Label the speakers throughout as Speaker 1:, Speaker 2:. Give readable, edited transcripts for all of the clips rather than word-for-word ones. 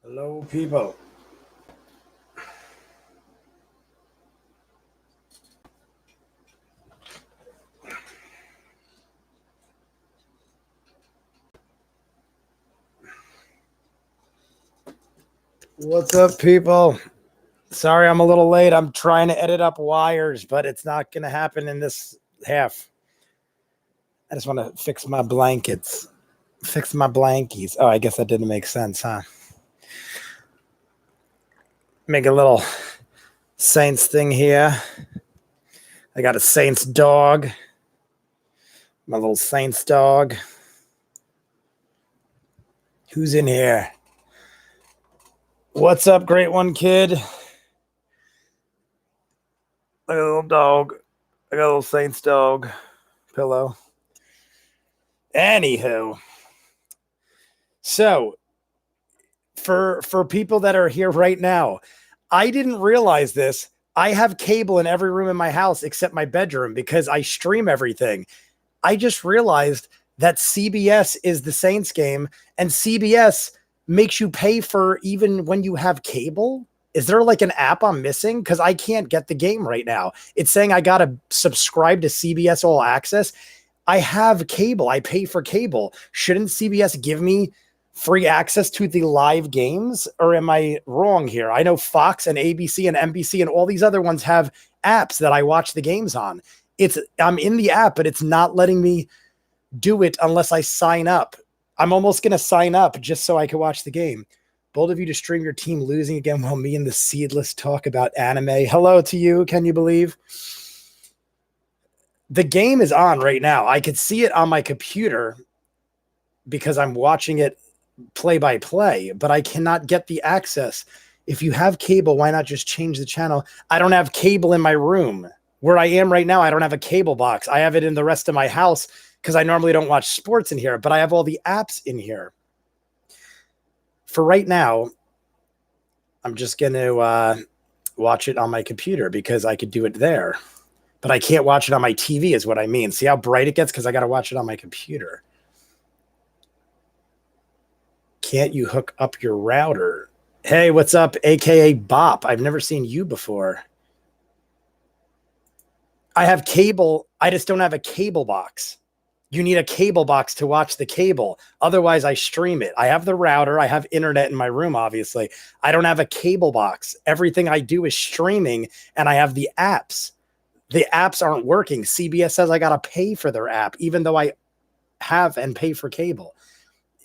Speaker 1: Hello, people. What's up, people? Sorry I'm a little late. I'm trying to edit up wires, but it's not going to happen in this half. I just want to fix my blankets. Fix my blankies. Oh, I guess that didn't make sense, huh? Make a little Saints thing here. I got a Saints dog. My little Saints dog. Who's in here? What's up, great one, kid? Look at the little dog. I got a little Saints dog pillow. Anywho, so for people that are here right now, I didn't realize this. I have cable in every room in my house except my bedroom because I stream everything. I just realized that CBS is the Saints game, and CBS makes you pay for even when you have cable. Is there like an app I'm missing? Because I can't get the game right now. It's saying I got to subscribe to CBS All Access. I have cable. I pay for cable. Shouldn't CBS give me free access to the live games? Or am I wrong here? I know Fox and ABC and NBC and all these other ones have apps that I watch the games on. I'm in the app, but it's not letting me do it unless I sign up. I'm almost going to sign up just so I can watch the game. Bold of you to stream your team losing again while me and the Seedless talk about anime. Hello to you. Can you believe? The game is on right now. I could see it on my computer because I'm watching it play by play, but I cannot get the access. If you have cable, why not just change the channel? I don't have cable in my room. Where I am right now, I don't have a cable box. I have it in the rest of my house because I normally don't watch sports in here, but I have all the apps in here. For right now, I'm just going to watch it on my computer because I could do it there. But I can't watch it on my TV is what I mean. See how bright it gets? Because I got to watch it on my computer. Can't you hook up your router? Hey, what's up, AKA Bop? I've never seen you before. I have cable. I just don't have a cable box. You need a cable box to watch the cable. Otherwise, I stream it. I have the router. I have internet in my room, obviously. I don't have a cable box. Everything I do is streaming, and I have the apps. The apps aren't working. CBS says I got to pay for their app, even though I have and pay for cable.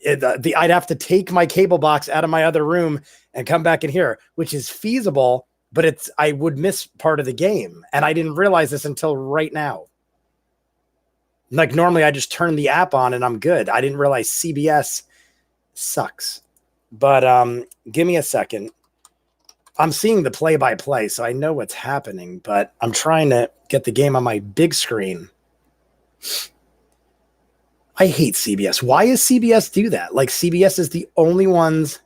Speaker 1: I'd have to take my cable box out of my other room and come back in here, which is feasible, but I would miss part of the game. And I didn't realize this until right now. Like normally I just turn the app on and I'm good. I didn't realize CBS sucks. But give me a second. I'm seeing the play-by-play, so I know what's happening, but I'm trying to get the game on my big screen. I hate CBS. Why does CBS do that? Like CBS is the only ones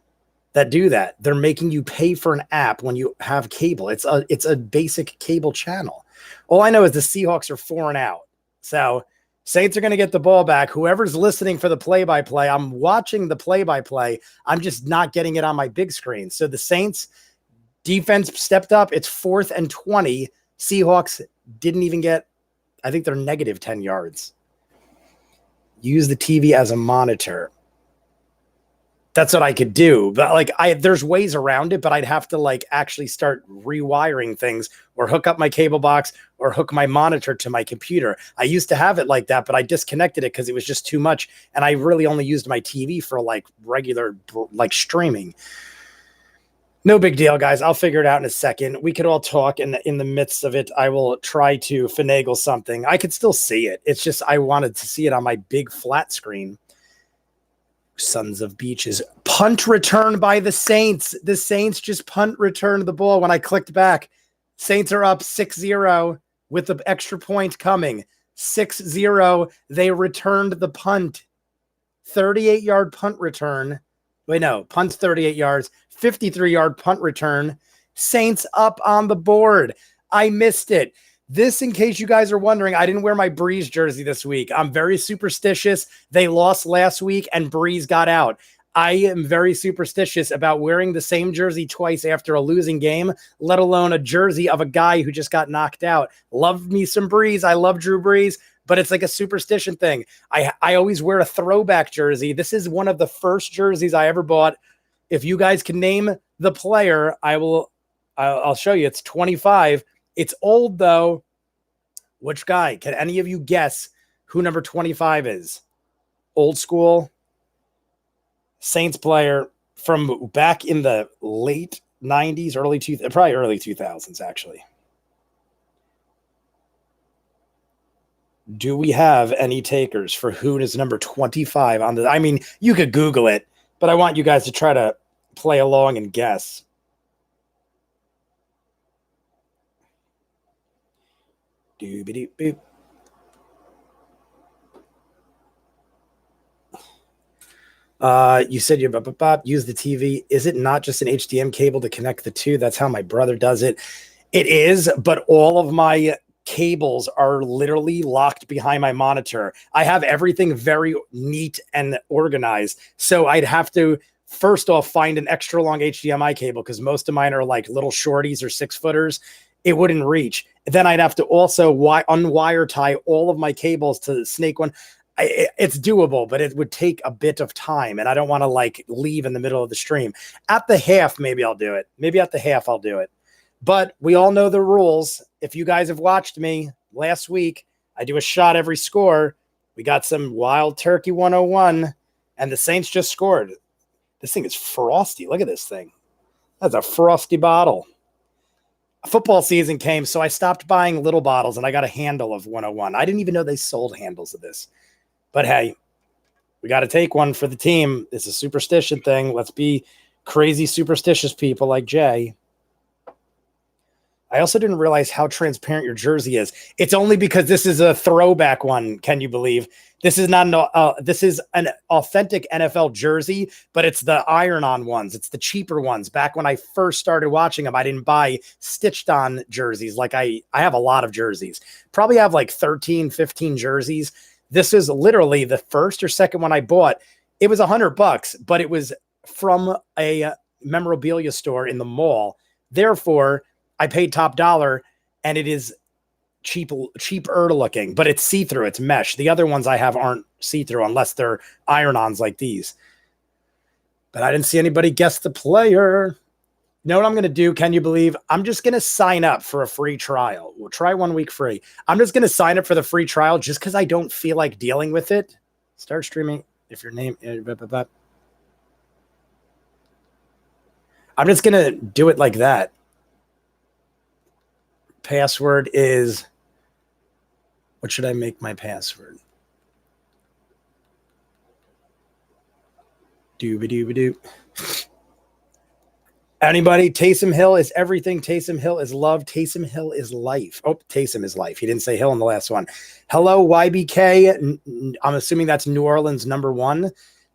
Speaker 1: that do that. They're making you pay for an app when you have cable. It's a basic cable channel. All I know is the Seahawks are 4-out. So Saints are going to get the ball back. Whoever's listening for the play-by-play, I'm watching the play-by-play. I'm just not getting it on my big screen. So the Saints defense stepped up. It's 4th and 20. Seahawks didn't even get, I think they're negative 10 yards. Use the TV as a monitor. That's what I could do. But like there's ways around it, but I'd have to like actually start rewiring things or hook up my cable box or hook my monitor to my computer. I used to have it like that, but I disconnected it because it was just too much. And I really only used my TV for like regular like streaming. No big deal, guys. I'll figure it out in a second. We could all talk, and in the midst of it, I will try to finagle something. I could still see it. It's just I wanted to see it on my big flat screen. Sons of beaches. Punt return by the Saints. The Saints just punt returned the ball when I clicked back. Saints are up 6-0 with the extra point coming. 6-0. They returned the punt. 38-yard punt return. Wait, no. Punt's 38 yards. 53-yard punt return. Saints up on the board. I missed it. This, in case you guys are wondering, I didn't wear my Brees jersey this week. I'm very superstitious. They lost last week, and Brees got out. I am very superstitious about wearing the same jersey twice after a losing game, let alone a jersey of a guy who just got knocked out. Love me some Brees. I love Drew Brees, but it's like a superstition thing. I always wear a throwback jersey. This is one of the first jerseys I ever bought. If you guys can name the player, I'll show you. It's 25. It's old though. Which guy? Can any of you guess who number 25 is? Old school Saints player from back in the late 90s, probably early 2000s, actually. Do we have any takers for who is number 25 on the? I mean, you could Google it, but I want you guys to try to play along and guess. Doobity-boop. You said you use the TV. Is it not just an HDMI cable to connect the two? That's how my brother does it. It is, but all of my cables are literally locked behind my monitor. I have everything very neat and organized. So I'd have to first off find an extra long HDMI cable because most of mine are like little shorties or 6-footers. It wouldn't reach. Then I'd have to also unwire tie all of my cables to the Snake One. It's doable, but it would take a bit of time, and I don't want to like leave in the middle of the stream. At the half, maybe I'll do it. Maybe at the half, I'll do it. But we all know the rules. If you guys have watched me last week, I do a shot every score. We got some Wild Turkey 101, and the Saints just scored. This thing is frosty. Look at this thing. That's a frosty bottle. Football season came, so I stopped buying little bottles, and I got a handle of 101. I didn't even know they sold handles of this. But hey, we got to take one for the team. It's a superstition thing. Let's be crazy superstitious people like Jay. I also didn't realize how transparent your jersey is. It's only because this is a throwback one. Can you believe? This is not this is an authentic NFL jersey, but it's the iron-on ones. It's the cheaper ones. Back when I first started watching them, I didn't buy stitched-on jerseys. Like I have a lot of jerseys. Probably have like 13, 15 jerseys. This is literally the first or second one I bought. It was $100, but it was from a memorabilia store in the mall. Therefore, I paid top dollar, and it is cheaper looking, but it's see-through. It's mesh. The other ones I have aren't see-through unless they're iron-ons like these. But I didn't see anybody guess the player. You know what I'm going to do? Can you believe? I'm just going to sign up for a free trial. We'll try 1 week free. I'm just going to sign up for the free trial just because I don't feel like dealing with it. Start streaming. If your name... I'm just going to do it like that. Password is... What should I make my password? Doobie-doobie-doo. Anybody? Taysom Hill is everything. Taysom Hill is love. Taysom Hill is life. Oh, Taysom is life. He didn't say Hill in the last one. Hello, YBK. I'm assuming that's New Orleans #1.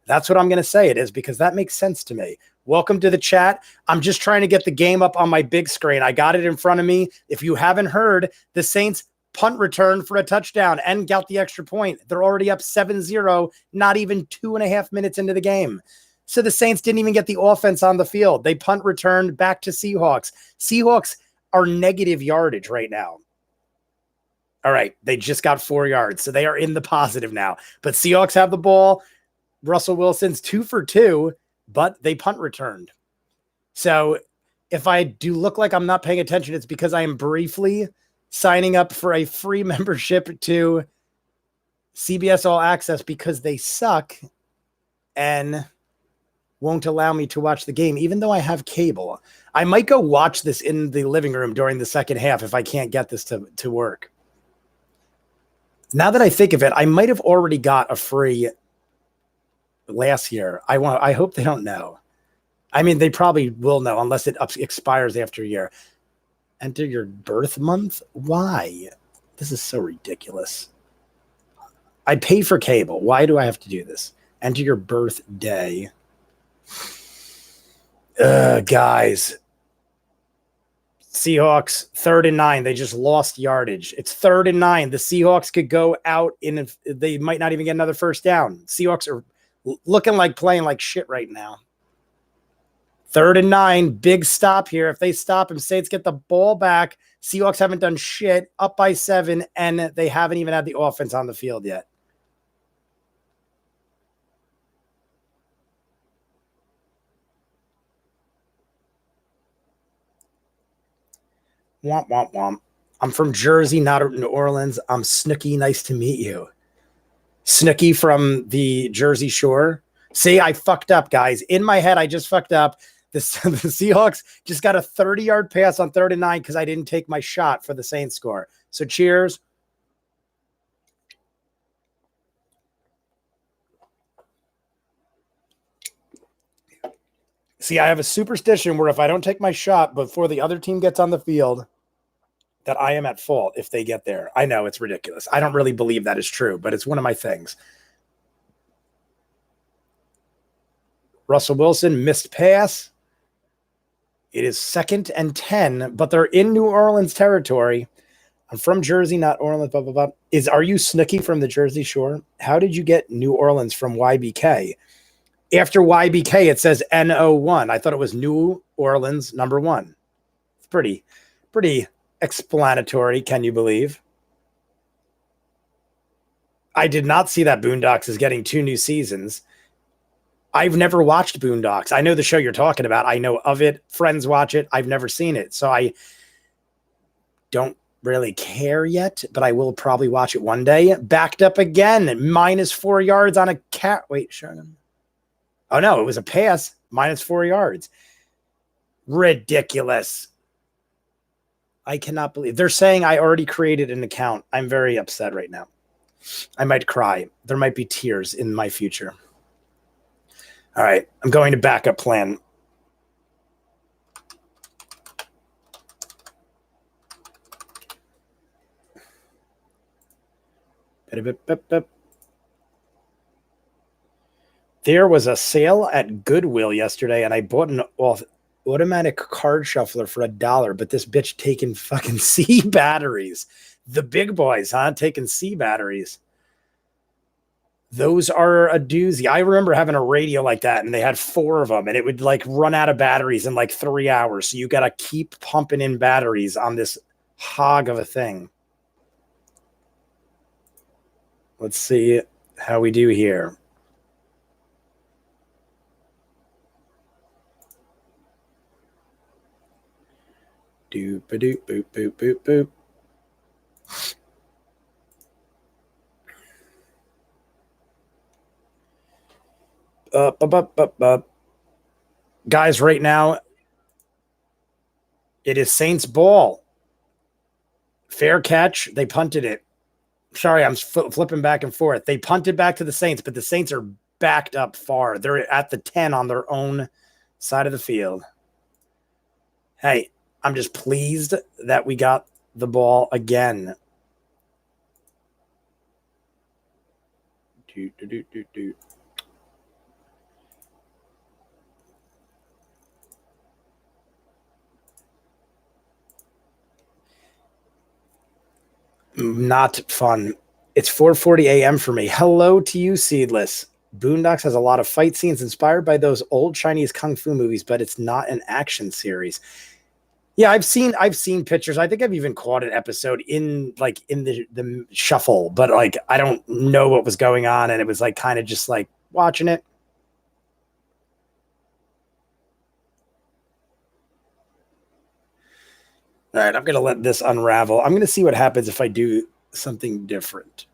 Speaker 1: That's what I'm going to say it is because that makes sense to me. Welcome to the chat. I'm just trying to get the game up on my big screen. I got it in front of me. If you haven't heard, the Saints punt return for a touchdown and got the extra point. They're already up 7-0, not even 2.5 minutes into the game. So the Saints didn't even get the offense on the field. They punt returned back to Seahawks. Seahawks are negative yardage right now. All right, they just got 4 yards, so they are in the positive now. But Seahawks have the ball. Russell Wilson's 2 for 2, but they punt returned. So if I do look like I'm not paying attention, it's because I am briefly signing up for a free membership to CBS All Access because they suck and won't allow me to watch the game, even though I have cable. I might go watch this in the living room during the second half if I can't get this to work. Now that I think of it, I might have already got a free last year. I hope they don't know. I mean, they probably will know unless it expires after a year. Enter your birth month? Why? This is so ridiculous. I pay for cable. Why do I have to do this? Enter your birthday. Guys. Seahawks 3rd and 9. They just lost yardage. It's 3rd and 9. The Seahawks could go out they might not even get another first down. Seahawks are looking like playing like shit right now. 3rd and 9, big stop here. If they stop him, Saints get the ball back. Seahawks haven't done shit, up by 7, and they haven't even had the offense on the field yet. Womp, womp, womp. I'm from Jersey, not New Orleans. I'm Snooky. Nice to meet you. Snooky from the Jersey Shore. See, I fucked up, guys. In my head, I just fucked up. The Seahawks just got a 30-yard pass on 3rd and 9 because I didn't take my shot for the Saints score. So cheers. See, I have a superstition where if I don't take my shot before the other team gets on the field, that I am at fault if they get there. I know it's ridiculous. I don't really believe that is true, but it's one of my things. Russell Wilson, missed pass. It is 2nd and 10, but they're in New Orleans territory. I'm from Jersey, not Orleans, blah, blah, blah. Are you Snooky from the Jersey Shore? How did you get New Orleans from YBK? After YBK, it says N01. I thought it was New Orleans number 1. It's pretty explanatory, can you believe? I did not see that Boondocks is getting 2 new seasons. I've never watched Boondocks. I know the show you're talking about. I know of it. Friends watch it. I've never seen it. So I don't really care yet, but I will probably watch it one day. Backed up again. -4 yards on a cat. Wait, Sherman. Oh, no, it was a pass. -4 yards. Ridiculous. I cannot believe. They're saying I already created an account. I'm very upset right now. I might cry. There might be tears in my future. All right, I'm going to backup plan. There was a sale at Goodwill yesterday, and I bought an automatic card shuffler for $1, but this bitch taking fucking C batteries. The big boys, huh? Taking C batteries. Those are a doozy. I remember having a radio like that, and they had 4 of them, and it would like run out of batteries in like 3 hours. So you got to keep pumping in batteries on this hog of a thing. Let's see how we do here. Doop a doop boop boop boop boop. Guys, right now, it is Saints ball. Fair catch. They punted it. Sorry, I'm flipping back and forth. They punted back to the Saints, but the Saints are backed up far. They're at the 10 on their own side of the field. Hey, I'm just pleased that we got the ball again. Not fun. It's 4:40 a.m. for me. Hello to you, Seedless. Boondocks has a lot of fight scenes inspired by those old Chinese kung fu movies, but it's not an action series. Yeah, I've seen pictures. I think I've even caught an episode in the shuffle, but like I don't know what was going on, and it was like kind of just like watching it. All right, I'm going to let this unravel. I'm going to see what happens if I do something different.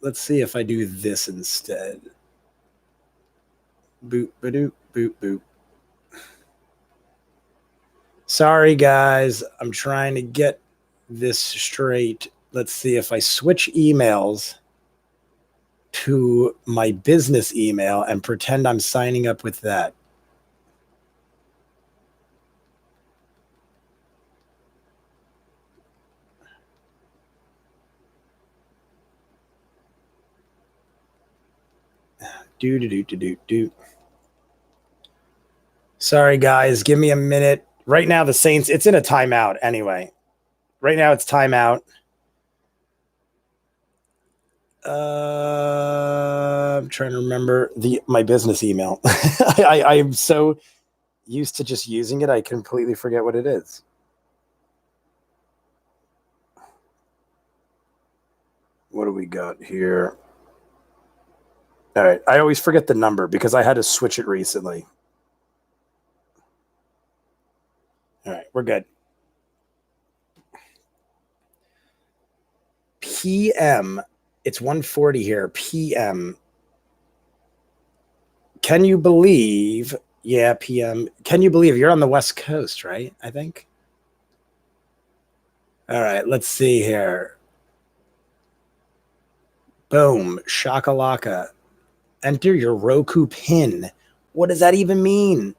Speaker 1: Let's see if I do this instead. Boop, ba-doop, boop, boop. Sorry, guys. I'm trying to get this straight. Let's see if I switch emails to my business email and pretend I'm signing up with that. Do. Sorry, guys. Give me a minute. Right now, the Saints, it's in a timeout anyway. Right now, it's timeout. trying to remember my business email. I am so used to just using it, I completely forget what it is. What do we got here? All right. I always forget the number because I had to switch it recently. All right. We're good. PM. It's 1:40 here. PM. Can you believe? Yeah, PM. Can you believe you're on the West Coast, right? I think. All right. Let's see here. Boom. Shakalaka. Enter your Roku pin. What does that even mean?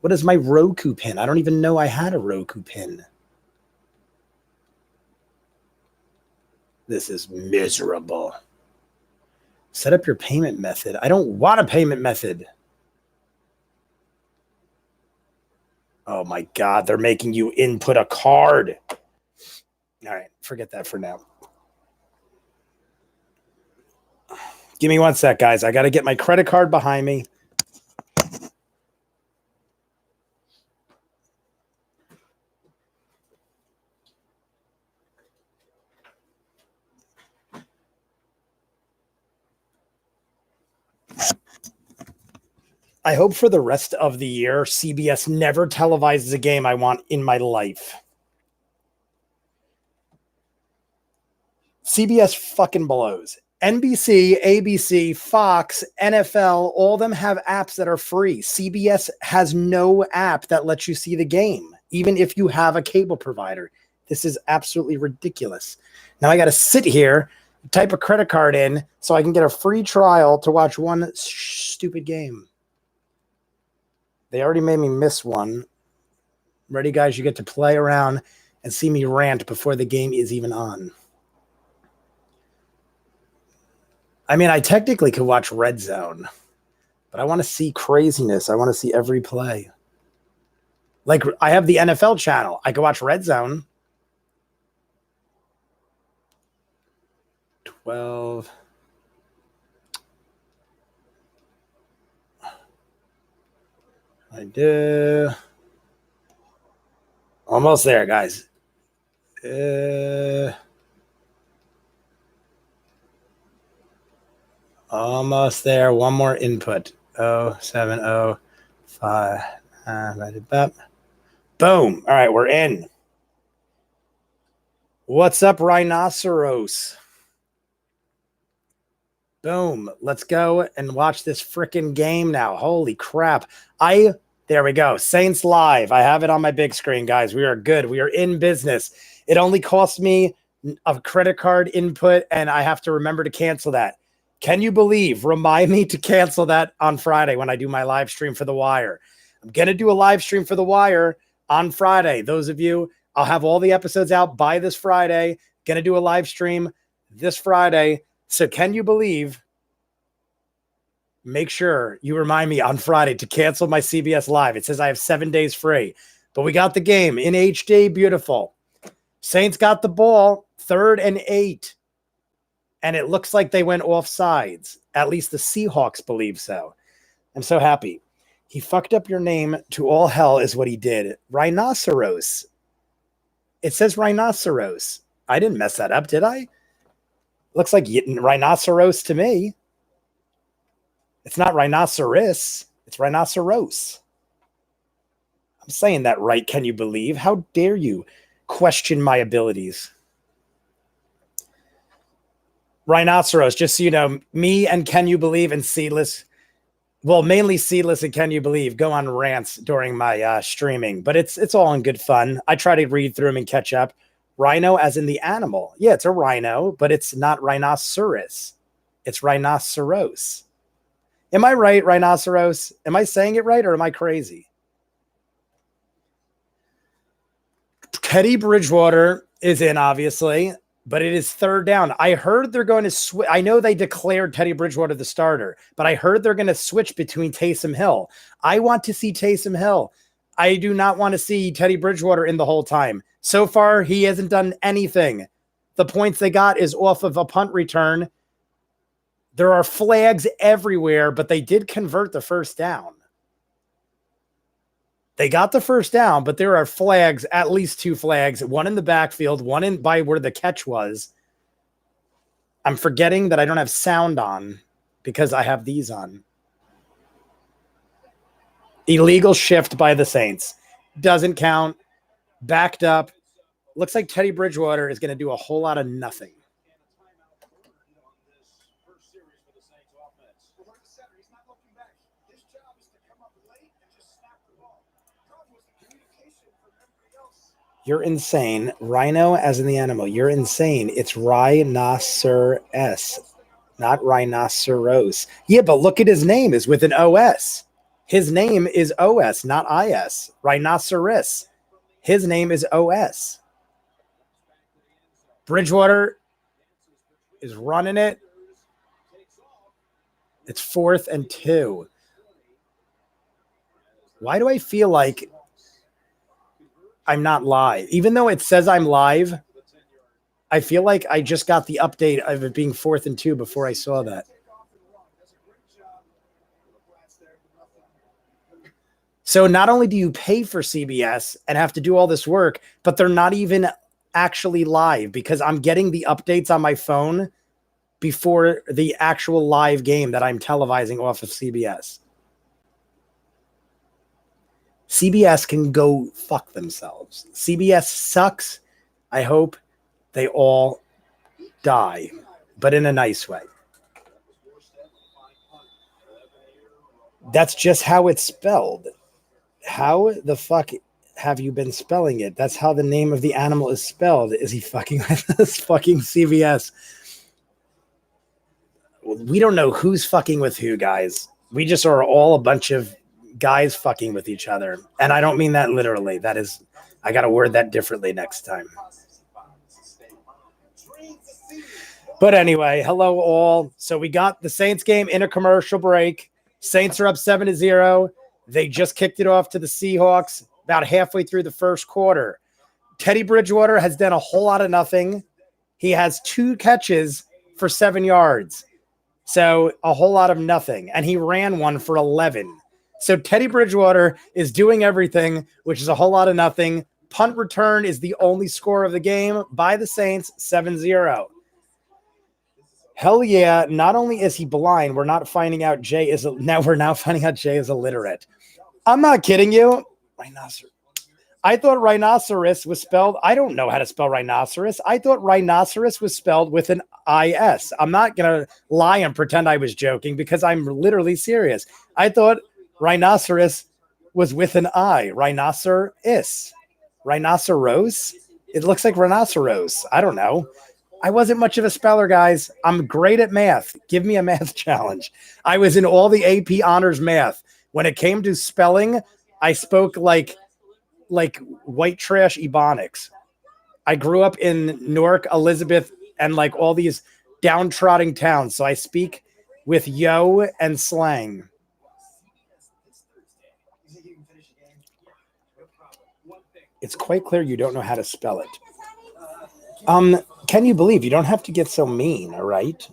Speaker 1: What is my Roku pin? I don't even know I had a Roku pin. This is miserable. Set up your payment method. I don't want a payment method. Oh my God, they're making you input a card. All right, forget that for now. Give me one sec, guys. I got to get my credit card behind me. I hope for the rest of the year, CBS never televises a game I want in my life. CBS fucking blows. NBC, ABC, Fox, NFL, all of them have apps that are free. CBS has no app that lets you see the game, even if you have a cable provider. This is absolutely ridiculous. Now I got to sit here, type a credit card in so I can get a free trial to watch one stupid game. They already made me miss one. Ready, guys? You get to play around and see me rant before the game is even on. I mean, I technically could watch Red Zone, but I want to see craziness. I want to see every play. Like, I have the NFL channel. I could watch Red Zone. 12. I do. Almost there, guys. Almost there. One more input. 0705. Boom. All right, we're in. What's up, Rhinoceros? Boom. Let's go and watch this freaking game now. Holy crap. There we go. Saints Live. I have it on my big screen, guys. We are good. We are in business. It only cost me a credit card input, and I have to remember to cancel that. Can you believe? Remind me to cancel that on Friday when I do my live stream for The Wire. I'm going to do a live stream for The Wire on Friday. Those of you, I'll have all the episodes out by this Friday. Going to do a live stream this Friday. So can you believe? Make sure you remind me on Friday to cancel my CBS Live. It says I have 7 days free, but we got the game in HD. Beautiful. Saints got the ball, 3rd and 8. And it looks like they went off sides. At least the Seahawks believe so. I'm so happy. He fucked up your name to all hell is what he did. Rhinoceros. It says Rhinoceros. I didn't mess that up, did I? Looks like Rhinoceros to me. It's not rhinoceros. It's rhinoceros. I'm saying that right. Can you believe? How dare you question my abilities? Rhinoceros, just so you know, me and Can You Believe and Seedless, well, mainly Seedless and Can You Believe, go on rants during my streaming, but it's all in good fun. I try to read through them and catch up. Rhino as in the animal. Yeah, it's a rhino, but it's not rhinoceros. It's rhinoceros. Am I right, rhinoceros? Am I saying it right or am I crazy? Teddy Bridgewater is in, obviously, but it is 3rd down. I heard they're going to switch. I know they declared Teddy Bridgewater the starter, but I heard they're going to switch between Taysom Hill. I want to see Taysom Hill. I do not want to see Teddy Bridgewater in the whole time. So far, he hasn't done anything. The points they got is off of a punt return There are flags everywhere, but they did convert the first down. They got the first down, but there are flags, at least 2 flags, one in the backfield, one in by where the catch was. I'm forgetting that I don't have sound on because I have these on. Illegal shift by the Saints. Doesn't count. Backed up. Looks like Teddy Bridgewater is going to do a whole lot of nothing. You're insane. Rhino as in the animal. You're insane. It's rhinoceros, not rhinoceros. Yeah, but look at his name is with an OS. His name is OS, not IS. Rhinoceros. His name is OS. Bridgewater is running it. It's 4th and 2. Why do I feel like I'm not live? Even though it says I'm live, I feel like I just got the update of it being 4th and 2 before I saw that. So not only do you pay for CBS and have to do all this work, but they're not even actually live because I'm getting the updates on my phone before the actual live game that I'm televising off of CBS. CBS can go fuck themselves. CBS sucks. I hope they all die, but in a nice way. That's just how it's spelled. How the fuck have you been spelling it? That's how the name of the animal is spelled. Is he fucking with this fucking CBS? We don't know who's fucking with who, guys. We just are all a bunch of guys fucking with each other. And I don't mean that literally. That is, I got to word that differently next time. But anyway, hello all. So we got the Saints game in a commercial break. Saints are up 7-0. They just kicked it off to the Seahawks about halfway through the first quarter. Teddy Bridgewater has done a whole lot of nothing. He has 2 catches for 7 yards. So a whole lot of nothing. And he ran one for 11. So Teddy Bridgewater is doing everything, which is a whole lot of nothing. Punt return is the only score of the game by the Saints, 7-0. Hell yeah. Not only is he blind, we're now finding out Jay is illiterate. I'm not kidding you. Rhinoceros. I thought rhinoceros was spelled. I don't know how to spell rhinoceros. I thought rhinoceros was spelled with an IS. I'm not going to lie and pretend I was joking because I'm literally serious. I thought rhinoceros was with an I. Rhinoceros. Rhinoceros? It looks like rhinoceros. I don't know. I wasn't much of a speller, guys. I'm great at math. Give me a math challenge. I was in all the AP honors math. When it came to spelling, I spoke like white trash Ebonics. I grew up in Newark, Elizabeth, and like all these downtrodden towns. So I speak with yo and slang. It's quite clear you don't know how to spell it. Can you believe you don't have to get so mean, all right?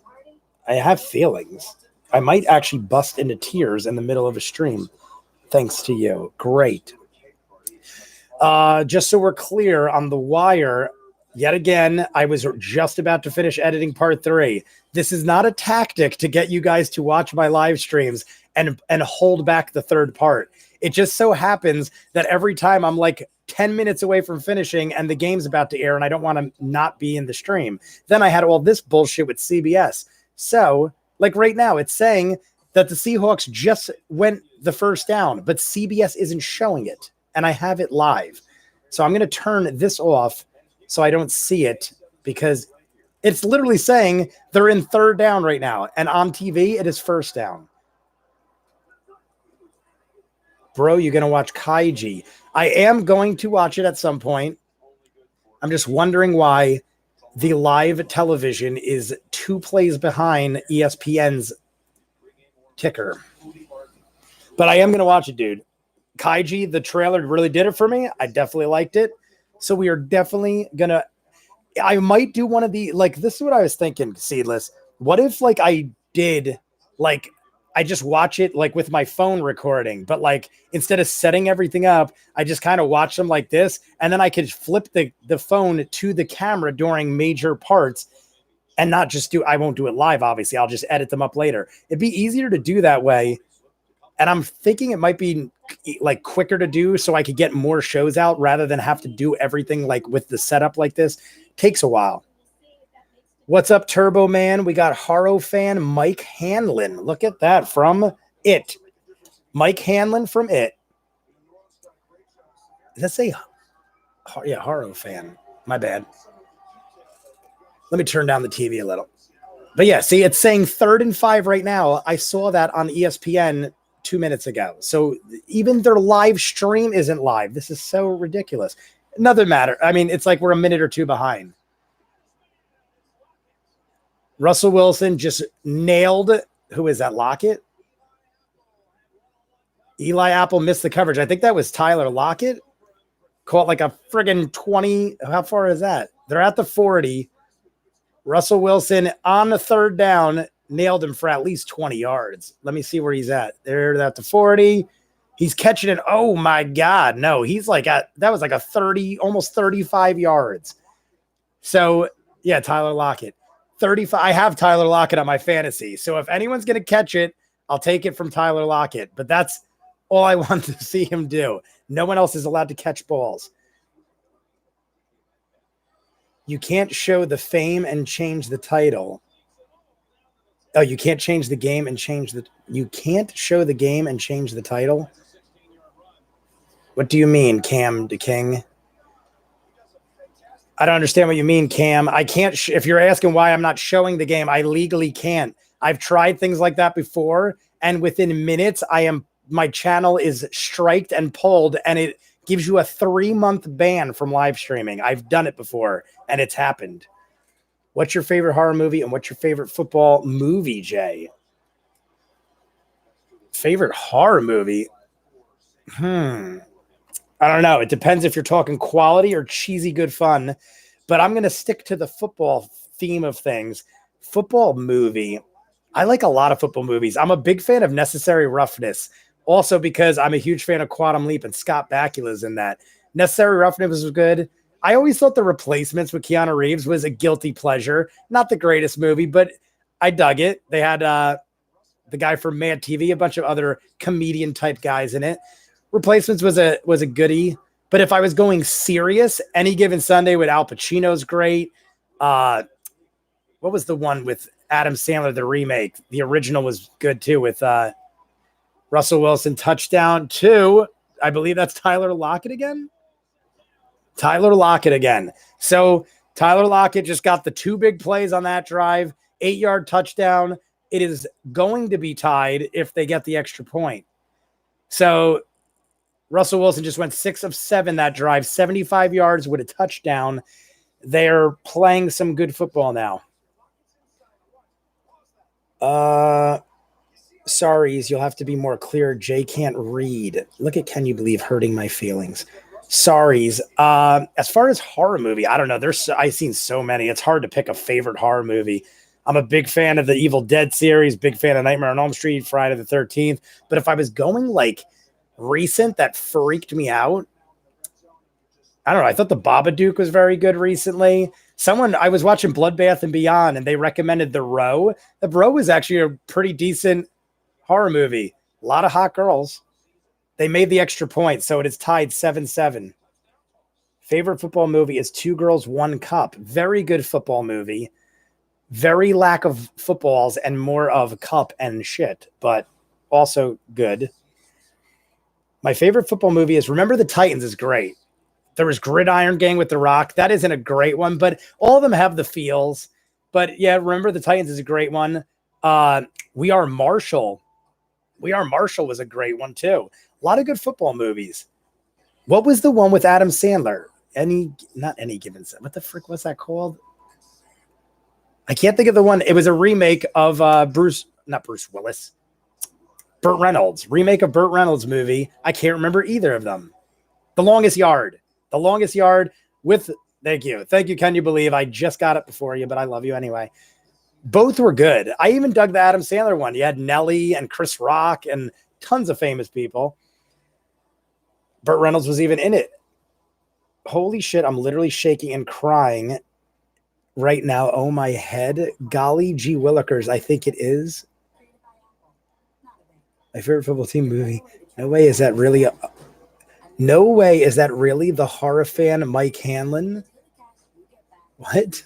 Speaker 1: I have feelings. I might actually bust into tears in the middle of a stream, thanks to you. Great. Just so we're clear on the wire, yet again, I was just about to finish editing part 3. This is not a tactic to get you guys to watch my live streams and hold back the third part. It just so happens that every time I'm like 10 minutes away from finishing and the game's about to air and I don't want to not be in the stream. Then I had all this bullshit with CBS. So, like right now, it's saying that the Seahawks just went the first down, but CBS isn't showing it. And I have it live. So I'm going to turn this off so I don't see it because it's literally saying they're in third down right now. And on TV, it is first down. Bro, you're going to watch Kaiji. I am going to watch it at some point. I'm just wondering why the live television is 2 plays behind ESPN's ticker. But I am going to watch it, dude. Kaiji, the trailer really did it for me. I definitely liked it. So we are definitely going to, I might do one of the, like, this is what I was thinking, Seedless. What if, like, I did like, I just watch it like with my phone recording, but like instead of setting everything up, I just kind of watch them like this. And then I could flip the phone to the camera during major parts and not just I won't do it live. Obviously, I'll just edit them up later. It'd be easier to do that way. And I'm thinking it might be like quicker to do so I could get more shows out rather than have to do everything like with the setup like this. Takes a while. What's up, Turbo Man? We got Haro fan Mike Hanlon. Look at that from It. Mike Hanlon from It. Does that say? Yeah, Haro fan. My bad. Let me turn down the TV a little. But yeah, see, it's saying 3rd and 5 right now. I saw that on ESPN 2 minutes ago. So even their live stream isn't live. This is so ridiculous. Another matter. I mean, it's like we're a minute or two behind. Russell Wilson just nailed, who is that, Lockett? Eli Apple missed the coverage. I think that was Tyler Lockett. Caught like a friggin' 20. How far is that? They're at the 40. Russell Wilson on the 3rd down, nailed him for at least 20 yards. Let me see where he's at. They're at the 40. He's catching it. Oh, my God. No, he's like that was like a 30, almost 35 yards. So, yeah, Tyler Lockett. 35. I have Tyler Lockett on my fantasy. So if anyone's going to catch it, I'll take it from Tyler Lockett. But that's all I want to see him do. No one else is allowed to catch balls. You can't show the fame and change the title. Oh, you can't change the game and change the... You can't show the game and change the title? What do you mean, Cam DeKing? I don't understand what you mean, Cam. I can't... if you're asking why I'm not showing the game, I legally can't. I've tried things like that before, and within minutes, my channel is striked and pulled, and it gives you a 3-month ban from live streaming. I've done it before, and it's happened. What's your favorite horror movie, and what's your favorite football movie, Jay? Favorite horror movie? I don't know. It depends if you're talking quality or cheesy good fun, but I'm going to stick to the football theme of things. Football movie. I like a lot of football movies. I'm a big fan of Necessary Roughness, also because I'm a huge fan of Quantum Leap, and Scott Bakula's in that. Necessary Roughness was good. I always thought The Replacements with Keanu Reeves was a guilty pleasure. Not the greatest movie, but I dug it. They had the guy from Mad TV, a bunch of other comedian type guys in it. Replacements was a goodie, but if I was going serious, Any Given Sunday with Al Pacino's great. What was the one with Adam Sandler, the remake? The original was good too with Russell Wilson, Touchdown 2. I believe that's Tyler Lockett again. Tyler Lockett again. So Tyler Lockett just got the 2 big plays on that drive, 8-yard touchdown. It is going to be tied if they get the extra point. So Russell Wilson just went 6 of 7 that drive, 75 yards with a touchdown. They're playing some good football now. Sorries, you'll have to be more clear. Jay can't read. Look at Can You Believe hurting my feelings. Sorries. As far as horror movie, I don't know. I've seen so many. It's hard to pick a favorite horror movie. I'm a big fan of the Evil Dead series, big fan of Nightmare on Elm Street, Friday the 13th. But if I was going like recent that freaked me out, I don't know. I thought the Babadook was very good recently. I was watching Bloodbath and Beyond, and they recommended The Row. The Row was actually a pretty decent horror movie. A lot of hot girls. They made the extra point, so it is tied 7-7. Favorite football movie is Two Girls, One Cup. Very good football movie. Very lack of footballs and more of cup and shit, but also good. My favorite football movie is Remember the Titans is great. There was Gridiron Gang with The Rock. That isn't a great one, but all of them have the feels. But yeah, Remember the Titans is a great one. We Are Marshall. We Are Marshall was a great one too. A lot of good football movies. What was the one with Adam Sandler? Not Any Given Sunday. What the frick was that called? I can't think of the one. It was a remake of not Bruce Willis. Burt Reynolds. Remake of Burt Reynolds movie. I can't remember either of them. The Longest Yard. The Longest Yard with, thank you. Thank you, Can You Believe? I just got it before you, but I love you anyway. Both were good. I even dug the Adam Sandler one. You had Nelly and Chris Rock and tons of famous people. Burt Reynolds was even in it. Holy shit, I'm literally shaking and crying right now. Oh, my head. Golly gee willikers, I think it is. My favorite football team movie. No way is that really the horror fan Mike Hanlon? What?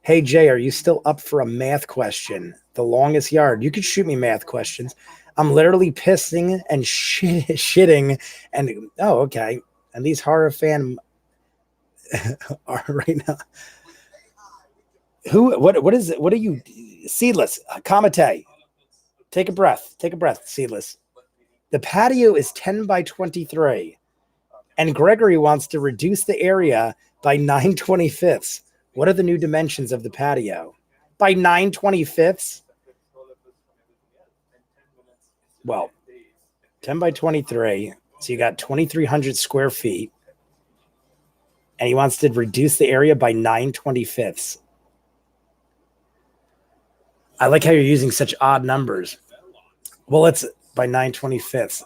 Speaker 1: Hey, Jay, are you still up for a math question? The longest yard. You could shoot me math questions. I'm literally pissing and shitting. And, oh, okay. And these horror fan are right now. What is it? What are you? Seedless. Kamate. Take a breath. Take a breath, Seedless. The patio is 10 by 23. And Gregory wants to reduce the area by 9/25. What are the new dimensions of the patio? By 9/25? Well, 10 by 23. So you got 2,300 square feet. And he wants to reduce the area by 9/25. I like how you're using such odd numbers. Well, it's by 9/25.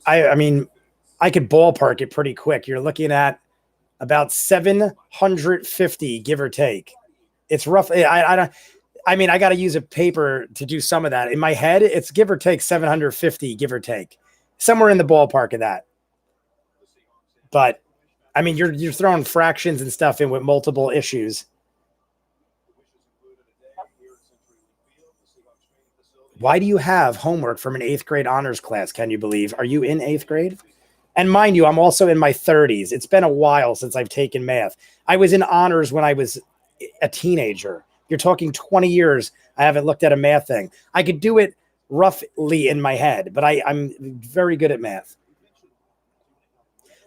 Speaker 1: I mean, I could ballpark it pretty quick. You're looking at about 750, give or take. It's roughly. I mean, I got to use a paper to do some of that. In my head, it's give or take 750, give or take, somewhere in the ballpark of that. But I mean, you're throwing fractions and stuff in with multiple issues. Why do you have homework from an 8th grade honors class? Can you believe? Are you in 8th grade? And mind you, I'm also in my 30s. It's been a while since I've taken math. I was in honors when I was a teenager. You're talking 20 years. I haven't looked at a math thing. I could do it roughly in my head, but I'm very good at math.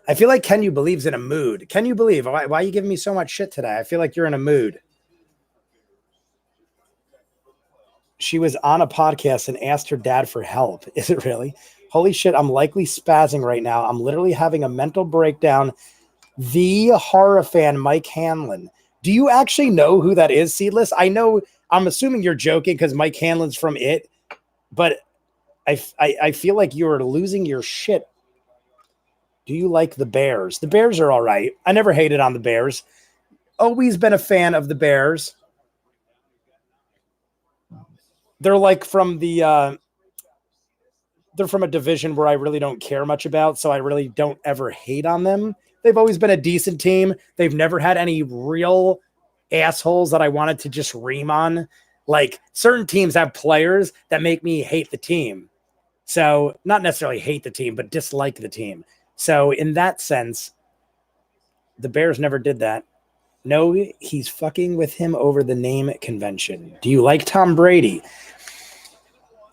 Speaker 1: I feel like Can You Believe's in a mood. Can you believe? Why are you giving me so much shit today? I feel like you're in a mood. She was on a podcast and asked her dad for help. Is it really? Holy shit, I'm likely spazzing right now. I'm literally having a mental breakdown. The horror fan, Mike Hanlon. Do you actually know who that is, Seedless? I know, I'm assuming you're joking because Mike Hanlon's from It, but I feel like you're losing your shit. Do you like the Bears? The Bears are all right. I never hated on the Bears. Always been a fan of the Bears. They're like from the they're from a division where I really don't care much about, so I really don't ever hate on them. They've always been a decent team. They've never had any real assholes that I wanted to just ream on. Like, certain teams have players that make me hate the team. So, not necessarily hate the team, but dislike the team. So, in that sense, the Bears never did that. No, he's fucking with him over the name convention. Do you like Tom Brady?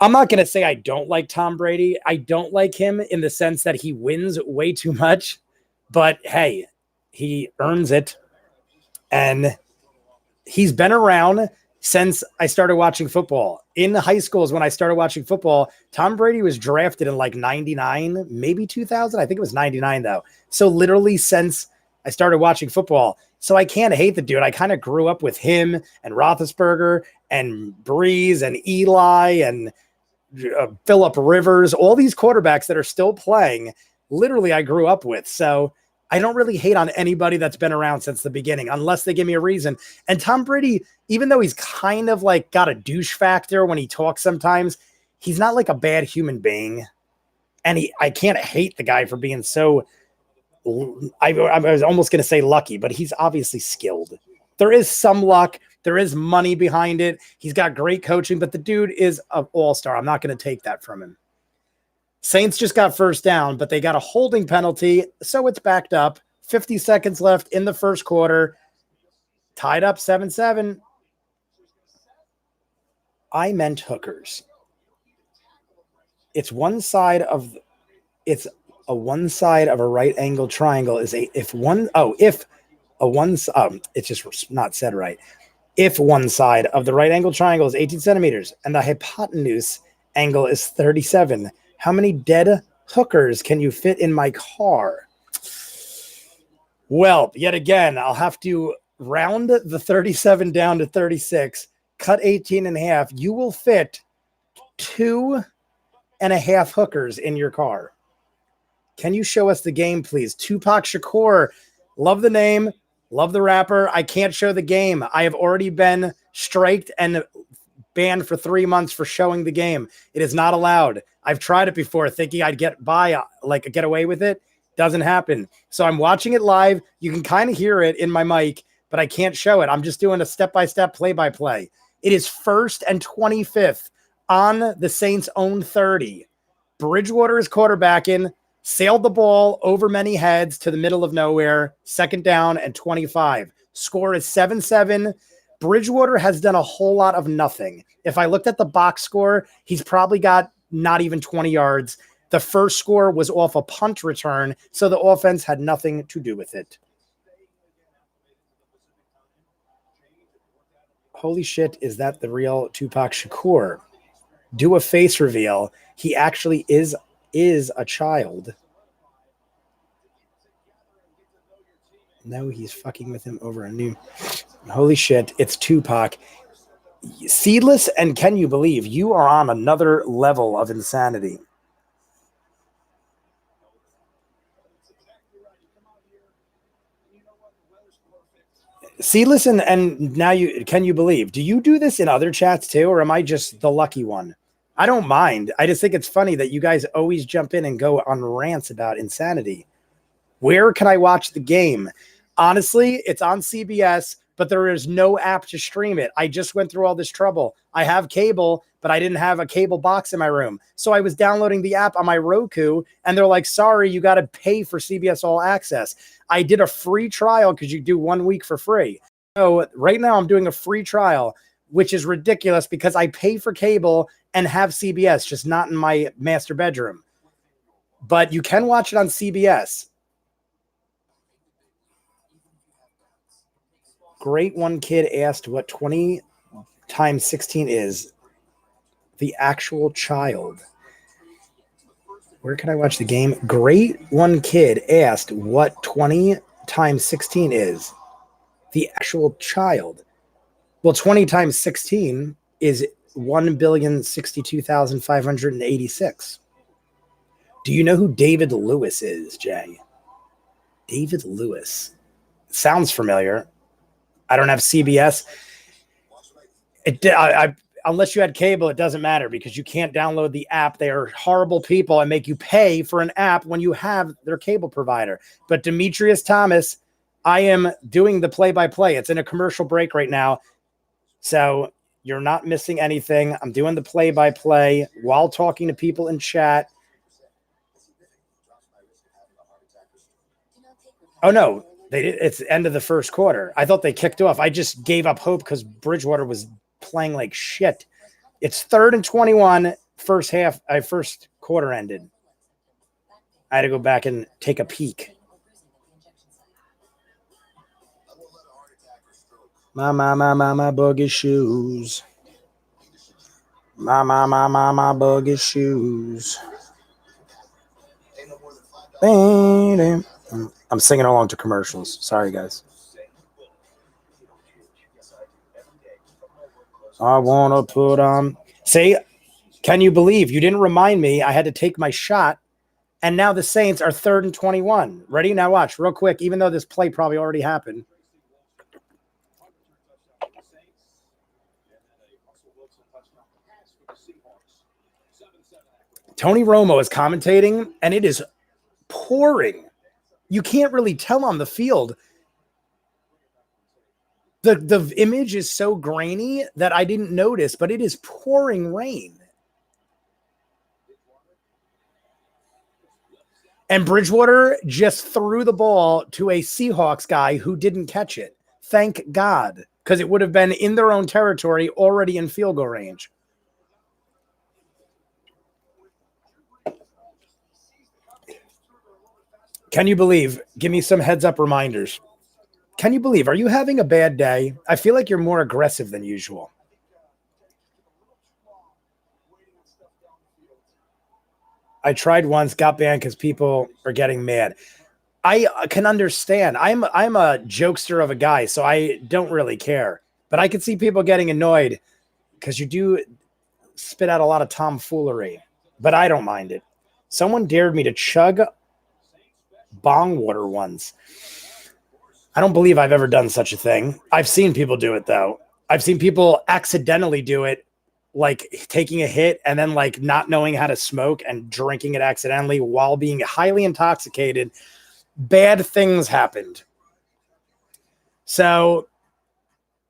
Speaker 1: I'm not going to say I don't like Tom Brady. I don't like him in the sense that he wins way too much. But, hey, he earns it. And he's been around since I started watching football. In high school is when I started watching football. Tom Brady was drafted in like 99, maybe 2000. I think it was 99, though. So literally since I started watching football. So I can't hate the dude. I kind of grew up with him and Roethlisberger and Brees and Eli and Phillip Rivers, all these quarterbacks that are still playing. Literally, I grew up with. So I don't really hate on anybody that's been around since the beginning, unless they give me a reason. And Tom Brady, even though he's kind of like got a douche factor when he talks sometimes, he's not like a bad human being. And I can't hate the guy for being so, I was almost going to say lucky, but he's obviously skilled. There is some luck. There is money behind it. He's got great coaching, but the dude is an all-star. I'm not going to take that from him. Saints just got first down, but they got a holding penalty, so it's backed up. 50 seconds left in the first quarter. Tied up 7-7. I meant hookers. It's one side of it's a one side of a right angle triangle is it's just not said right. If one side of the right angle triangle is 18 centimeters and the hypotenuse angle is 37, how many dead hookers can you fit in my car? Well, yet again, I'll have to round the 37 down to 36, cut 18 and a half. You will fit 2.5 hookers in your car. Can you show us the game, please? Tupac Shakur. Love the name. Love the rapper. I can't show the game. I have already been striked and banned for 3 months for showing the game. It is not allowed. I've tried it before thinking I'd get away with it. Doesn't happen. So I'm watching it live. You can kind of hear it in my mic, but I can't show it. I'm just doing a step-by-step play-by-play. It is 1st and 25th on the Saints' own 30. Bridgewater is quarterbacking. Sailed the ball over many heads to the middle of nowhere. 2nd down and 25. Score is 7-7. Bridgewater has done a whole lot of nothing. If I looked at the box score, he's probably got not even 20 yards. The first score was off a punt return, so the offense had nothing to do with it. Holy shit, is that the real Tupac Shakur? Do a face reveal. He actually is a child. No, he's fucking with him over a new. Holy shit, it's Tupac. Seedless, and can you believe you are on another level of insanity? Seedless, and now can you believe? Do you do this in other chats too, or am I just the lucky one? I don't mind. I just think it's funny that you guys always jump in and go on rants about insanity. Where can I watch the game? Honestly, it's on CBS, but there is no app to stream it. I just went through all this trouble. I have cable, but I didn't have a cable box in my room. So I was downloading the app on my Roku, and they're like, sorry, you got to pay for CBS All Access. I did a free trial because you do 1 week for free. So right now I'm doing a free trial, which is ridiculous because I pay for cable and have CBS, just not in my master bedroom. But you can watch it on CBS. Great one kid asked what 20 times 16 is. The actual child. Where can I watch the game? Great one kid asked what 20 times 16 is. The actual child. Well, 20 times 16 is 1,062,586. Do you know who David Lewis is, Jay? David Lewis. Sounds familiar. I don't have CBS. Unless you had cable, it doesn't matter because you can't download the app. They are horrible people and make you pay for an app when you have their cable provider. But Demetrius Thomas, I am doing the play-by-play. It's in a commercial break right now. So you're not missing anything. I'm doing the play-by-play while talking to people in chat. Oh, no. It's the end of the first quarter. I thought they kicked off. I just gave up hope because Bridgewater was playing like shit. It's 3rd and 21. First quarter ended. I had to go back and take a peek. My buggy shoes. My buggy shoes. I'm singing along to commercials. Sorry, guys. I want to put on. See, can you believe you didn't remind me? I had to take my shot. And now the Saints are 3rd and 21. Ready? Now watch real quick, even though this play probably already happened. Tony Romo is commentating, and it is pouring. You can't really tell on the field. The image is so grainy that I didn't notice, but it is pouring rain. And Bridgewater just threw the ball to a Seahawks guy who didn't catch it. Thank God, because it would have been in their own territory, already in field goal range. Can you believe? Give me some heads up reminders. Can you believe? Are you having a bad day? I feel like you're more aggressive than usual. I tried once, got banned because people are getting mad. I can understand. I'm a jokester of a guy, so I don't really care. But I can see people getting annoyed because you do spit out a lot of tomfoolery. But I don't mind it. Someone dared me to chug bong water once. I don't believe I've ever done such a thing. I've seen people do it, though. I've seen people accidentally do it, like taking a hit and then like not knowing how to smoke and drinking it accidentally while being highly intoxicated. Bad things happened. So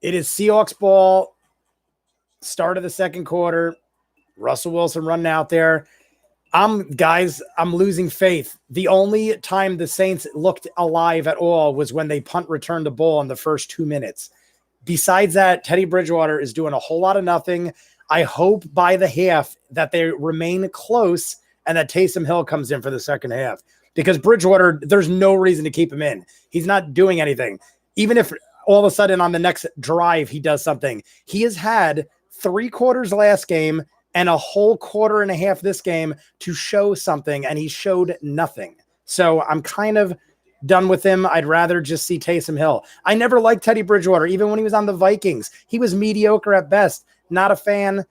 Speaker 1: it is Seahawks ball, start of the second quarter. Russell Wilson running out there. I'm losing faith. The only time the Saints looked alive at all was when they punt returned the ball in the first 2 minutes. Besides that, Teddy Bridgewater is doing a whole lot of nothing. I hope by the half that they remain close and that Taysom Hill comes in for the second half. Because Bridgewater, there's no reason to keep him in. He's not doing anything. Even if all of a sudden on the next drive he does something. He has had 3 quarters last game and a whole quarter and a half this game to show something, and he showed nothing. So I'm kind of done with him. I'd rather just see Taysom Hill. I never liked Teddy Bridgewater, even when he was on the Vikings. He was mediocre at best. Not a fan.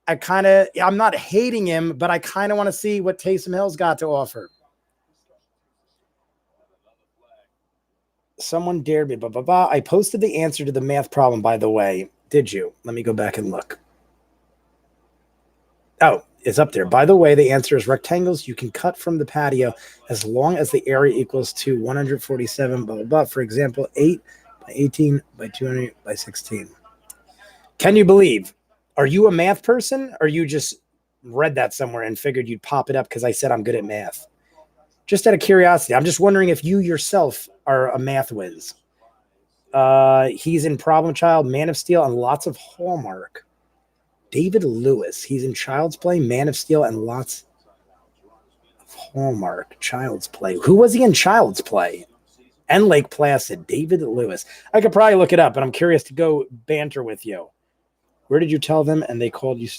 Speaker 1: I'm not hating him, but I kind of want to see what Taysom Hill's got to offer. Someone dared me. I posted the answer to the math problem, by the way. Did you? Let me go back and look. Oh, it's up there. By the way, the answer is rectangles you can cut from the patio as long as the area equals to 147, blah, blah, blah. For example, 8 by 18 by 200 by 16. Can you believe? Are you a math person, or you just read that somewhere and figured you'd pop it up because I said I'm good at math? Just out of curiosity. I'm just wondering if you yourself are a math whiz. He's in Problem Child, Man of Steel, and lots of Hallmark. David Lewis. He's in Child's Play, Man of Steel, and lots of Hallmark. Child's Play. Who was he in Child's Play? And Lake Placid. David Lewis. I could probably look it up, but I'm curious to go banter with you. Where did you tell them and they called you?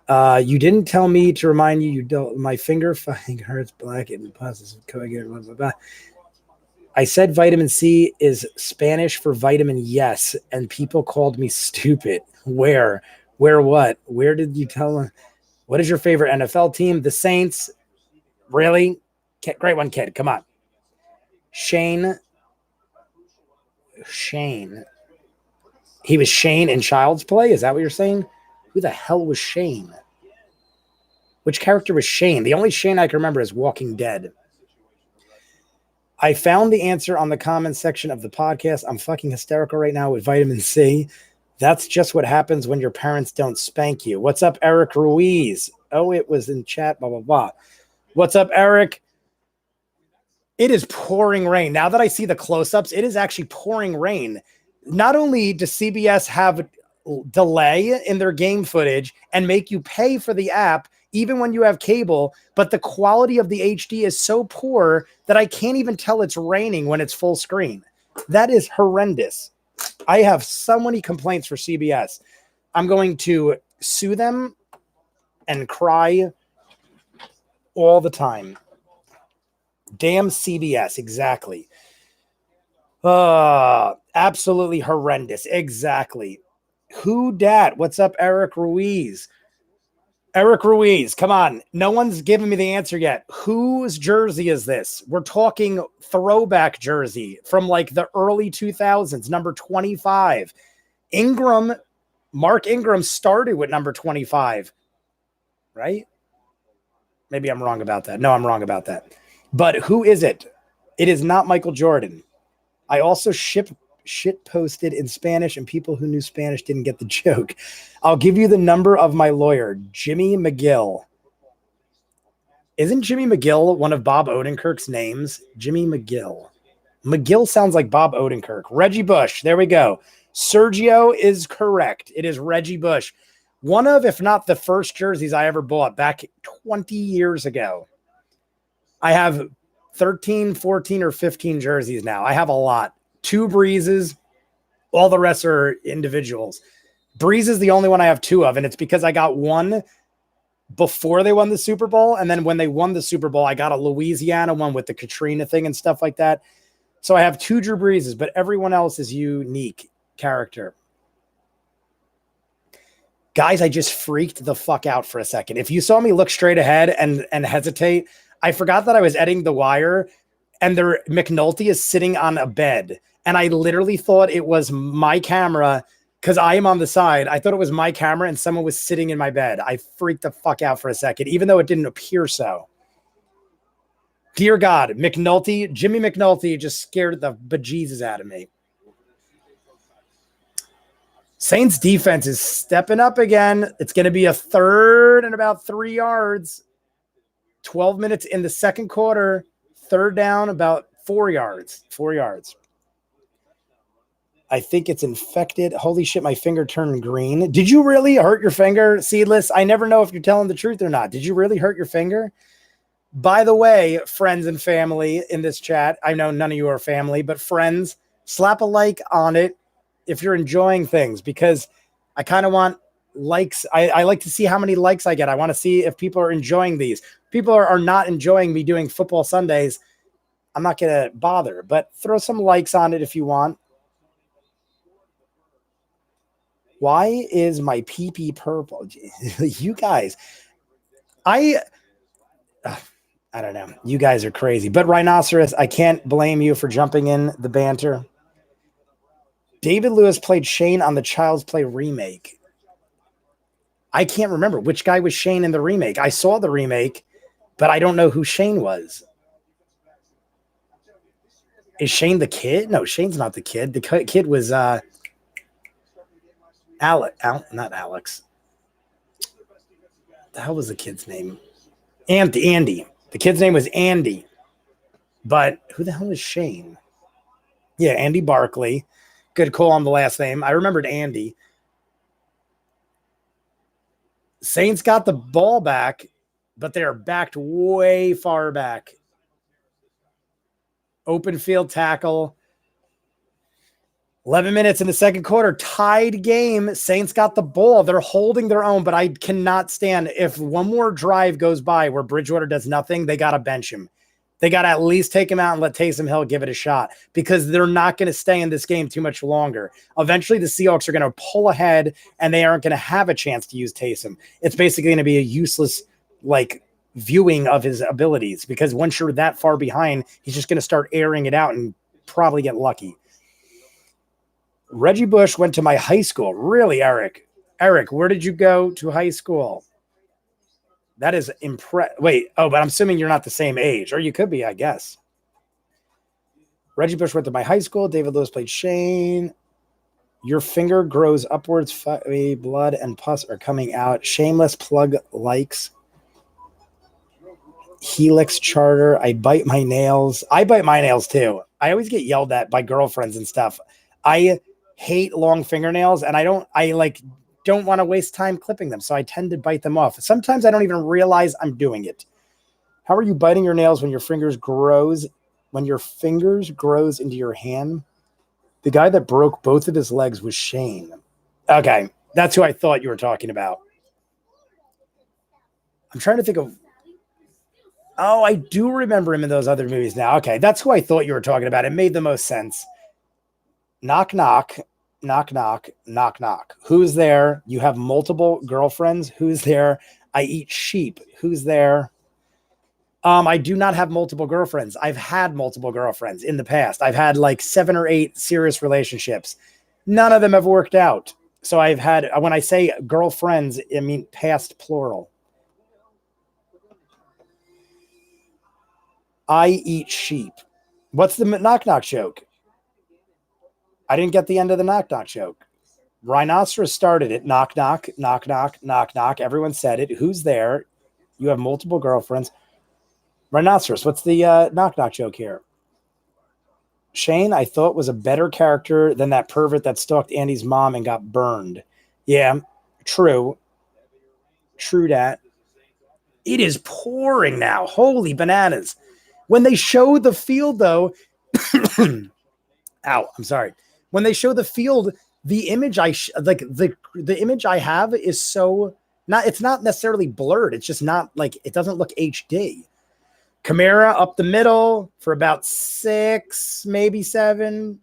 Speaker 1: You didn't tell me to remind you. You don't. My finger fucking hurts. Black and pus. Blah, blah, blah. I said vitamin C is Spanish for vitamin yes, and people called me stupid. Where what? Where did you tell them? What is your favorite NFL team? The Saints. Really? Great one, kid. Come on. Shane. He was Shane in Child's Play? Is that what you're saying? Who the hell was Shane? Which character was Shane? The only Shane I can remember is Walking Dead. I found the answer on the comments section of the podcast. I'm fucking hysterical right now with vitamin C. That's just what happens when your parents don't spank you. What's up, Eric Ruiz? Oh, it was in chat, blah, blah, blah. What's up, Eric? It is pouring rain. Now that I see the close-ups, it is actually pouring rain. Not only does CBS have delay in their game footage and make you pay for the app, even when you have cable, but the quality of the HD is so poor that I can't even tell it's raining when it's full screen. That is horrendous. I have so many complaints for CBS. I'm going to sue them and cry all the time. Damn CBS, exactly. Absolutely horrendous. Exactly. Who dat? What's up, Eric Ruiz? Eric Ruiz, come on. No one's given me the answer yet. Whose jersey is this? We're talking throwback jersey from like the early 2000s, number 25. Mark Ingram started with number 25, right? Maybe I'm wrong about that. No, I'm wrong about that. But who is it? It is not Michael Jordan. I also shit posted in Spanish, and people who knew Spanish didn't get the joke. I'll give you the number of my lawyer, Jimmy McGill. Isn't Jimmy McGill one of Bob Odenkirk's names? Jimmy McGill. McGill sounds like Bob Odenkirk. Reggie Bush. There we go. Sergio is correct. It is Reggie Bush. One of, if not the first jerseys I ever bought back 20 years ago. I have 13, 14, or 15 jerseys now. I have a lot. 2 Breezes. All the rest are individuals. Breeze is the only one I have 2 of, and it's because I got one before they won the Super Bowl. And then when they won the Super Bowl, I got a Louisiana one with the Katrina thing and stuff like that. So I have 2 Drew Breeses, but everyone else is unique character. Guys, I just freaked the fuck out for a second. If you saw me look straight ahead and hesitate, I forgot that I was editing The Wire, and McNulty is sitting on a bed. And I literally thought it was my camera because I am on the side. I thought it was my camera and someone was sitting in my bed. I freaked the fuck out for a second, even though it didn't appear so. Dear God, Jimmy McNulty just scared the bejesus out of me. Saints defense is stepping up again. It's going to be a 3rd and about 3 yards. 12 minutes in the second quarter. 3rd down, about 4 yards. 4 yards. I think it's infected. Holy shit, my finger turned green. Did you really hurt your finger, Seedless? I never know if you're telling the truth or not. Did you really hurt your finger? By the way, friends and family in this chat, I know none of you are family, but friends, slap a like on it if you're enjoying things, because I kind of want likes. I like to see how many likes I get. I want to see if people are enjoying these. People are not enjoying me doing football Sundays. I'm not going to bother, but throw some likes on it if you want. Why is my pee-pee purple? You guys, I don't know. You guys are crazy. But Rhinoceros, I can't blame you for jumping in the banter. David Lewis played Shane on the Child's Play remake. I can't remember which guy was Shane in the remake. I saw the remake, but I don't know who Shane was. Is Shane the kid? No, Shane's not the kid. The kid was not Alex. The hell was the kid's name? Andy. The kid's name was Andy. But who the hell is Shane? Yeah, Andy Barkley. Good call on the last name. I remembered Andy. Saints got the ball back, but they're backed way far back. Open field tackle. 11 minutes in the second quarter. Tied game. Saints got the ball. They're holding their own, but I cannot stand if one more drive goes by where Bridgewater does nothing, they got to bench him. They got to at least take him out and let Taysom Hill give it a shot, because they're not going to stay in this game too much longer. Eventually, the Seahawks are going to pull ahead, and they aren't going to have a chance to use Taysom. It's basically going to be a useless, viewing of his abilities, because once you're that far behind, he's just going to start airing it out and probably get lucky. Reggie Bush went to my high school. Really, Eric? Eric, where did you go to high school? That is Wait, but I'm assuming you're not the same age, or you could be, I guess. Reggie Bush went to my high school. David Lewis played Shane. Your finger grows upwards. Blood and pus are coming out. Shameless plug likes. Helix Charter. I bite my nails. I bite my nails too. I always get yelled at by girlfriends and stuff. I hate long fingernails, and I don't want to waste time clipping them, so I tend to bite them off. Sometimes I don't even realize I'm doing it. How are you biting your nails when your fingers grows into your hand? The guy that broke both of his legs was Shane. Okay, that's who I thought you were talking about. I'm trying to think of... Oh, I do remember him in those other movies now. Okay, that's who I thought you were talking about. It made the most sense. Knock, knock. Knock, knock, knock, knock. Who's there? You have multiple girlfriends. Who's there? I eat sheep. Who's there? I do not have multiple girlfriends. I've had multiple girlfriends in the past. I've had 7 or 8 serious relationships. None of them have worked out. So I've had, when I say girlfriends, I mean past plural. I eat sheep. What's the knock, knock joke? I didn't get the end of the knock, knock joke. Rhinoceros started it. Knock, knock, knock, knock, knock, knock. Everyone said it. Who's there? You have multiple girlfriends. Rhinoceros, what's the knock, knock joke here? Shane, I thought, was a better character than that pervert that stalked Andy's mom and got burned. Yeah, true. True that. It is pouring now. Holy bananas. When they show the field, though... Ow, I'm sorry. When they show the field, the image the image I have is so It's not necessarily blurred. It's just not like, it doesn't look HD. Kamara up the middle for about 6, maybe 7.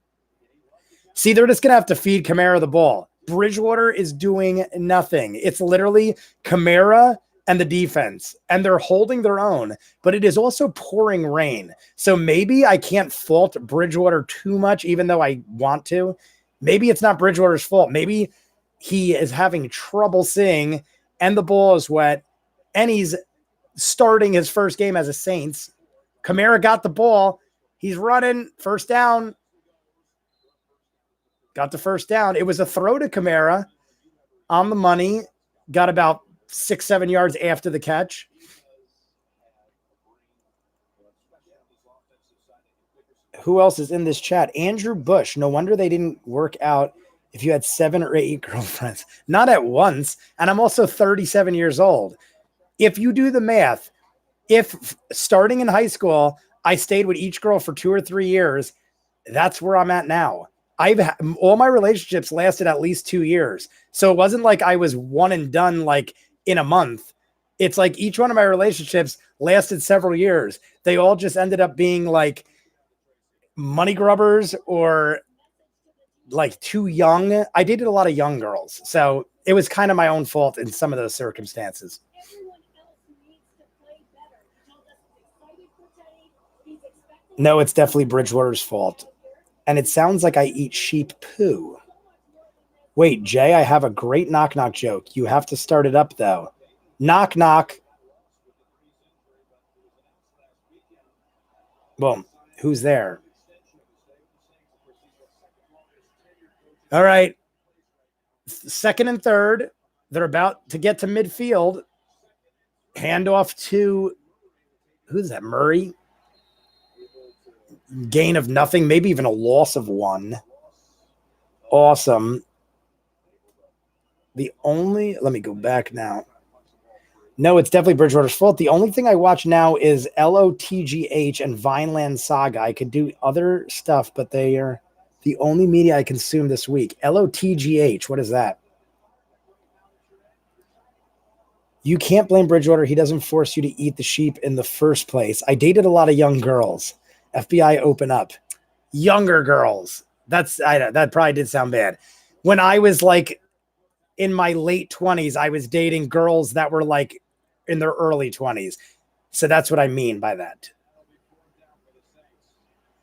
Speaker 1: See, they're just going to have to feed Kamara the ball. Bridgewater is doing nothing. It's literally Kamara and the defense, and they're holding their own, but it is also pouring rain. So maybe I can't fault Bridgewater too much, even though I want to. Maybe it's not Bridgewater's fault. Maybe he is having trouble seeing, and the ball is wet, and he's starting his first game as a Saints. Kamara got the ball. He's running. First down. Got the first down. It was a throw to Kamara on the money. Got about 6-7 yards after the catch. Who else is in this chat? Andrew Bush. No wonder they didn't work out if you had 7 or 8 girlfriends. Not at once. And I'm also 37 years old. If you do the math, if starting in high school, I stayed with each girl for 2 or 3 years, that's where I'm at now. All my relationships lasted at least 2 years. So it wasn't like I was one and done like in a month. It's like each one of my relationships lasted several years. They all just ended up being like money grubbers or like too young. I dated a lot of young girls. So it was kind of my own fault in some of those circumstances. No, it's definitely Bridgewater's fault. And it sounds like I eat sheep poo. Wait, Jay, I have a great knock-knock joke. You have to start it up, though. Knock-knock. Boom. Who's there? All right. Second and third. They're about to get to midfield. Handoff to, who's that, Murray? Gain of nothing, maybe even a loss of 1. Awesome. Let me go back now. No, it's definitely Bridgewater's fault. The only thing I watch now is LOTGH and Vineland Saga. I could do other stuff, but they are the only media I consume this week. LOTGH, what is that? You can't blame Bridgewater. He doesn't force you to eat the sheep in the first place. I dated a lot of young girls. FBI open up. Younger girls. That probably did sound bad. When I was like in my late 20s, I was dating girls that were like in their early 20s. So that's what I mean by that.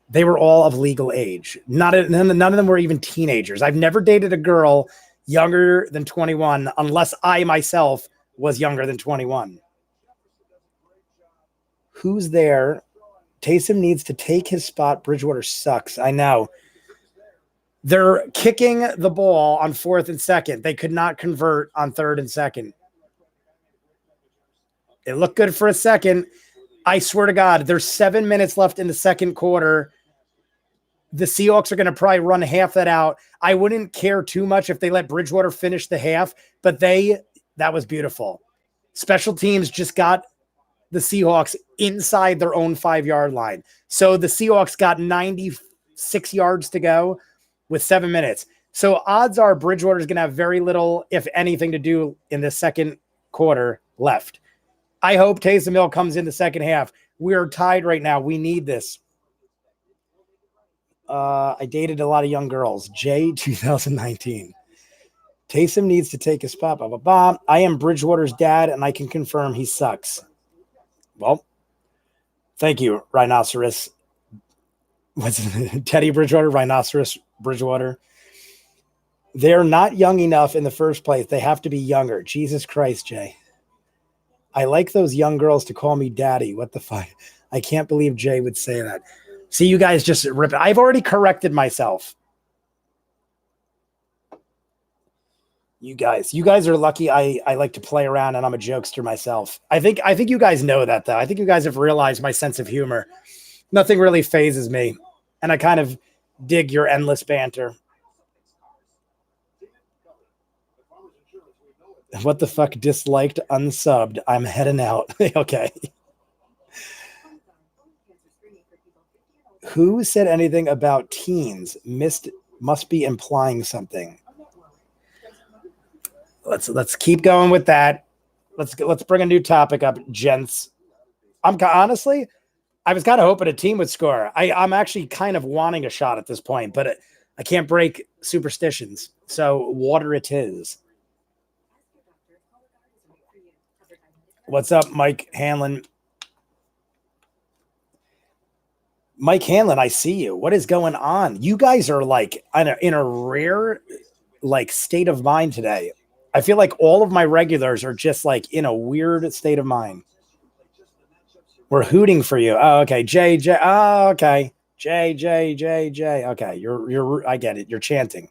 Speaker 1: They were all of legal age. None of them were even teenagers. I've never dated a girl younger than 21 unless I myself was younger than 21. Who's there? Taysom needs to take his spot. Bridgewater sucks. I know. They're kicking the ball on 4th and 2nd. They could not convert on 3rd and 2nd. It looked good for a second. I swear to God, there's 7 minutes left in the second quarter. The Seahawks are going to probably run half that out. I wouldn't care too much if they let Bridgewater finish the half, but that was beautiful. Special teams just got the Seahawks inside their own 5-yard line. So the Seahawks got 96 yards to go with 7 minutes. So odds are Bridgewater is going to have very little, if anything, to do in the second quarter left. I hope Taysom Hill comes in the second half. We're tied right now. We need this. I dated a lot of young girls. J 2019. Taysom needs to take a spot. Blah, blah, blah. I am Bridgewater's dad, and I can confirm he sucks. Well, thank you, Rhinoceros. What's it? Teddy Bridgewater, Rhinoceros Bridgewater. They're not young enough in the first place. They have to be younger. Jesus Christ, Jay. I like those young girls to call me daddy. What the fuck? I can't believe Jay would say that. See, you guys just rip it. I've already corrected myself. You guys are lucky. I like to play around and I'm a jokester myself. I think you guys know that, though. I think you guys have realized my sense of humor. Nothing really phases me. And I kind of dig your endless banter. What the fuck? Disliked, unsubbed. I'm heading out. Okay. Who said anything about teens? Must be implying something. Let's keep going with that. Let's bring a new topic up, gents. Honestly, I was kind of hoping a team would score. I'm actually kind of wanting a shot at this point, but I can't break superstitions. So water it is. What's up, Mike Hanlon? Mike Hanlon, I see you. What is going on? You guys are like in a rare like state of mind today. I feel like all of my regulars are just like in a weird state of mind. We're hooting for you. Oh, okay. J. Oh, okay. J. Okay. You're I get it. You're chanting.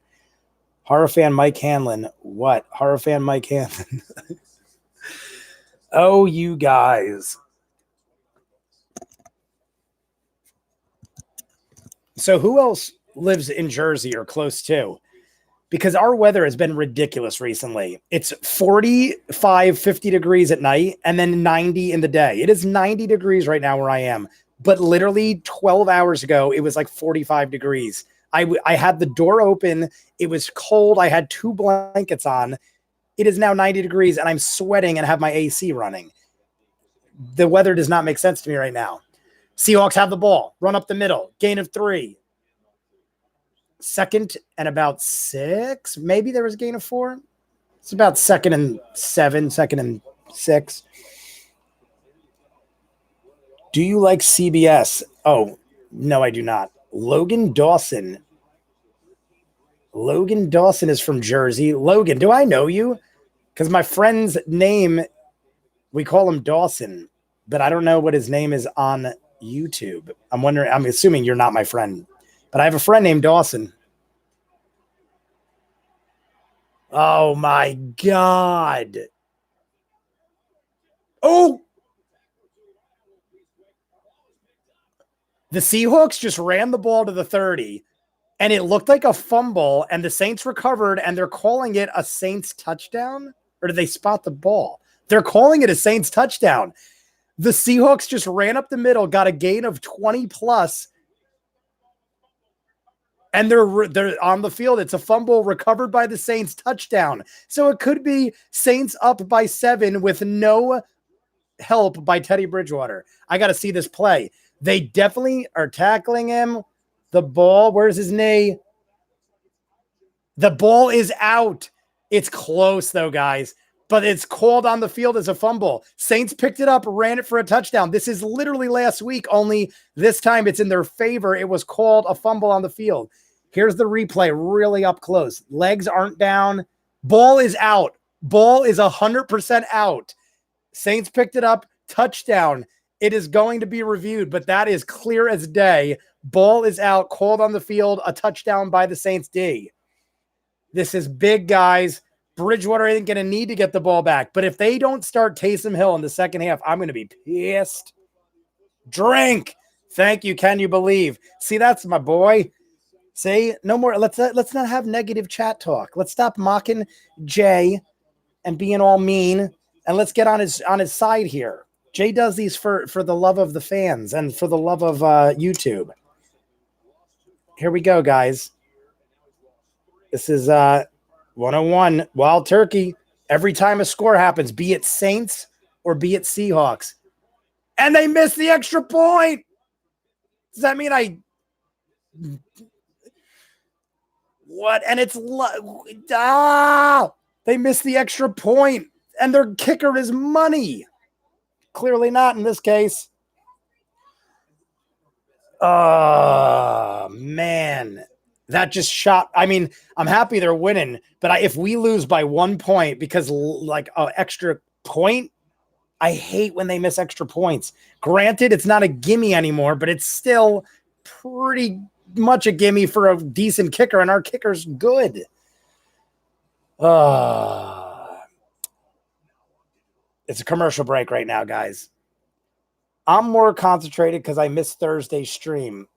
Speaker 1: Horror fan Mike Hanlon. What? Horror fan Mike Hanlon. Oh, you guys. So who else lives in Jersey or close to? Because our weather has been ridiculous recently. It's 45, 50 degrees at night and then 90 in the day. It is 90 degrees right now where I am. But literally 12 hours ago, it was like 45 degrees. I had the door open. It was cold. I had 2 blankets on. It is now 90 degrees and I'm sweating and have my AC running. The weather does not make sense to me right now. Seahawks have the ball, run up the middle, gain of 3. Second and about 6. Maybe there was a gain of 4. It's about 2nd and 7, 2nd and 6. Do you like CBS? Oh, no, I do not. Logan Dawson. Logan Dawson is from Jersey. Logan, do I know you? Because my friend's name, we call him Dawson, but I don't know what his name is on YouTube. I'm assuming you're not my friend, but I have a friend named Dawson. Oh my God. Oh, the Seahawks just ran the ball to the 30 and it looked like a fumble and the Saints recovered and they're calling it a Saints touchdown. Or did they spot the ball? They're calling it a Saints touchdown. The Seahawks just ran up the middle, got a gain of 20 plus, and they're on the field. It's a fumble recovered by the Saints, touchdown. So it could be Saints up by 7 with no help by Teddy Bridgewater. I got to see this play. They definitely are tackling him. The ball, where's his knee? The ball is out. It's close though, guys. But it's called on the field as a fumble. Saints picked it up, ran it for a touchdown. This is literally last week, only this time it's in their favor. It was called a fumble on the field. Here's the replay really up close. Legs aren't down. Ball is out. Ball is 100% out. Saints picked it up, touchdown. It is going to be reviewed, but that is clear as day. Ball is out, called on the field, a touchdown by the Saints D. This is big, guys. Bridgewater isn't going to need to get the ball back. But if they don't start Taysom Hill in the second half, I'm going to be pissed. Drink. Thank you. Can you believe? See, that's my boy. See, no more. Let's not have negative chat talk. Let's stop mocking Jay and being all mean. And let's get on his side here. Jay does these for the love of the fans and for the love of YouTube. Here we go, guys. This is 101 Wild Turkey. Every time a score happens, be it Saints or be it Seahawks. And they missed the extra point. Does that mean what? And it's they missed the extra point and their kicker is money. Clearly not in this case. Man. That just shot. I mean, I'm happy they're winning, but if we lose by 1 point because like an extra point, I hate when they miss extra points. Granted, it's not a gimme anymore, but it's still pretty much a gimme for a decent kicker, and our kicker's good. It's a commercial break right now, guys. I'm more concentrated because I missed Thursday's stream.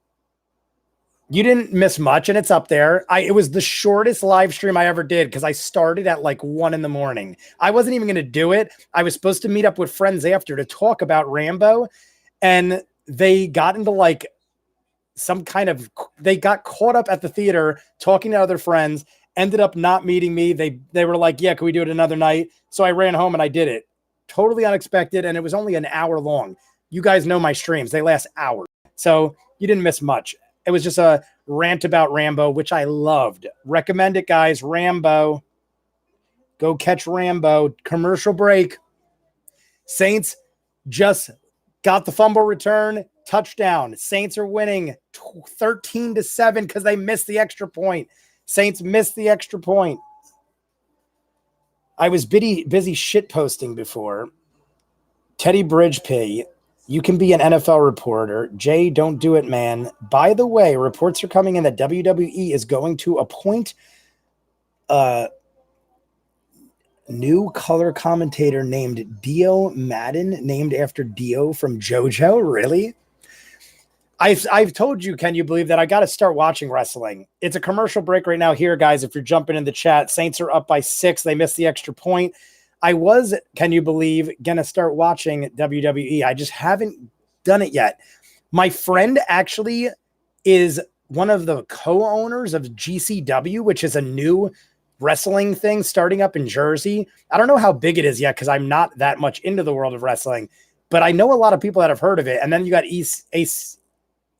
Speaker 1: You didn't miss much, and it's up there. It was the shortest live stream I ever did because I started at like 1 a.m. I wasn't even going to do it. I was supposed to meet up with friends after to talk about Rambo, and they got into like they got caught up at the theater talking to other friends, ended up not meeting me. They were like, yeah, can we do it another night? So I ran home and I did it. Totally unexpected, and it was only an hour long. You guys know my streams. They last hours. So you didn't miss much. It was just a rant about Rambo, which I loved. Recommend it, guys. Rambo. Go catch Rambo. Commercial break. Saints just got the fumble return. Touchdown. Saints are winning 13-7 because they missed the extra point. Saints missed the extra point. I was busy shit posting before. Teddy Bridgepay, you can be an NFL reporter. Jay, don't do it, man. By the way, reports are coming in that WWE is going to appoint a new color commentator named Dio Madden, named after Dio from JoJo. Really? I've told you, can you believe that I got to start watching wrestling? It's a commercial break right now here, guys. If you're jumping in the chat, Saints are up by 6. They missed the extra point. I was, can you believe, going to start watching WWE. I just haven't done it yet. My friend actually is one of the co-owners of GCW, which is a new wrestling thing starting up in Jersey. I don't know how big it is yet because I'm not that much into the world of wrestling, but I know a lot of people that have heard of it. And then you got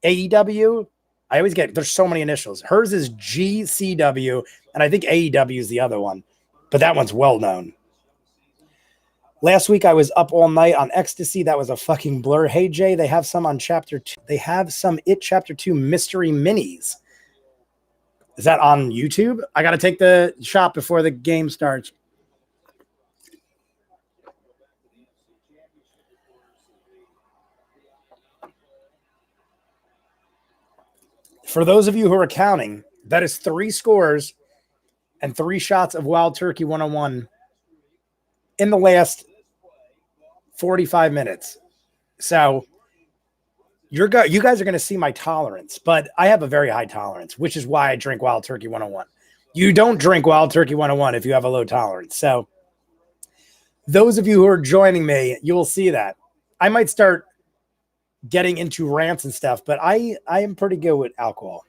Speaker 1: AEW. I always get, there's so many initials. Hers is GCW, and I think AEW is the other one, but that one's well known. Last week I was up all night on ecstasy. That was a fucking blur. Hey Jay, they have some on chapter 2. They have some It Chapter 2 mystery minis. Is that on YouTube? I got to take the shot before the game starts. For those of you who are counting, that is 3 scores and 3 shots of Wild Turkey 101 in the last 45 minutes. So you guys are going to see my tolerance, but I have a very high tolerance, which is why I drink Wild Turkey 101. You don't drink Wild Turkey 101 if you have a low tolerance. So those of you who are joining me, you will see that. I might start getting into rants and stuff, but I am pretty good with alcohol.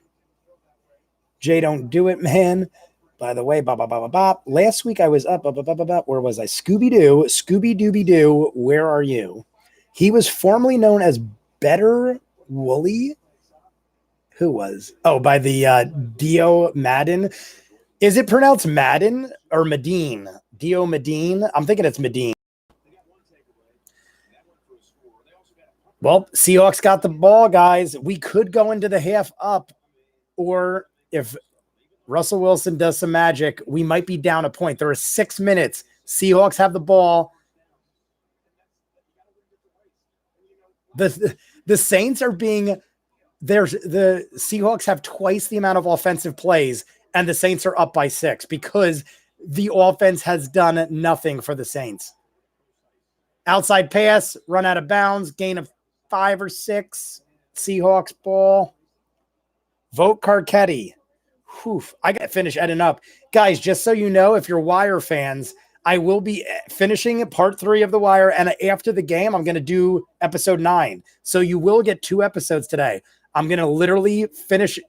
Speaker 1: Jay, don't do it, man. By the way, last week I was up, where was I? Scooby-Dooby-Doo, where are you? He was formerly known as Better Wooly. Who was? Oh, by the Dio Madden. Is it pronounced Madden or Medine? Dio Medine? I'm thinking it's Medine. Well, Seahawks got the ball, guys. We could go into the half up, or if Russell Wilson does some magic, we might be down a point. There are 6 minutes. Seahawks have the ball. The Saints are being there's the Seahawks have twice the amount of offensive plays, and the Saints are up by 6 because the offense has done nothing for the Saints. Outside pass, run out of bounds, gain of 5 or 6. Seahawks ball. Vote Carcetti. I got to finish editing up. Guys, just so you know, if you're Wire fans, I will be finishing part 3 of The Wire, and after the game, I'm going to do episode 9. So you will get 2 episodes today. I'm going to literally finish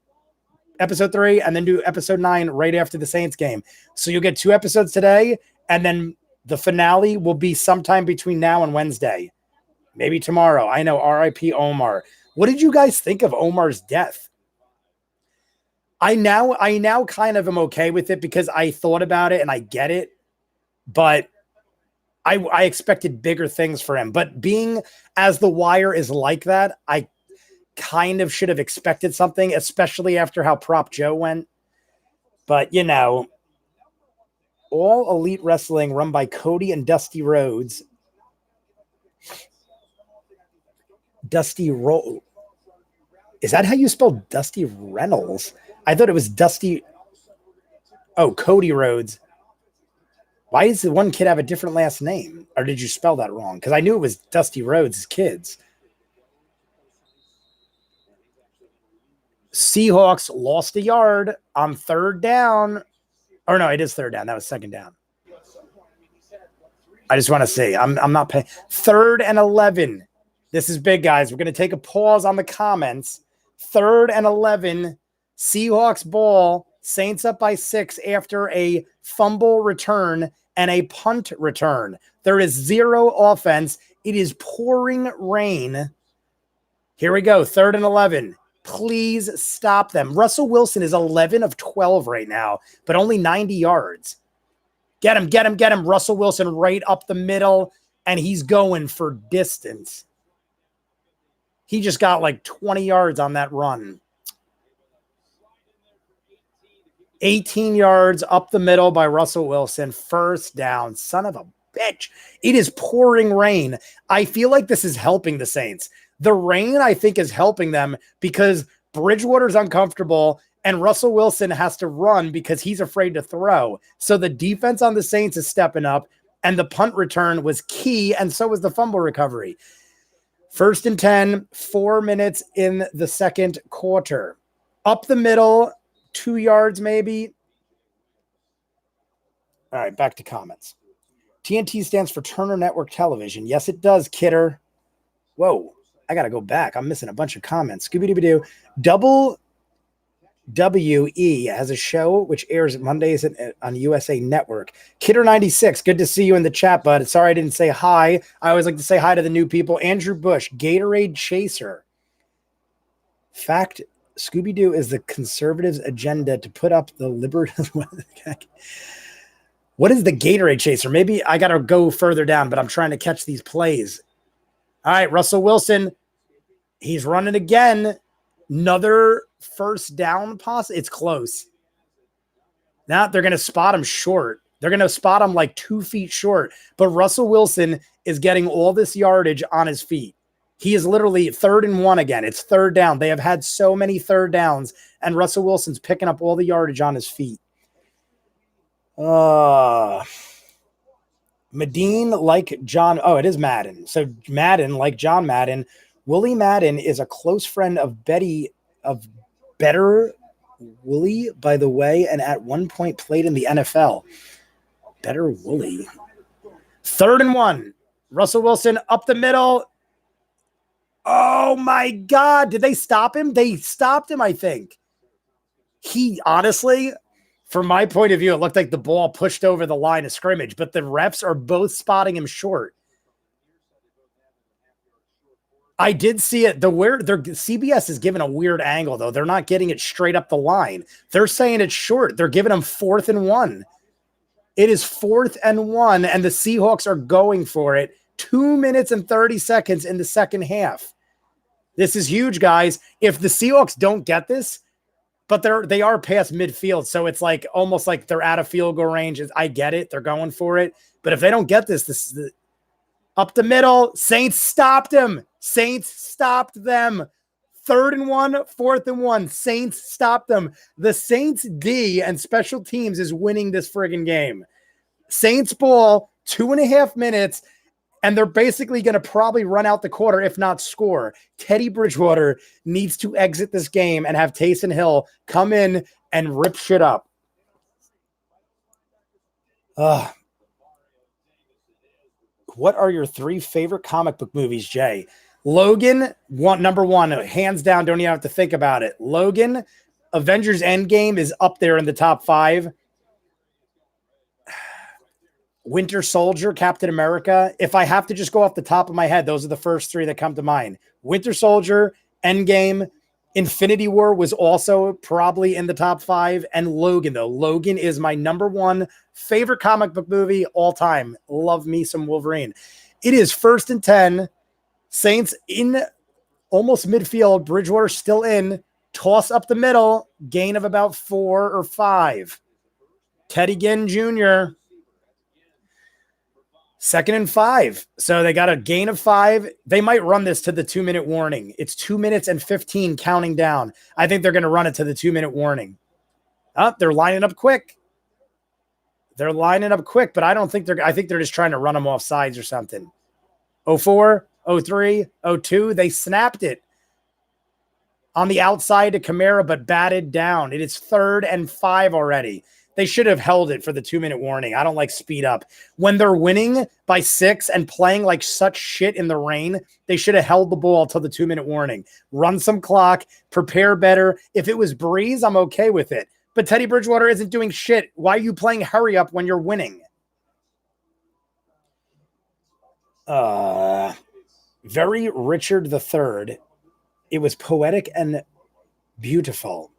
Speaker 1: episode 3 and then do episode 9 right after the Saints game. So you'll get 2 episodes today, and then the finale will be sometime between now and Wednesday. Maybe tomorrow. I know, R.I.P. Omar. What did you guys think of Omar's death? I now kind of am okay with it because I thought about it and I get it, but I expected bigger things for him. But being as The Wire is like that, I kind of should have expected something, especially after how Prop Joe went. But, you know, All Elite Wrestling run by Cody and Dusty Rhodes. Dusty Roll. Is that how you spell Dusty Reynolds? I thought it was Dusty. Oh, Cody Rhodes. Why does the one kid have a different last name? Or did you spell that wrong? Because I knew it was Dusty Rhodes' kids. Seahawks lost a yard on 3rd down. Or no, it is 3rd down. That was 2nd down. I just want to say, I'm not paying. 3rd and 11. This is big, guys. We're going to take a pause on the comments. 3rd and 11. Seahawks ball. Saints up by 6 after a fumble return and a punt return. There is zero offense. It is pouring rain. Here we go. 3rd and 11. Please stop them. Russell Wilson is 11 of 12 right now, but only 90 yards. Get him, get him, get him. Russell Wilson right up the middle, and he's going for distance. He just got like 20 yards on that run. 18 yards up the middle by Russell Wilson. First down. Son of a bitch. It is pouring rain. I feel like this is helping the Saints. The rain, I think, is helping them because Bridgewater's uncomfortable and Russell Wilson has to run because he's afraid to throw. So the defense on the Saints is stepping up, and the punt return was key, and so was the fumble recovery. 1st and 10, 4 minutes in the second quarter. Up the middle, 2 yards maybe. All right, back to comments. TNT stands for Turner Network Television. Yes, it does, Kidder. Whoa, I got to go back. I'm missing a bunch of comments. Scooby-Doo. Double WE has a show which airs Mondays on USA Network. Kidder96, good to see you in the chat, bud. Sorry I didn't say hi. I always like to say hi to the new people. Andrew Bush, Gatorade Chaser. Fact, Scooby-Doo is the conservatives' agenda to put up the liberty. What is the Gatorade Chaser? Maybe I got to go further down, but I'm trying to catch these plays. All right, Russell Wilson. He's running again. Another first down pass. It's close. Now they're going to spot him short. They're going to spot him like 2 feet short. But Russell Wilson is getting all this yardage on his feet. He is literally 3rd and 1 again. It's 3rd down. They have had so many 3rd downs, and Russell Wilson's picking up all the yardage on his feet. Madden like John. Oh, it is Madden. So Madden like John Madden. Willie Madden is a close friend of Better Wooly, by the way, and at one point played in the NFL. Better Wooly. 3rd and 1. Russell Wilson up the middle. Oh, my God. Did they stop him? They stopped him, I think. He, honestly, from my point of view, it looked like the ball pushed over the line of scrimmage, but the refs are both spotting him short. I did see it. CBS is giving a weird angle, though. They're not getting it straight up the line. They're saying it's short. They're giving him 4th and 1. It is 4th and 1, and the Seahawks are going for it. 2 minutes and 30 seconds in the second half. This is huge, guys. If the Seahawks don't get this, but they are past midfield, so it's like almost like they're out of field goal range. I get it. They're going for it. But if they don't get this up the middle, Saints stopped him. Saints stopped them. 3rd and 1, 4th and 1. Saints stopped them. The Saints D and special teams is winning this friggin' game. Saints ball, 2.5 minutes, and they're basically going to probably run out the quarter, if not score. Teddy Bridgewater needs to exit this game and have Taysom Hill come in and rip shit up. What are your 3 favorite comic book movies, Jay? Logan, number 1, hands down, don't even have to think about it. Logan, Avengers Endgame is up there in the top 5. Winter Soldier, Captain America. If I have to just go off the top of my head, those are the first 3 that come to mind. Winter Soldier, Endgame, Infinity War was also probably in the top 5, and Logan, though. Logan is my number 1 favorite comic book movie all time. Love me some Wolverine. It is 1st and 10. Saints in almost midfield. Bridgewater still in. Toss up the middle. Gain of about 4 or 5. Teddy Ginn Jr., 2nd and 5. So they got a gain of 5. They might run this to the 2-minute warning. It's 2 minutes and 15 counting down. I think they're going to run it to the 2-minute warning. They're lining up quick. They're lining up quick, but I think they're just trying to run them off sides or something. 04, 03, 02. They snapped it on the outside to Kamara, but batted down. It is 3rd and 5 already. They should have held it for the 2-minute warning. I don't like speed up. When they're winning by 6 and playing like such shit in the rain, they should have held the ball till the 2-minute warning. Run some clock, prepare better. If it was Brees, I'm okay with it. But Teddy Bridgewater isn't doing shit. Why are you playing hurry up when you're winning? Very Richard III. It was poetic and beautiful.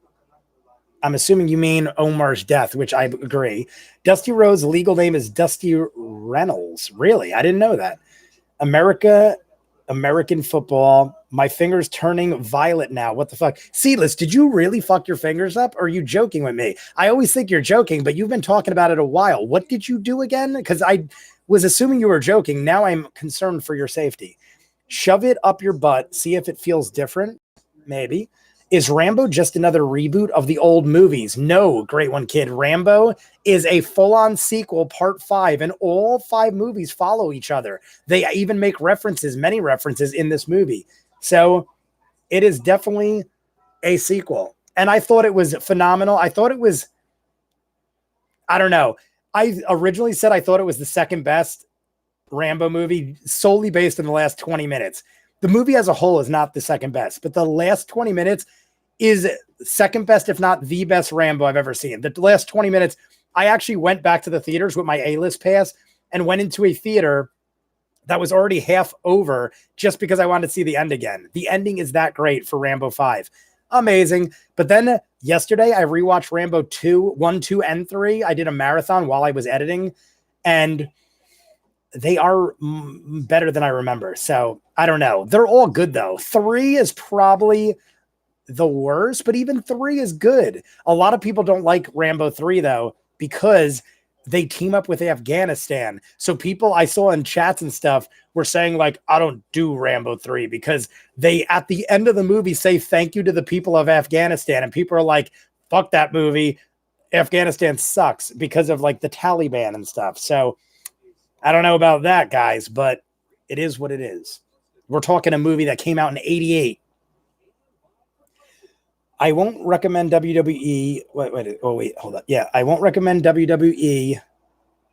Speaker 1: I'm assuming you mean Omar's death, which I agree. Dusty Rhodes' legal name is Dusty Reynolds. Really? I didn't know that. American football. My finger's turning violet now. What the fuck? Seedless, did you really fuck your fingers up? Or are you joking with me? I always think you're joking, but you've been talking about it a while. What did you do again? Because I was assuming you were joking. Now I'm concerned for your safety. Shove it up your butt. See if it feels different. Maybe. Is Rambo just another reboot of the old movies? No, great one, kid. Rambo is a full-on sequel, part 5, and all 5 movies follow each other. They even make many references in this movie. So it is definitely a sequel. And I thought it was phenomenal. I thought it was, I don't know. I originally said I thought it was the second best Rambo movie solely based on the last 20 minutes. The movie as a whole is not the second best, but the last 20 minutes is second best, if not the best Rambo I've ever seen. The last 20 minutes, I actually went back to the theaters with my A-list pass and went into a theater that was already half over just because I wanted to see the end again. The ending is that great for Rambo 5. Amazing. But then yesterday, I rewatched Rambo 1, 2, and 3. I did a marathon while I was editing, and they are better than I remember. So I don't know. They're all good though. 3 is probably the worst, but even 3 is good. A lot of people don't like Rambo 3 though, because they team up with Afghanistan. So people I saw in chats and stuff were saying like, I don't do Rambo 3 because they, at the end of the movie, say thank you to the people of Afghanistan. And people are like, fuck that movie. Afghanistan sucks because of like the Taliban and stuff. So I don't know about that, guys, but it is what it is. We're talking a movie that came out in 88. I won't recommend WWE. Wait, hold up. Yeah, I won't recommend WWE.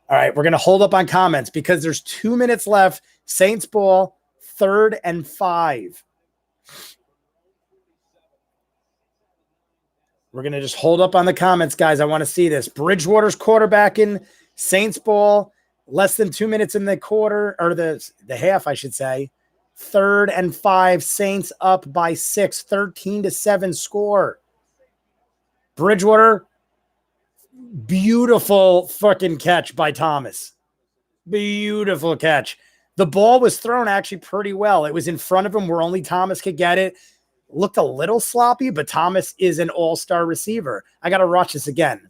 Speaker 1: All right, we're going to hold up on comments because there's 2 minutes left. Saints ball, 3rd and 5. We're going to just hold up on the comments, guys. I want to see this. Bridgewater's quarterbacking, Saints ball. Less than 2 minutes in the quarter, or the half, I should say. 3rd and 5, Saints up by 6, 13-7 score. Bridgewater, beautiful fucking catch by Thomas. Beautiful catch. The ball was thrown actually pretty well. It was in front of him where only Thomas could get it. Looked a little sloppy, but Thomas is an all-star receiver. I got to watch this again.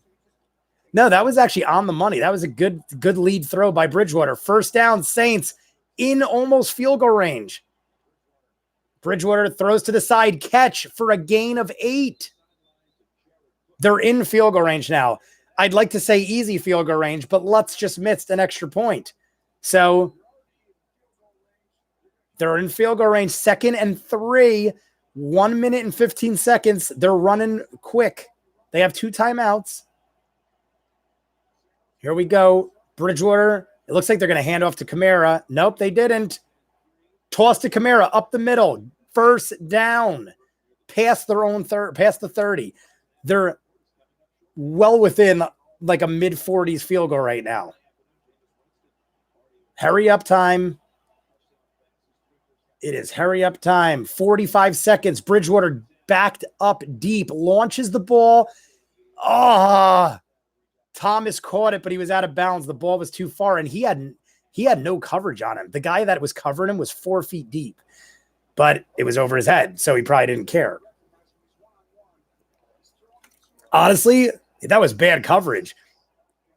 Speaker 1: No, that was actually on the money. That was a good lead throw by Bridgewater. 1st down, Saints in almost field goal range. Bridgewater throws to the side, catch for a gain of 8. They're in field goal range now. I'd like to say easy field goal range, but Lutz just missed an extra point. So they're in field goal range, 2nd and 3, 1 minute and 15 seconds. They're running quick. They have 2 timeouts. Here we go. Bridgewater. It looks like they're going to hand off to Kamara. Nope, they didn't. Toss to Kamara up the middle. 1st down. Past their own past the 30. They're well within like a mid-40s field goal right now. Hurry up time. It is hurry up time. 45 seconds. Bridgewater backed up deep. Launches the ball. Thomas caught it, but he was out of bounds. The ball was too far, and he had no coverage on him. The guy that was covering him was 4 feet deep, but it was over his head, so he probably didn't care. Honestly, that was bad coverage.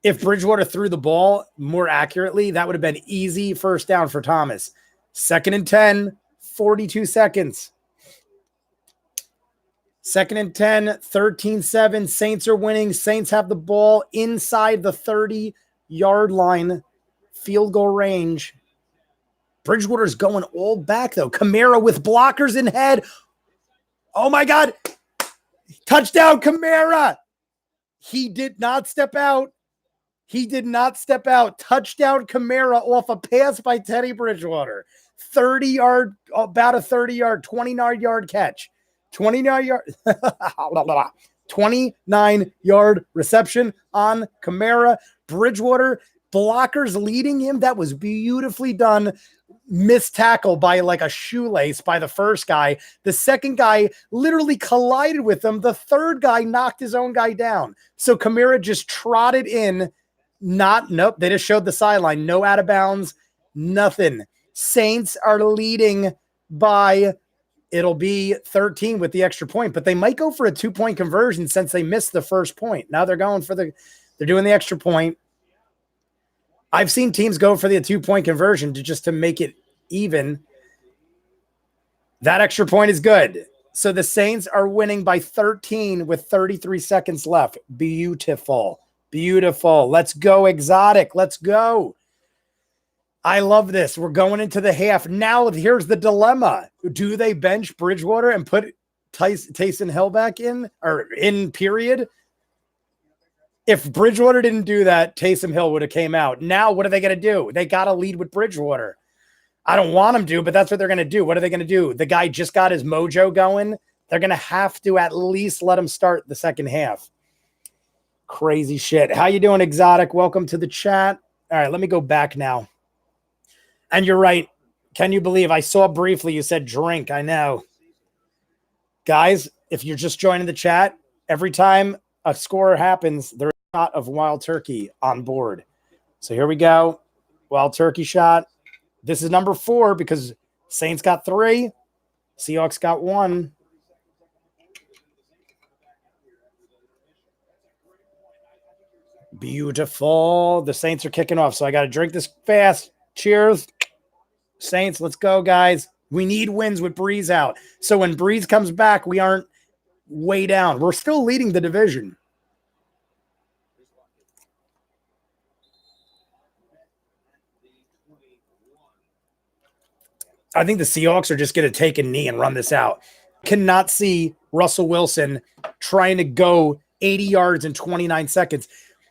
Speaker 1: If Bridgewater threw the ball more accurately, that would have been easy 1st down for Thomas. 2nd and 10, 42 seconds. 2nd and 10, 13-7. Saints are winning. Saints have the ball inside the 30-yard line, field goal range. Bridgewater's going all back, though. Kamara with blockers in head. Oh, my God. Touchdown, Kamara. He did not step out. Touchdown, Kamara off a pass by Teddy Bridgewater. 30-yard, about a 30-yard, 29-yard catch. 29 yard. 29-yard reception on Kamara. Bridgewater, blockers leading him. That was beautifully done. Missed tackle by like a shoelace by the first guy. The second guy literally collided with him. The third guy knocked his own guy down. So Kamara just trotted in. Nope. They just showed the sideline. No out of bounds. Nothing. Saints are leading by, it'll be 13 with the extra point, but they might go for a 2-point conversion since they missed the first point. Now they're doing the extra point. I've seen teams go for the 2-point conversion to make it even. That extra point is good. So the Saints are winning by 13 with 33 seconds left. Beautiful. Beautiful. Let's go, Exotic. Let's go. I love this. We're going into the half. Now here's the dilemma. Do they bench Bridgewater and put Taysom Hill back in, or in period? If Bridgewater didn't do that, Taysom Hill would have came out. Now, what are they going to do? They got to lead with Bridgewater. I don't want them to, but that's what they're going to do. What are they going to do? The guy just got his mojo going. They're going to have to at least let him start the second half. Crazy shit. How you doing, Exotic? Welcome to the chat. All right, let me go back now. And you're right. Can you believe I saw briefly you said drink? I know. Guys, if you're just joining the chat, every time a score happens, there's a shot of Wild Turkey on board. So here we go. Wild Turkey shot. This is number 4 because Saints got 3. Seahawks got 1. Beautiful. The Saints are kicking off, so I got to drink this fast. Cheers. Saints, let's go, guys. We need wins with Brees out. So when Brees comes back, we aren't way down. We're still leading the division. I think the Seahawks are just going to take a knee and run this out. Cannot see Russell Wilson trying to go 80 yards in 29 seconds.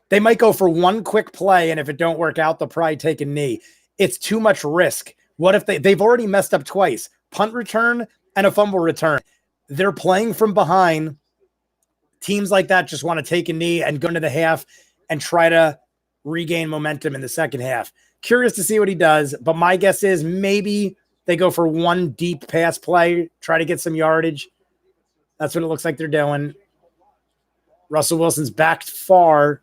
Speaker 1: They might go for one quick play, and if it don't work out, they'll probably take a knee. It's too much risk. What if they've already messed up twice? Punt return and a fumble return. They're playing from behind. Teams like that just want to take a knee and go into the half and try to regain momentum in the second half. Curious to see what he does, but my guess is maybe they go for one deep pass play, try to get some yardage. That's what it looks like they're doing. Russell Wilson's backed far.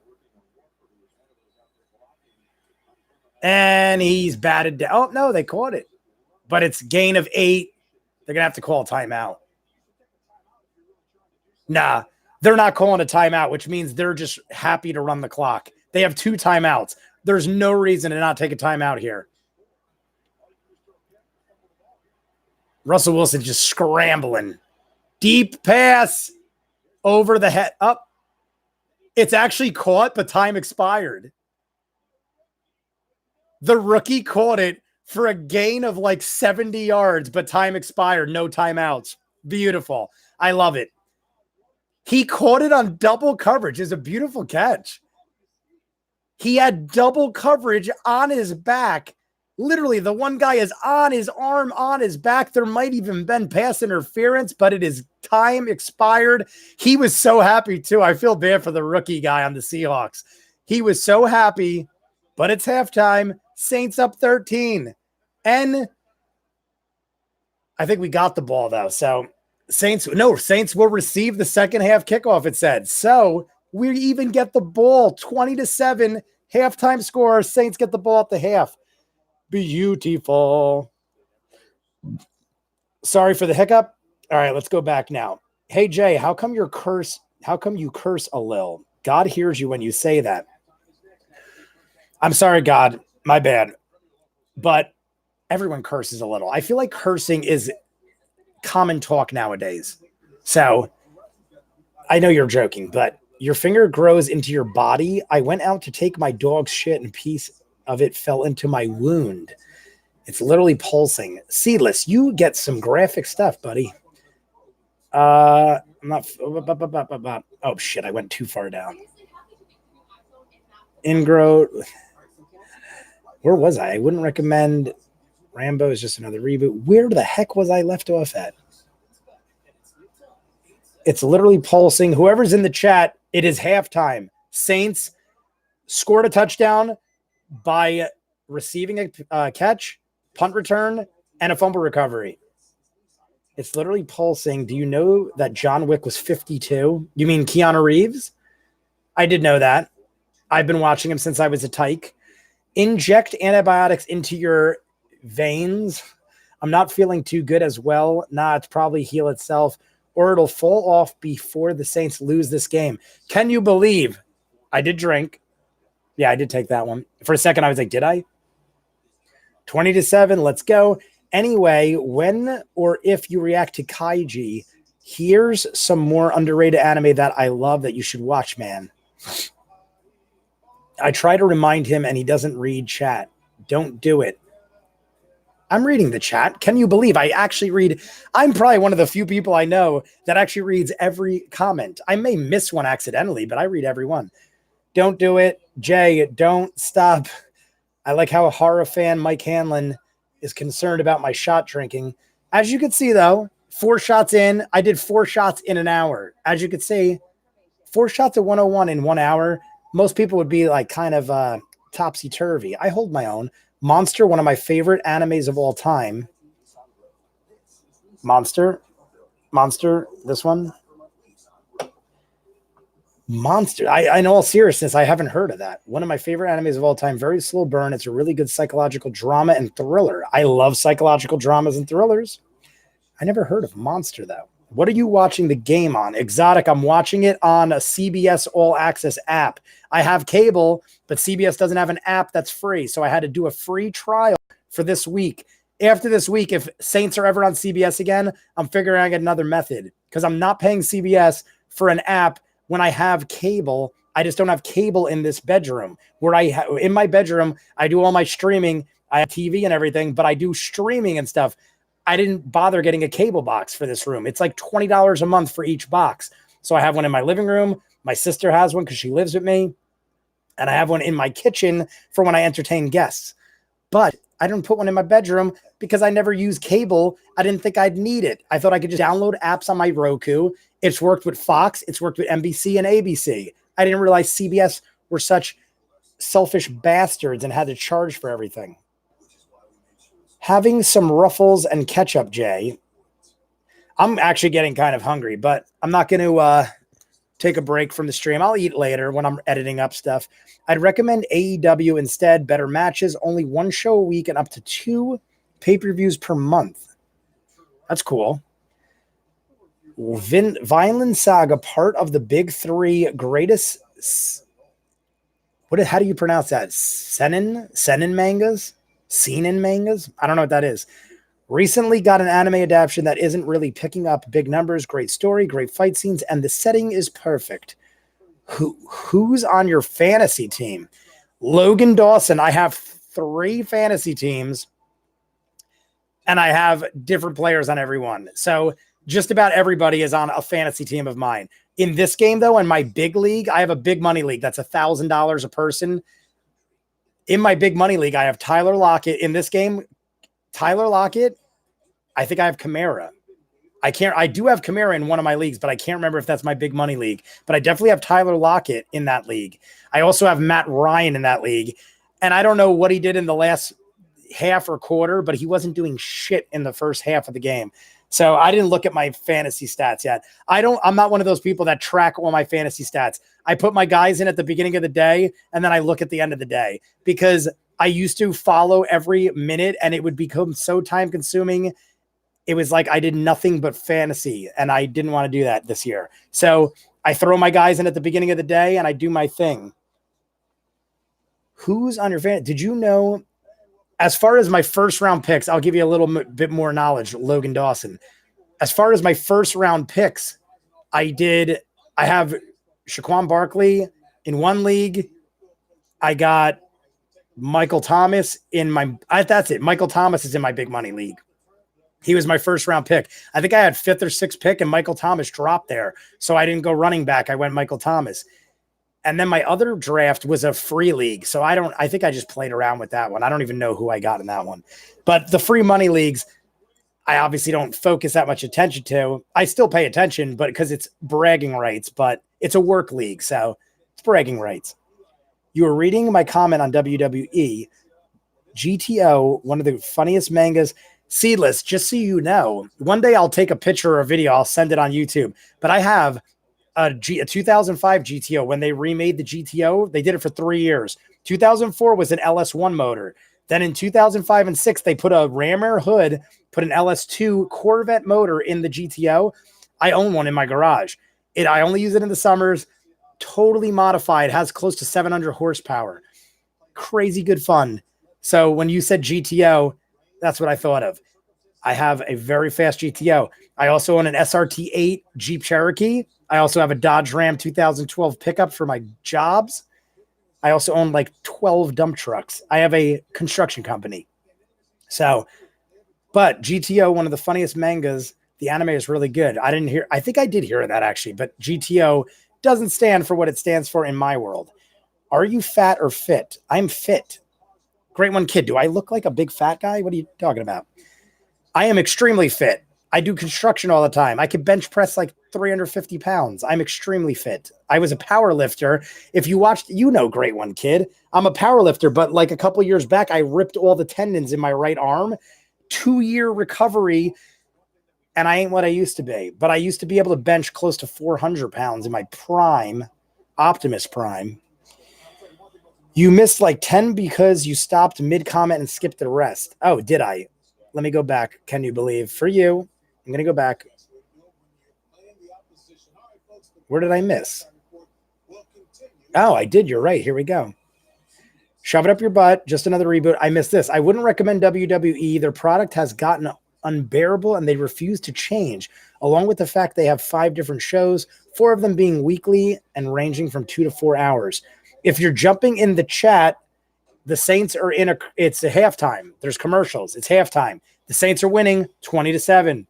Speaker 1: And he's batted down. Oh, no, they caught it. But it's gain of 8. They're going to have to call a timeout. Nah, they're not calling a timeout, which means they're just happy to run the clock. They have 2 timeouts. There's no reason to not take a timeout here. Russell Wilson just scrambling. Deep pass over the head. Up. It's actually caught, but time expired. The rookie caught it for a gain of like 70 yards, but time expired. No timeouts. Beautiful. I love it. He caught it on double coverage. It's a beautiful catch. He had double coverage on his back. Literally, the one guy is on his arm, on his back. There might even been pass interference, but it is time expired. He was so happy, too. I feel bad for the rookie guy on the Seahawks. He was so happy, but it's halftime. Saints up 13. And I think we got the ball, though. So Saints will receive the second half kickoff, it said. So we even get the ball 20-7, halftime score. Saints get the ball at the half. Beautiful. Sorry for the hiccup. All right, let's go back now. Hey, Jay, how come you curse a lil? God hears you when you say that. I'm sorry, God. My bad. But everyone curses a little. I feel like cursing is common talk nowadays. So I know you're joking, but your finger grows into your body. I went out to take my dog's shit and a piece of it fell into my wound. It's literally pulsing. Seedless, you get some graphic stuff, buddy. I'm not. Oh, shit. I went too far down. Ingrowth. Where was I? I wouldn't recommend. Rambo is just another reboot. Where the heck was I left off at? It's literally pulsing. Whoever's in the chat, it is halftime. Saints scored a touchdown by receiving a catch, punt return, and a fumble recovery. It's literally pulsing. Do you know that John Wick was 52? You mean Keanu Reeves? I did know that. I've been watching him since I was a tyke. Inject antibiotics into your veins. I'm not feeling too good as well. Nah, it's probably heal itself, or it'll fall off before the Saints lose this game. Can you believe I did drink? Yeah, I did take that one. For a second, I was like, did I? 20-7, let's go. Anyway, when or if you react to Kaiji, here's some more underrated anime that I love that you should watch, man. I try to remind him and he doesn't read chat. Don't do it. I'm reading the chat. Can you believe I actually read? I'm probably one of the few people I know that actually reads every comment. I may miss one accidentally, but I read every one. Don't do it. Jay, don't stop. I like how a horror fan, Mike Hanlon, is concerned about my shot drinking. As you can see, though, 4 shots in. I did 4 shots in an hour. As you can see, 4 shots at 101 in 1 hour. Most people would be like kind of topsy-turvy. I hold my own. Monster, one of my favorite animes of all time. Monster, this one. Monster. In all seriousness, I haven't heard of that. One of my favorite animes of all time. Very slow burn. It's a really good psychological drama and thriller. I love psychological dramas and thrillers. I never heard of Monster, though. What are you watching the game on? Exotic, I'm watching it on a CBS All Access app. I have cable, but CBS doesn't have an app that's free, so I had to do a free trial for this week. After this week, if Saints are ever on CBS again, I'm figuring out another method because I'm not paying CBS for an app when I have cable. I just don't have cable in this bedroom. In my bedroom, I do all my streaming. I have TV and everything, but I do streaming and stuff. I didn't bother getting a cable box for this room. It's like $20 a month for each box. So I have one in my living room. My sister has one because she lives with me. And I have one in my kitchen for when I entertain guests. But I didn't put one in my bedroom because I never use cable. I didn't think I'd need it. I thought I could just download apps on my Roku. It's worked with Fox. It's worked with NBC and ABC. I didn't realize CBS were such selfish bastards and had to charge for everything. Having some Ruffles and ketchup, Jay. I'm actually getting kind of hungry, but I'm not going to take a break from the stream. I'll eat later when I'm editing up stuff. I'd recommend AEW instead. Better matches, only 1 show a week and up to 2 pay-per-views per month. That's cool. Vinland Saga, part of the big 3 greatest. How do you pronounce that? Seinen mangas? Seinen mangas? I don't know what that is. Recently got an anime adaptation that isn't really picking up big numbers, great story, great fight scenes, and the setting is perfect. Who's on your fantasy team? Logan Dawson. I have 3 fantasy teams, and I have different players on every one. So just about everybody is on a fantasy team of mine. In this game, though, in my big league, I have a big money league. That's $1,000 a person. In my big money league, I have Tyler Lockett. In this game, Tyler Lockett, I think I have Kamara. I do have Kamara in one of my leagues, but I can't remember if that's my big money league. But I definitely have Tyler Lockett in that league. I also have Matt Ryan in that league. And I don't know what he did in the last half or quarter, but he wasn't doing shit in the first half of the game. So I didn't look at my fantasy stats yet. I'm not one of those people that track all my fantasy stats. I put my guys in at the beginning of the day, and then I look at the end of the day because I used to follow every minute and it would become so time consuming. It was like I did nothing but fantasy, and I didn't want to do that this year. So I throw my guys in at the beginning of the day and I do my thing. Who's on your fan? Did you know, as far as my first round picks, I'll give you a little bit more knowledge, Logan Dawson. As far as my first round picks, I have Shaquan Barkley in one league. I got Michael Thomas that's it. Michael Thomas is in my big money league. He was my first round pick. I think I had 5th or 6th pick and Michael Thomas dropped there. So I didn't go running back. I went Michael Thomas. And then my other draft was a free league. So I think I just played around with that one. I don't even know who I got in that one. But the free money leagues, I obviously don't focus that much attention to. I still pay attention, but because it's bragging rights, but it's a work league, so it's bragging rights. You were reading my comment on WWE. GTO, one of the funniest mangas. Seedless, just so you know, one day I'll take a picture or a video. I'll send it on YouTube. But I have a 2005 GTO. When they remade the GTO, they did it for 3 years. 2004 was an LS1 motor. Then in 2005 and 6, they put a ram air hood, put an LS2 Corvette motor in the GTO. I own one in my garage. I only use it in the summers. Totally modified. Has close to 700 horsepower. Crazy good fun. So when you said GTO, that's what I thought of. I have a very fast GTO. I also own an SRT8 Jeep Cherokee. I also have a Dodge Ram 2012 pickup for my jobs. I also own like 12 dump trucks. I have a construction company. So, but GTO, one of the funniest mangas, the anime is really good. I think I did hear that actually, but GTO doesn't stand for what it stands for in my world. Are you fat or fit? I'm fit. Great one, kid. Do I look like a big fat guy? What are you talking about? I am extremely fit. I do construction all the time. I can bench press like 350 pounds. I'm extremely fit. I was a power lifter. If you watched, you know, great one, kid. I'm a power lifter, but like a couple years back, I ripped all the tendons in my right arm. 2-year recovery, and I ain't what I used to be. But I used to be able to bench close to 400 pounds in my prime, Optimus Prime. You missed like 10 because you stopped mid-comment and skipped the rest. Oh, did I? Let me go back. Can you believe? For you, I'm going to go back. Where did I miss? Oh, I did. You're right. Here we go. Shove it up your butt. Just another reboot. I missed this. I wouldn't recommend WWE. Their product has gotten unbearable and they refuse to change, along with the fact they have 5 different shows, 4 of them being weekly and ranging from 2 to 4 hours. If you're jumping in the chat, the Saints are it's a halftime. There's commercials. It's halftime. The Saints are winning 20-7.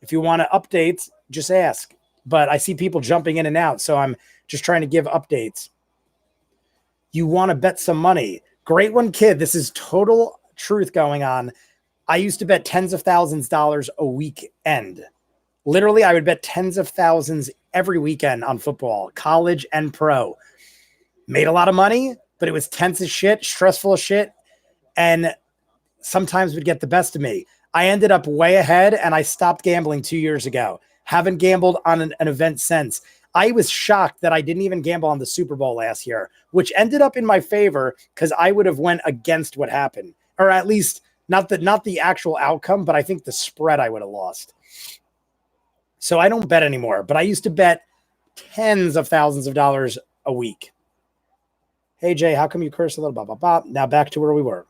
Speaker 1: If you want updates, just ask. But I see people jumping in and out, so I'm just trying to give updates. You want to bet some money. Great one, kid. This is total truth going on. I used to bet tens of thousands of dollars a weekend. Literally, I would bet tens of thousands every weekend on football, college and pro. Made a lot of money, but it was tense as shit, stressful as shit, and sometimes would get the best of me. I ended up way ahead, and I stopped gambling 2 years ago. Haven't gambled on an event since. I was shocked that I didn't even gamble on the Super Bowl last year, which ended up in my favor because I would have went against what happened, or at least not the actual outcome, but I think the spread I would have lost. So I don't bet anymore, but I used to bet tens of thousands of dollars a week. Hey, Jay, how come you curse a little? Blah, blah, blah. Now back to where we were.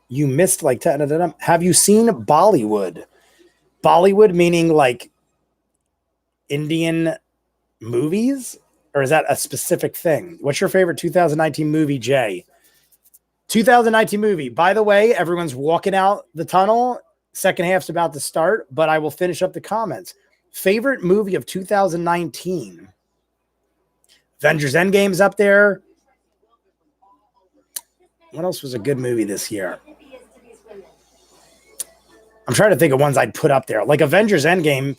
Speaker 1: You missed like 10. Have you seen Bollywood? Bollywood meaning like Indian movies? Or is that a specific thing? What's your favorite 2019 movie, Jay? 2019 movie. By the way, everyone's walking out the tunnel. Second half's about to start, but I will finish up the comments. Favorite movie of 2019. Avengers Endgame's up there. What else was a good movie this year? I'm trying to think of ones I'd put up there. Like Avengers Endgame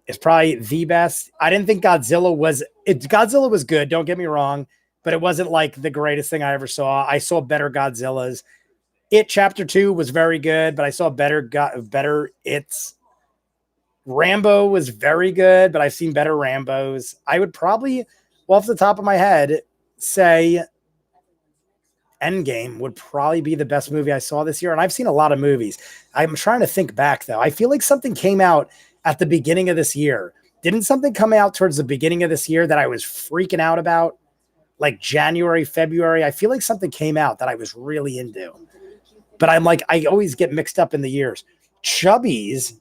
Speaker 1: is probably the best. I didn't think Godzilla was good, don't get me wrong, but it wasn't like the greatest thing I ever saw. I saw better Godzillas. It Chapter 2 was very good, but I saw better It's. Rambo was very good, but I've seen better Rambos. I would probably, off the top of my head, say Endgame would probably be the best movie I saw this year. And I've seen a lot of movies. I'm trying to think back, though. I feel like something came out at the beginning of this year. Didn't something come out towards the beginning of this year that I was freaking out about? Like January, February? I feel like something came out that I was really into. But I always get mixed up in the years. Chubbies.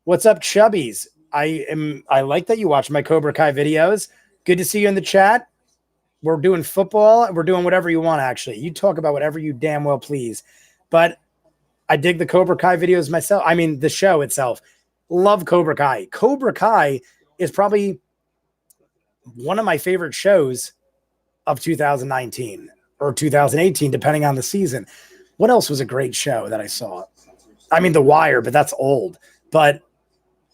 Speaker 1: What's up, Chubbies? I like that you watch my Cobra Kai videos. Good to see you in the chat. We're doing football. We're doing whatever you want, actually. You talk about whatever you damn well please. But I dig the Cobra Kai videos myself. I mean, the show itself. Love Cobra Kai. Cobra Kai is probably one of my favorite shows of 2019 or 2018, depending on the season. What else was a great show that I saw? I mean, The Wire, but that's old. But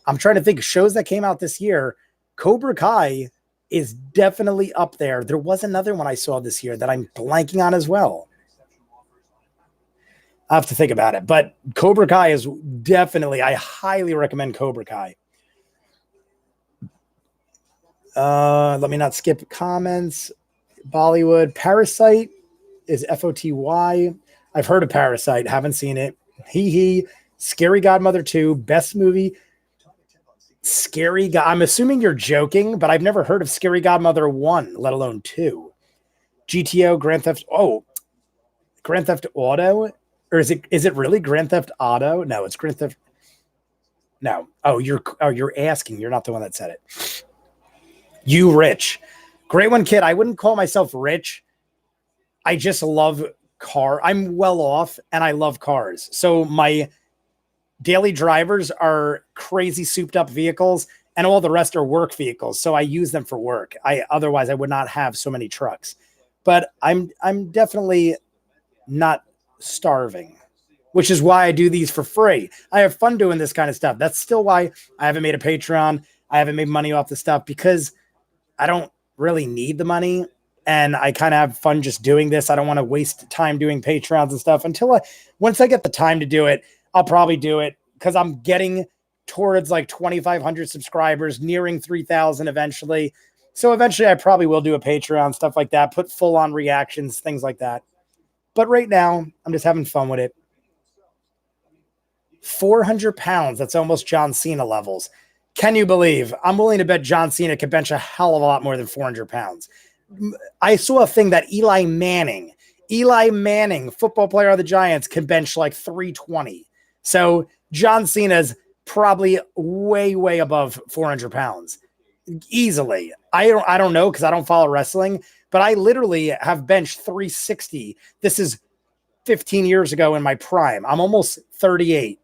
Speaker 1: I'm trying to think of shows that came out this year. Cobra Kai is definitely up there. There was another one I saw this year that I'm blanking on as well. I have to think about it. But Cobra Kai is definitely, I highly recommend Cobra Kai. Let me not skip comments. Bollywood. Parasite is Foty. I've heard of Parasite. Haven't seen it. Hee. Scary Godmother 2. Best movie. I'm assuming you're joking, but I've never heard of Scary Godmother 1, let alone 2. GTO, Grand Theft Auto? Or is it really Grand Theft Auto? No, it's Grand Theft. No. You're asking. You're not the one that said it. You rich. Great one, kid. I wouldn't call myself rich. I just love car. I'm well off and I love cars. So my daily drivers are crazy souped up vehicles and all the rest are work vehicles. So I use them for work. Otherwise I would not have so many trucks. But I'm definitely not starving, which is why I do these for free. I have fun doing this kind of stuff. That's still why I haven't made a Patreon. I haven't made money off the stuff because I don't really need the money. And I kind of have fun just doing this. I don't want to waste time doing Patreons and stuff once I get the time to do it, I'll probably do it because I'm getting towards like 2,500 subscribers, nearing 3,000 eventually. So eventually I probably will do a Patreon, stuff like that, put full on reactions, things like that. But right now I'm just having fun with it. 400 pounds. That's almost John Cena levels. Can you believe? I'm willing to bet John Cena could bench a hell of a lot more than 400 pounds. I saw a thing that Eli Manning, football player of the Giants, can bench like 320. So John Cena's probably way, way above 400 pounds. Easily. I don't know because I don't follow wrestling, but I literally have benched 360. This is 15 years ago in my prime. I'm almost 38.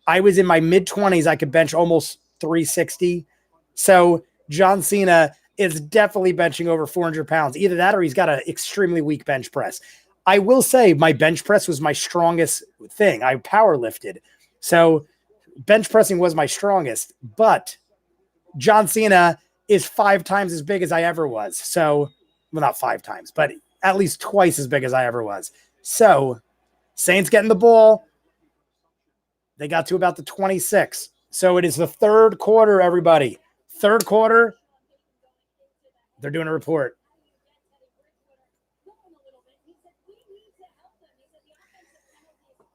Speaker 1: I was in my mid-20s. I could bench almost 360. So John Cena is definitely benching over 400 pounds. Either that or he's got an extremely weak bench press. I will say my bench press was my strongest thing. I power lifted. So bench pressing was my strongest. But John Cena is 5 times as big as I ever was. So, well, not 5 times, but at least twice as big as I ever was. So Saints getting the ball. They got to about the 26. So it is the third quarter, everybody. Third quarter. They're doing a report.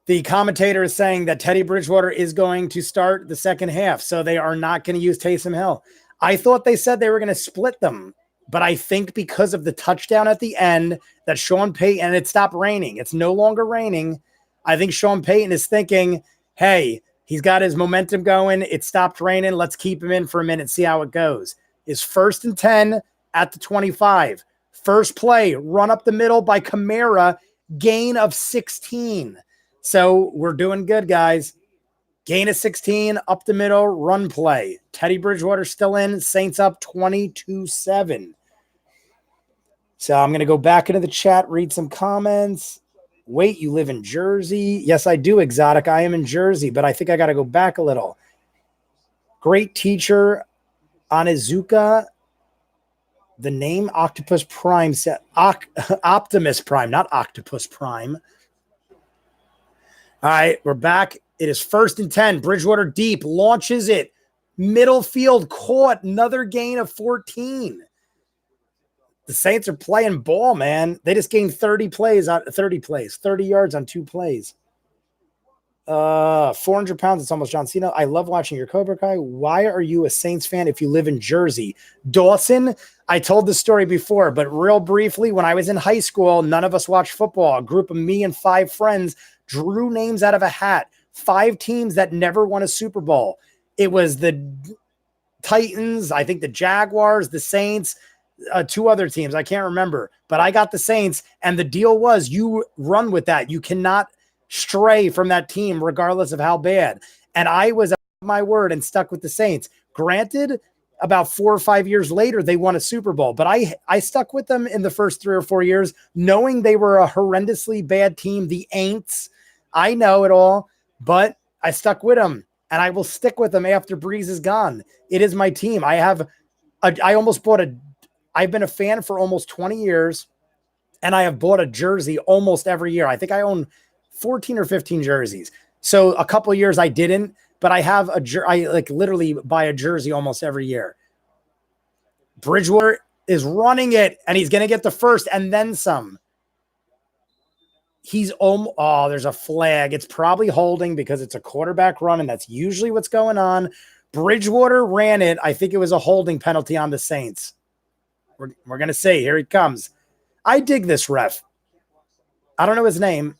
Speaker 1: The commentator is saying that Teddy Bridgewater is going to start the second half, so they are not going to use Taysom Hill. I thought they said they were going to split them, but I think because of the touchdown at the end that Sean Payton, and it stopped raining. It's no longer raining. I think Sean Payton is thinking, hey, he's got his momentum going. It stopped raining. Let's keep him in for a minute, see how it goes. Is 1st and 10 at the 25. First play, run up the middle by Kamara, gain of 16. So we're doing good, guys. Gain of 16, up the middle, run play. Teddy Bridgewater still in. Saints up 22-7. So I'm going to go back into the chat, read some comments. Wait, you live in Jersey? Yes, I do, Exotic. I am in Jersey, but I think I got to go back a little. Great teacher, Onizuka. The name Octopus Prime said Optimus Prime, not Octopus Prime. All right, we're back. It is 1st and 10. Bridgewater deep, launches it. Middle field caught. Another gain of 14. The Saints are playing ball, man. They just gained 30 yards on 2 plays. 400 pounds. It's almost John Cena. I love watching your Cobra Kai. Why are you a Saints fan if you live in Jersey? Dawson, I told the story before, but real briefly, when I was in high school, none of us watched football. A group of me and 5 friends drew names out of a hat. 5 teams that never won a Super Bowl. It was the Titans, I think the Jaguars, the Saints, 2 other teams. I can't remember, but I got the Saints, and the deal was you run with that. You cannot stray from that team regardless of how bad. And I was, my word, and stuck with the Saints. Granted, about 4 or 5 years later, they won a Super Bowl. But I stuck with them in the first 3 or 4 years, knowing they were a horrendously bad team. The Aints, I know it all, but I stuck with them, and I will stick with them after Brees is gone. It is my team. I've been a fan for almost 20 years, and I have bought a jersey almost every year. I think I own 14 or 15 jerseys. So a couple of years I didn't, but I have I like literally buy a jersey almost every year. Bridgewater is running it, and he's going to get the first and then some. He's there's a flag. It's probably holding because it's a quarterback run, and that's usually what's going on. Bridgewater ran it. I think it was a holding penalty on the Saints. We're going to see. Here he comes. I dig this ref. I don't know his name.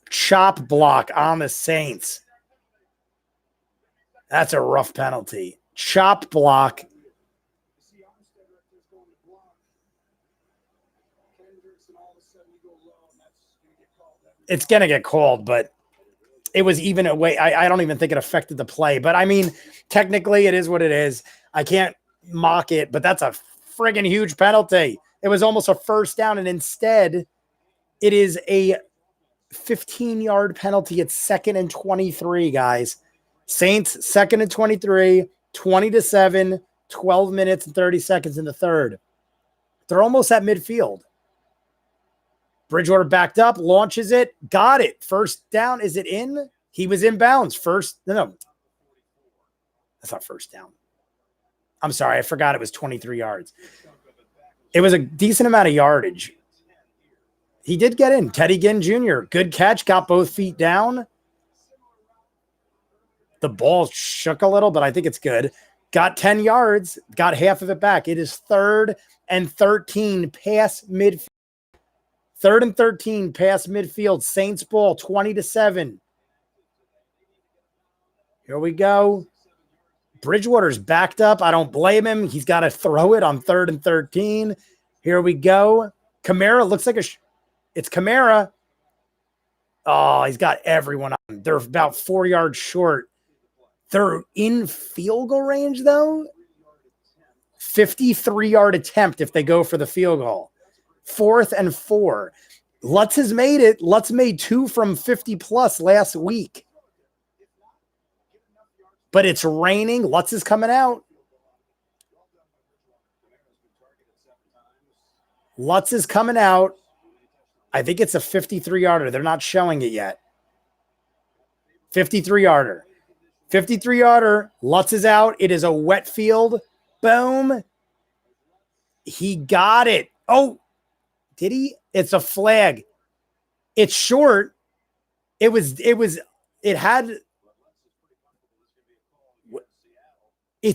Speaker 1: Chop block on the Saints. That's a rough penalty. Chop block. It's going to get called, but it was even a way. I don't even think it affected the play. But, I mean, technically it is what it is. I can't mock it, but that's a friggin' huge penalty. It was almost a first down, and instead it is a 15-yard penalty. It's 2nd and 23, guys. Saints, 2nd and 23, 20-7, 12 minutes and 30 seconds in the third. They're almost at midfield. Bridgewater backed up, launches it, got it. First down. Is it in? He was in bounds. No. That's not first down. I'm sorry. I forgot it was 23 yards. It was a decent amount of yardage. He did get in. Teddy Ginn Jr., good catch, got both feet down. The ball shook a little, but I think it's good. Got 10 yards, got half of it back. It is 3rd and 13 past midfield. 3rd and 13 past midfield. Saints ball, 20-7. Here we go. Bridgewater's backed up. I don't blame him. He's got to throw it on 3rd and 13. Here we go. Kamara looks like it's Kamara. Oh, he's got everyone on. They're about 4 yards short. They're in field goal range, though. 53-yard attempt if they go for the field goal. 4th and 4. Lutz has made it. Lutz made 2 from 50+ last week. But it's raining. Lutz is coming out. Lutz is coming out. I think it's a 53-yarder. They're not showing it yet. 53-yarder. 53-yarder. Lutz is out. It is a wet field. Boom. He got it. Oh, did he? It's a flag. It's short. It's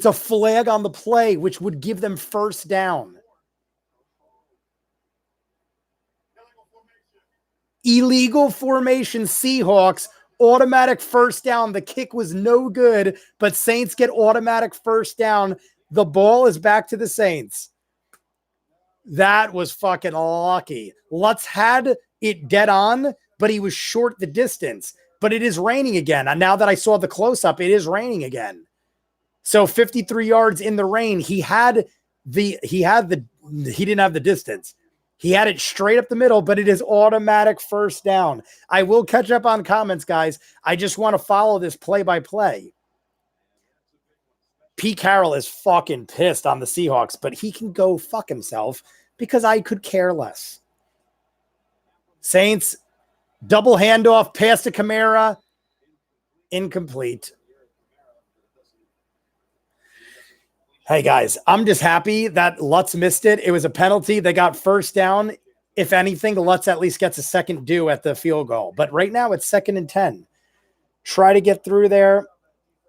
Speaker 1: a flag on the play, which would give them first down. Illegal formation, Seahawks, automatic first down. The kick was no good, but Saints get automatic first down. The ball is back to the Saints. That was fucking lucky. Lutz had it dead on, but he was short the distance. But it is raining again. And now that I saw the close-up, it is raining again. So 53 yards in the rain. He didn't have the distance. He had it straight up the middle, but it is automatic first down. I will catch up on comments, guys. I just want to follow this play-by-play. Pete Carroll is fucking pissed on the Seahawks, but he can go fuck himself because I could care less. Saints, double handoff, pass to Kamara. Incomplete. Hey, guys, I'm just happy that Lutz missed it. It was a penalty. They got first down. If anything, Lutz at least gets a second due at the field goal. But right now, it's 2nd and 10. Try to get through there.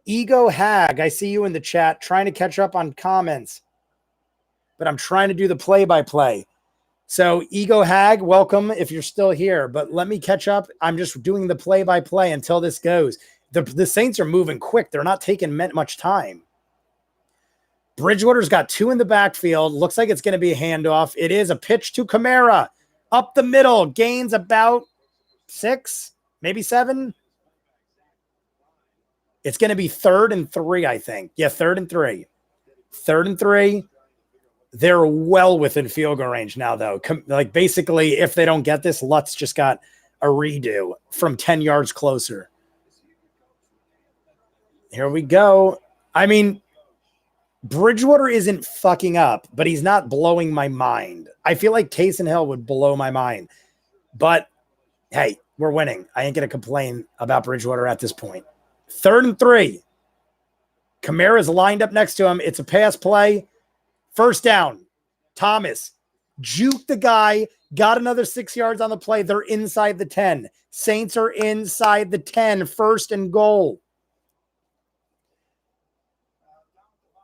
Speaker 1: Ego Hag, I see you in the chat, trying to catch up on comments. But I'm trying to do the play-by-play. So, Ego Hag, welcome if you're still here. But let me catch up. I'm just doing the play-by-play until this goes. The Saints are moving quick. They're not taking much time. Bridgewater's got 2 in the backfield. Looks like it's going to be a handoff. It is a pitch to Kamara. Up the middle. Gains about 6, maybe 7. It's going to be 3rd and 3, I think. Yeah, 3rd and 3. 3rd and 3. They're well within field goal range now, though. Like, basically, if they don't get this, Lutz just got a redo from 10 yards closer. Here we go. I mean, Bridgewater isn't fucking up, but he's not blowing my mind. I feel like Taysom Hill would blow my mind. But, hey, we're winning. I ain't going to complain about Bridgewater at this point. 3rd and 3. Kamara's lined up next to him. It's a pass play. 1st down. Thomas juked the guy, got another 6 yards on the play. They're inside the 10. Saints are inside the 10. 1st and goal.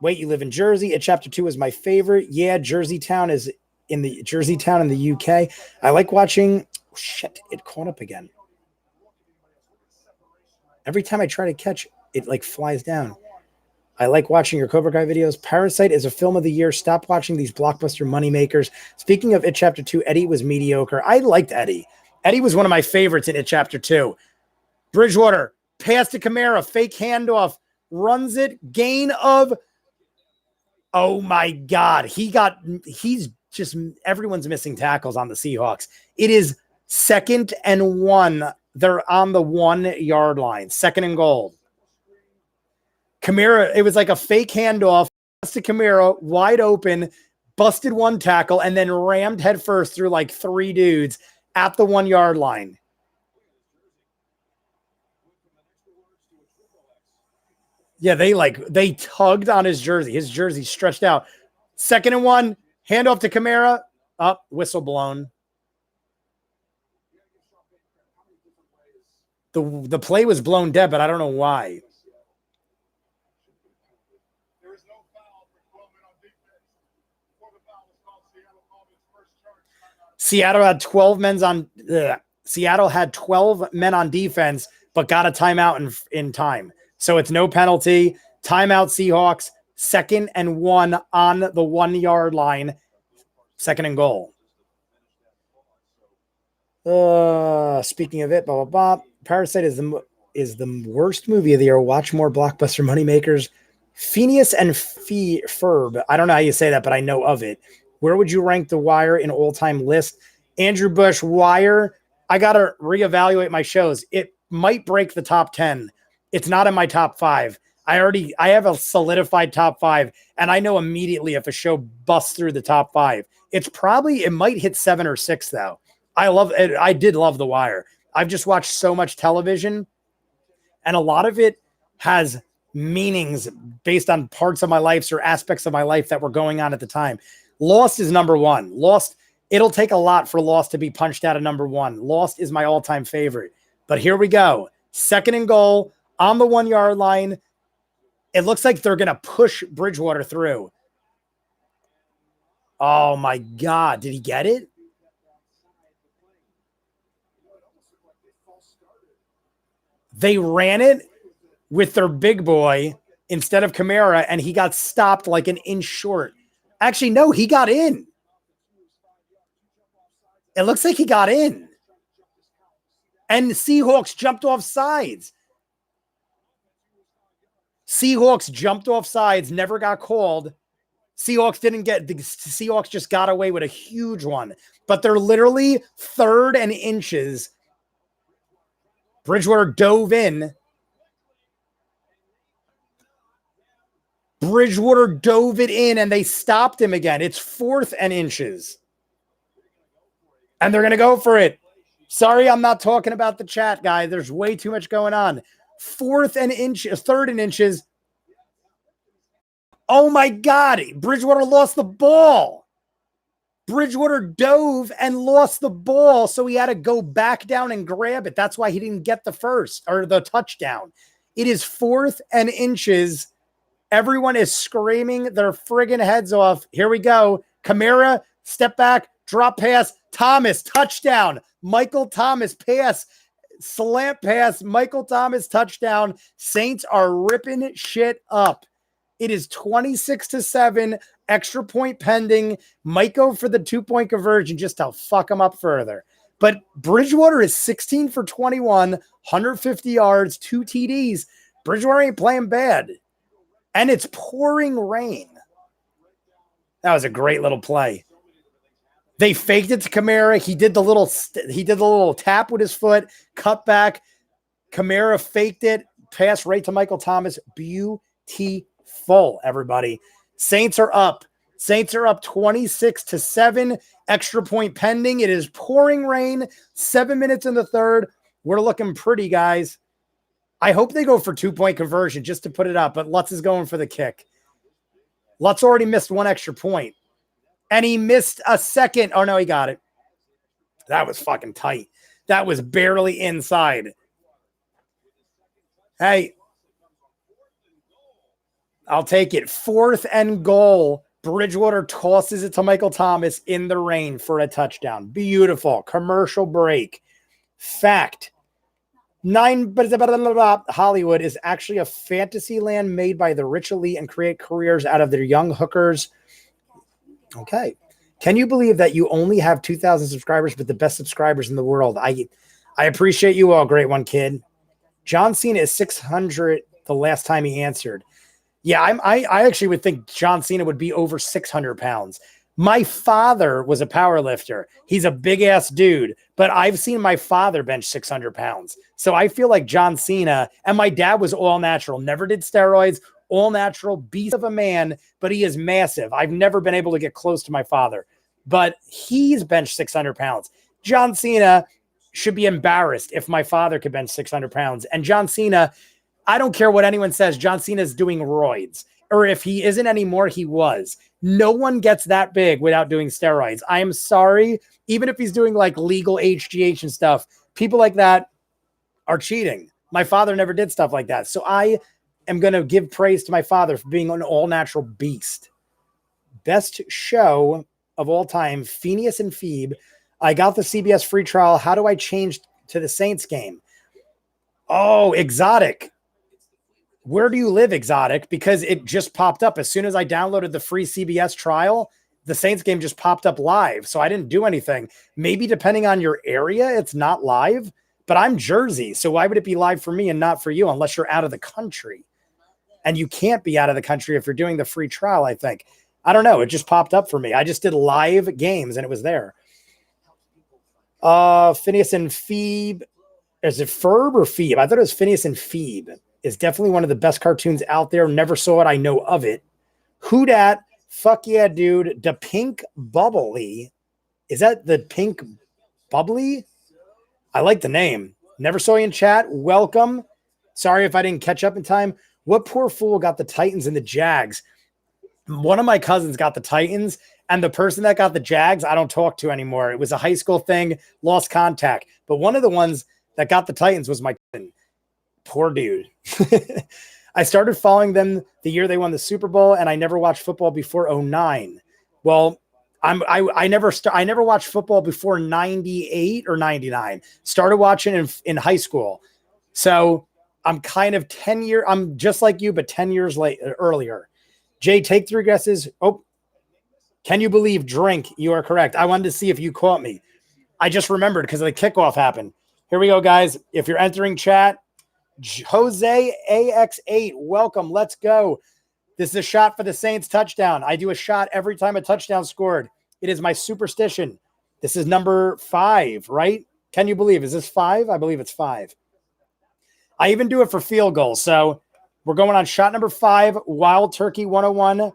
Speaker 1: Wait, you live in Jersey? Chapter 2 is my favorite. Yeah, Jersey Town is in the UK. I like watching. Oh, shit, it caught up again. Every time I try to catch it, like flies down. I like watching your Cobra Kai videos. Parasite is a film of the year. Stop watching these blockbuster moneymakers. Speaking of It Chapter 2, Eddie was mediocre. I liked Eddie. Eddie was one of my favorites in It Chapter 2. Bridgewater, pass to Kamara, fake handoff, runs it, gain of. Oh my God. He's just, everyone's missing tackles on the Seahawks. It is 2nd and 1. They're on the 1 yard line. 2nd and goal. Kamara, it was like a fake handoff to Kamara, wide open, busted 1 tackle, and then rammed headfirst through like 3 dudes at the 1 yard line. Yeah, they tugged on his jersey. His jersey stretched out. 2nd and 1, handoff to Kamara. Up, whistle blown. The play was blown dead, but I don't know why. Seattle had 12 men on defense, but got a timeout in time. So it's no penalty. Timeout Seahawks. 2nd and 1 on the 1 yard line. 2nd and goal. Speaking of it, blah, blah, blah. Parasite is the worst movie of the year. Watch more blockbuster moneymakers. Phineas and Ferb. I don't know how you say that, but I know of it. Where would you rank The Wire in all-time list? Andrew Bush, Wire. I got to reevaluate my shows. It might break the top 10. It's not in my top 5. I have a solidified top 5, and I know immediately if a show busts through the top 5. It might hit 7 or 6, though. I love it. I did love The Wire. I've just watched so much television, and a lot of it has meanings based on parts of my life or aspects of my life that were going on at the time. Lost is number 1. Lost, it'll take a lot for Lost to be punched out of number 1. Lost is my all-time favorite. But here we go. 2nd and goal on the 1 yard line. It looks like they're going to push Bridgewater through. Oh my God. Did he get it? They ran it with their big boy instead of Kamara, and he got stopped like an inch short. Actually, no, he got in. It looks like he got in. And the Seahawks jumped off sides. Seahawks jumped off sides, never got called. Seahawks just got away with a huge one. But they're literally 3rd and inches. Bridgewater dove in. Bridgewater dove it in, and they stopped him again. It's 4th and inches. And they're going to go for it. Sorry, I'm not talking about the chat, guy. There's way too much going on. 3rd and inches. Oh, my God. Bridgewater lost the ball. Bridgewater dove and lost the ball, so he had to go back down and grab it. That's why he didn't get the touchdown. It is 4th and inches. Everyone is screaming their friggin' heads off. Here we go. Kamara, step back, drop pass. Thomas, touchdown. Michael Thomas, pass. Slant pass. Michael Thomas, touchdown. Saints are ripping shit up. It is 26-7. Extra point pending. Might go for the 2-point conversion just to fuck them up further. But Bridgewater is 16 for 21, 150 yards, 2 TDs. Bridgewater ain't playing bad. And it's pouring rain. That was a great little play. They faked it to Kamara. He did the little tap with his foot, cut back. Kamara faked it, pass right to Michael Thomas. Beautiful, everybody. Saints are up. Saints are up 26-7. Extra point pending. It is pouring rain. 7 minutes in the third. We're looking pretty, guys. I hope they go for 2-point conversion just to put it up, but Lutz is going for the kick. Lutz already missed one extra point. And he missed a second. Oh, no, he got it. That was fucking tight. That was barely inside. Hey, I'll take it. 4th and goal. Bridgewater tosses it to Michael Thomas in the rain for a touchdown. Beautiful. Commercial break. Fact. Hollywood is actually a fantasy land made by the rich elite and create careers out of their young hookers. Okay. Can you believe that you only have 2,000 subscribers, but the best subscribers in the world? I appreciate you all. Great one, kid. John Cena is 600 the last time he answered. Yeah, I actually would think John Cena would be over 600 pounds. My father was a power lifter. He's a big-ass dude, but I've seen my father bench 600 pounds. So I feel like John Cena, and my dad was all natural, never did steroids, all natural, beast of a man, but he is massive. I've never been able to get close to my father, but he's benched 600 pounds. John Cena should be embarrassed if my father could bench 600 pounds. And John Cena, I don't care what anyone says, John Cena is doing roids. Or if he isn't anymore, he was. No one gets that big without doing steroids. I am sorry. Even if he's doing like legal HGH and stuff, people like that are cheating. My father never did stuff like that. So I am going to give praise to my father for being an all-natural beast. Best show of all time, Phineas and Phoebe. I got the CBS free trial. How do I change to the Saints game? Oh, Exotic. Where do you live, Exotic? Because it just popped up. As soon as I downloaded the free CBS trial, the Saints game just popped up live. So I didn't do anything. Maybe depending on your area, it's not live. But I'm Jersey. So why would it be live for me and not for you unless you're out of the country? And you can't be out of the country if you're doing the free trial, I think. I don't know. It just popped up for me. I just did live games and it was there. Phineas and Phoebe. Is it Ferb or Phoebe? I thought it was Phineas and Phoebe. It's definitely one of the best cartoons out there. Never saw it. I know of it. Who dat? Fuck yeah, dude. The Pink Bubbly. Is that the Pink Bubbly? I like the name. Never saw you in chat. Welcome. Sorry if I didn't catch up in time. What poor fool got the Titans and the Jags? One of my cousins got the Titans, and the person that got the Jags, I don't talk to anymore. It was a high school thing, lost contact. But one of the ones that got the Titans was my cousin. Poor dude. I started following them the year they won the Super Bowl, and I never watched football before 2009. Well, I never watched football before 98 or 99. Started watching in high school. So I'm kind of 10 years. I'm just like you, but 10 years earlier. Jay, take 3 guesses. Oh, can you believe drink? You are correct. I wanted to see if you caught me. I just remembered because the kickoff happened. Here we go, guys. If you're entering chat, Jose AX8, welcome. Let's go. This is a shot for the Saints touchdown. I do a shot every time a touchdown scored. It is my superstition. This is number 5, right? Can you believe? Is this 5? I believe it's 5. I even do it for field goals. So we're going on shot number 5, Wild Turkey 101,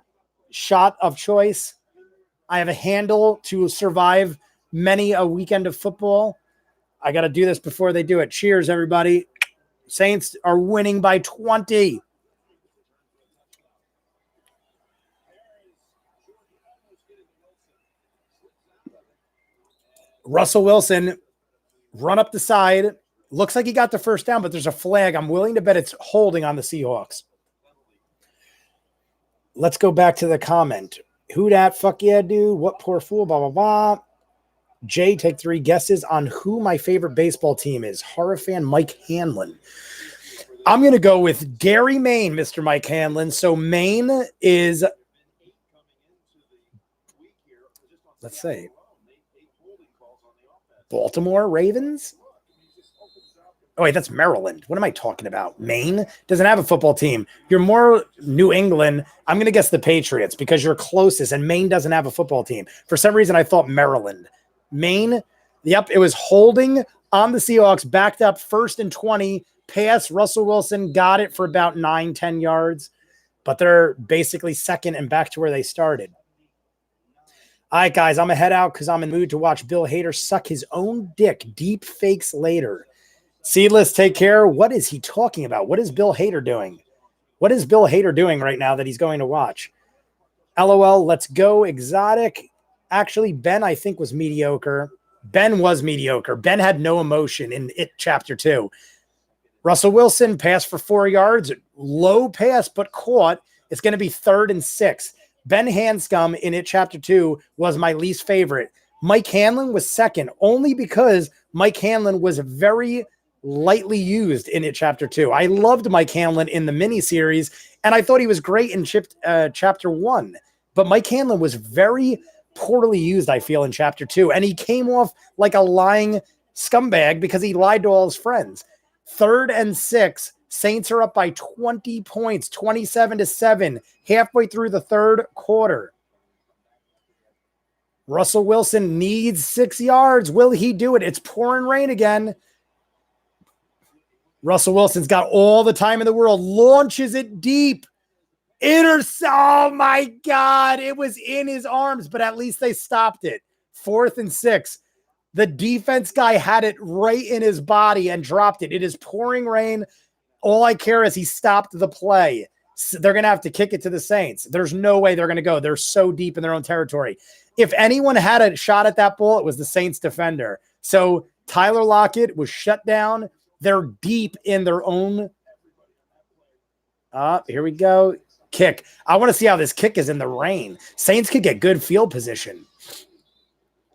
Speaker 1: shot of choice. I have a handle to survive many a weekend of football. I got to do this before they do it. Cheers, everybody. Saints are winning by 20. Russell Wilson, run up the side. Looks like he got the first down, but there's a flag. I'm willing to bet it's holding on the Seahawks. Let's go back to the comment. Who dat? Fuck yeah, dude. What poor fool? Blah, blah, blah. Jay, take 3 guesses on who my favorite baseball team is. Horror fan Mike Hanlon. I'm going to go with Gary Maine, Mr. Mike Hanlon. So Maine is, let's say, Baltimore Ravens. Oh, wait, that's Maryland. What am I talking about? Maine doesn't have a football team. You're more New England. I'm going to guess the Patriots because you're closest, and Maine doesn't have a football team. For some reason, I thought Maryland. Maine, yep, it was holding on the Seahawks, backed up 1st and 20, pass. Russell Wilson got it for about 9-10 yards, but they're basically second and back to where they started. All right, guys, I'm going to head out because I'm in the mood to watch Bill Hader suck his own dick. Deep fakes later. Seedless, take care. What is he talking about? What is Bill Hader doing? What is Bill Hader doing right now that he's going to watch? LOL, let's go. Exotic. Actually, Ben, I think, was mediocre. Ben was mediocre. Ben had no emotion in It Chapter 2. Russell Wilson passed for 4 yards. Low pass, but caught. It's going to be 3rd and 6. Ben Hanscom in It Chapter 2 was my least favorite. Mike Hanlon was second, only because Mike Hanlon was very lightly used in It Chapter 2. I loved Mike Hanlon in the miniseries, and I thought he was great in Chapter 1. But Mike Hanlon was very poorly used, I feel, in Chapter 2. And he came off like a lying scumbag because he lied to all his friends. 3rd and 6. Saints are up by 20 points, 27-7, halfway through the 3rd quarter. Russell Wilson needs 6 yards. Will he do it? It's pouring rain again. Russell Wilson's got all the time in the world, launches it deep. Oh my God. It was in his arms, but at least they stopped it. 4th and 6. The defense guy had it right in his body and dropped it. It is pouring rain. All I care is he stopped the play. They're going to have to kick it to the Saints. There's no way they're going to go. They're so deep in their own territory. If anyone had a shot at that ball, it was the Saints defender. So Tyler Lockett was shut down. They're deep in their own. Here we go. Kick. I want to see how this kick is in the rain. Saints could get good field position.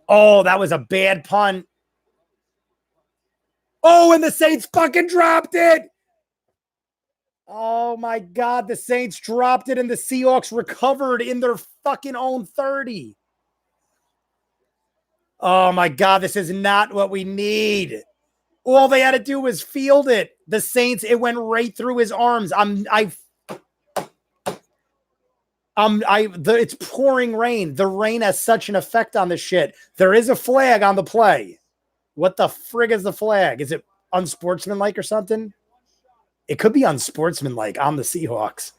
Speaker 1: Oh, that was a bad punt. Oh, and the Saints fucking dropped it. Oh, my God. The Saints dropped it, and the Seahawks recovered in their fucking own 30. Oh, my God. This is not what we need. All they had to do was field it. The Saints, it went right through his arms. It's pouring rain. The rain has such an effect on this shit. There is a flag on the play. What the frig is the flag? Is it unsportsmanlike or something? It could be unsportsmanlike on the Seahawks.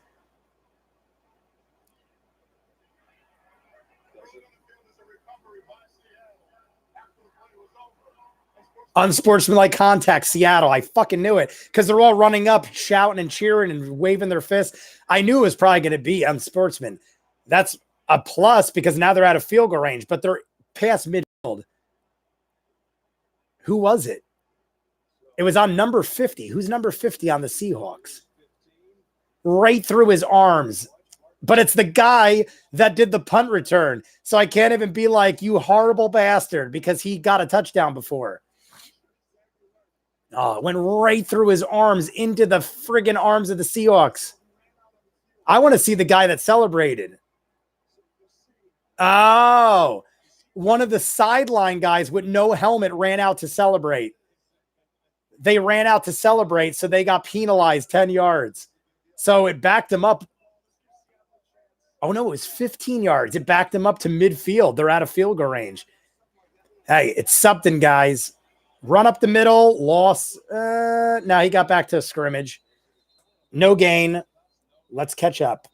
Speaker 1: Unsportsmanlike contact, Seattle. I fucking knew it because they're all running up, shouting and cheering and waving their fists. I knew it was probably going to be unsportsman. That's a plus because now they're out of field goal range, but they're past midfield. Who was it? It was on number 50. Who's number 50 on the Seahawks? Right through his arms. But it's the guy that did the punt return. So I can't even be like, you horrible bastard, because he got a touchdown before. Oh, it went right through his arms into the friggin' arms of the Seahawks. I want to see the guy that celebrated. Oh, one of the sideline guys with no helmet ran out to celebrate. They ran out to celebrate, so they got penalized 10 yards. So it backed them up. Oh, no, it was 15 yards. It backed them up to midfield. They're out of field goal range. Hey, it's something, guys. Run up the middle, loss. Now he got back to scrimmage. No gain. Let's catch up.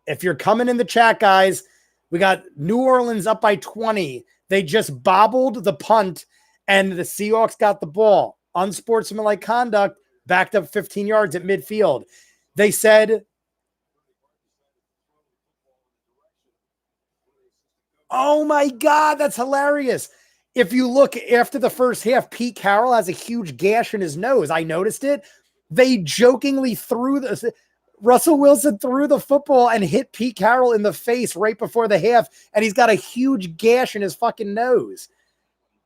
Speaker 1: If you're coming in the chat, guys, we got New Orleans up by 20. They just bobbled the punt, and the Seahawks got the ball. Unsportsmanlike conduct, backed up 15 yards at midfield. They said, oh, my God, that's hilarious. If you look after the first half, Pete Carroll has a huge gash in his nose. I noticed it. They jokingly threw the Russell Wilson threw the football and hit Pete Carroll in the face right before the half, and he's got a huge gash in his fucking nose.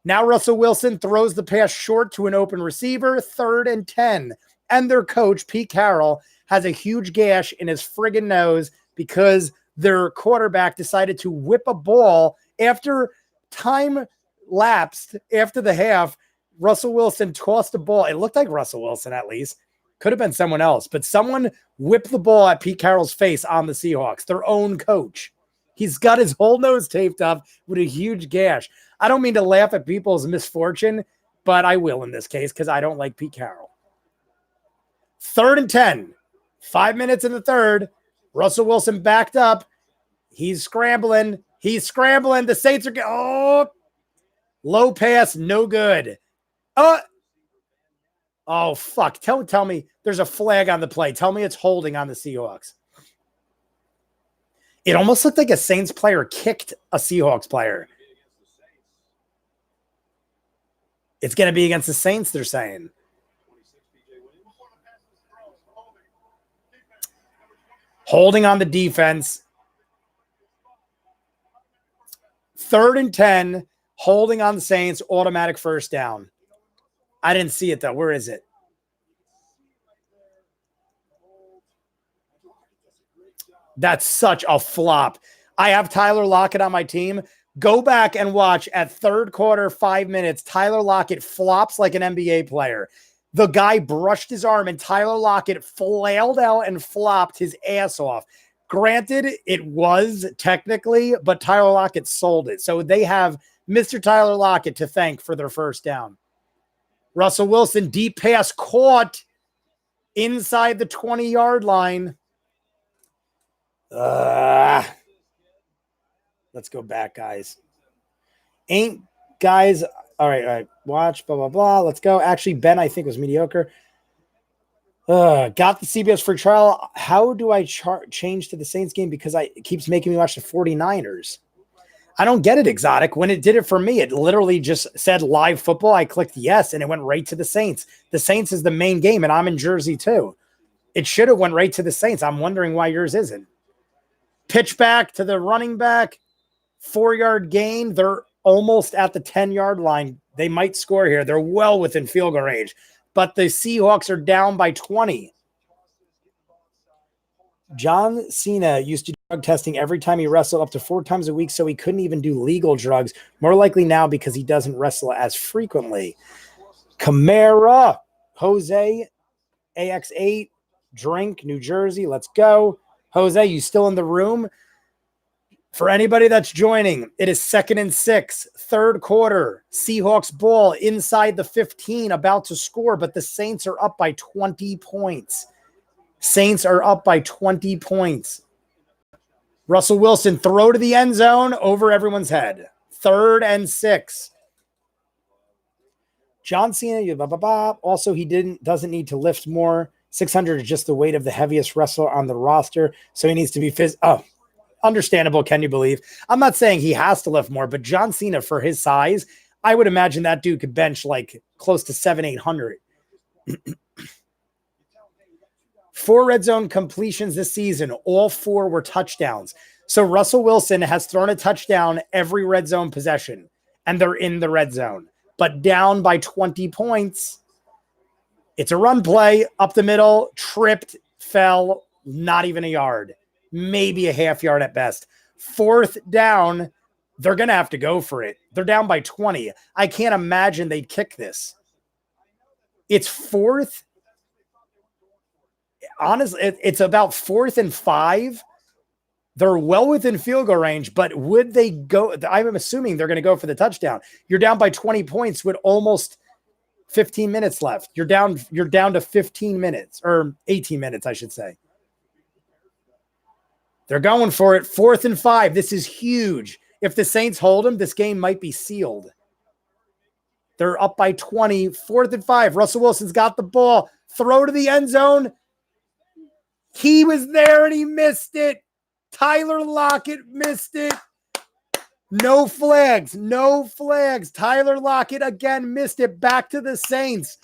Speaker 1: Now Russell Wilson throws the pass short to an open receiver, 3rd and 10. And their coach, Pete Carroll, has a huge gash in his friggin' nose because their quarterback decided to whip a ball after time lapsed after the half. Russell Wilson tossed the ball. It looked like Russell Wilson, at least. Could have been someone else, but someone whipped the ball at Pete Carroll's face on the Seahawks, their own coach. He's got his whole nose taped up with a huge gash. I don't mean to laugh at people's misfortune, but I will in this case because I don't like Pete Carroll. 3rd and 10. 5 minutes in the third. Russell Wilson backed up. He's scrambling. The Saints are low pass, no good. Oh, fuck. Tell me there's a flag on the play. Tell me it's holding on the Seahawks. It almost looked like a Saints player kicked a Seahawks player. It's going to be against the Saints, they're saying. Holding on the defense. 3rd and 10, holding on the Saints, automatic first down. I didn't see it, though. Where is it? That's such a flop. I have Tyler Lockett on my team. Go back and watch at third quarter, 5 minutes. Tyler Lockett flops like an NBA player. The guy brushed his arm and Tyler Lockett flailed out and flopped his ass off. Granted, it was technically, but Tyler Lockett sold it. So they have Mr. Tyler Lockett to thank for their first down. Russell Wilson, deep pass caught inside the 20-yard line. Let's go back, guys. Guys. All right. Watch, blah, blah, blah. Let's go. Actually, Ben, I think, was mediocre. Got the CBS free trial. How do I change to the Saints game? Because it keeps making me watch the 49ers. I don't get it, Exotic. When it did it for me, it literally just said live football. I clicked yes, and it went right to the Saints. The Saints is the main game, and I'm in Jersey too. It should have went right to the Saints. I'm wondering why yours isn't. Pitch back to the running back. 4-yard gain. They're almost at the 10-yard line. They might score here. They're well within field goal range. But the Seahawks are down by 20. John Cena used to do drug testing every time he wrestled up to 4 times a week, so he couldn't even do legal drugs. More likely now because he doesn't wrestle as frequently. Camara, Jose, AX8, Drink, New Jersey. Let's go. Jose, you still in the room? For anybody that's joining, it is 2nd and 6, third quarter. Seahawks ball inside the 15, about to score, but the Saints are up by 20 points. Saints are up by 20 points. Russell Wilson, throw to the end zone over everyone's head. 3rd and 6. John Cena, blah, blah, blah. Also, he doesn't need to lift more. 600 is just the weight of the heaviest wrestler on the roster, so he needs to be understandable, can you believe? I'm not saying he has to lift more, but John Cena, for his size, I would imagine that dude could bench like close to 700-800. 4 red zone completions this season. All 4 were touchdowns. So Russell Wilson has thrown a touchdown every red zone possession, and they're in the red zone, but down by 20 points. It's a run play up the middle, tripped, fell, not even a yard. Maybe a half yard at best. 4th down, they're going to have to go for it. They're down by 20. I can't imagine they'd kick this. It's 4th. Honestly, it's about 4th and 5. They're well within field goal range, but would they go? I'm assuming they're going to go for the touchdown. You're down by 20 points with almost 15 minutes left. You're down to 15 minutes or 18 minutes, I should say. They're going for it. 4th and 5. This is huge. If the Saints hold them, this game might be sealed. They're up by 20. 4th and 5. Russell Wilson's got the ball. Throw to the end zone. He was there and he missed it. Tyler Lockett missed it. No flags. Tyler Lockett again missed it. Back to the Saints.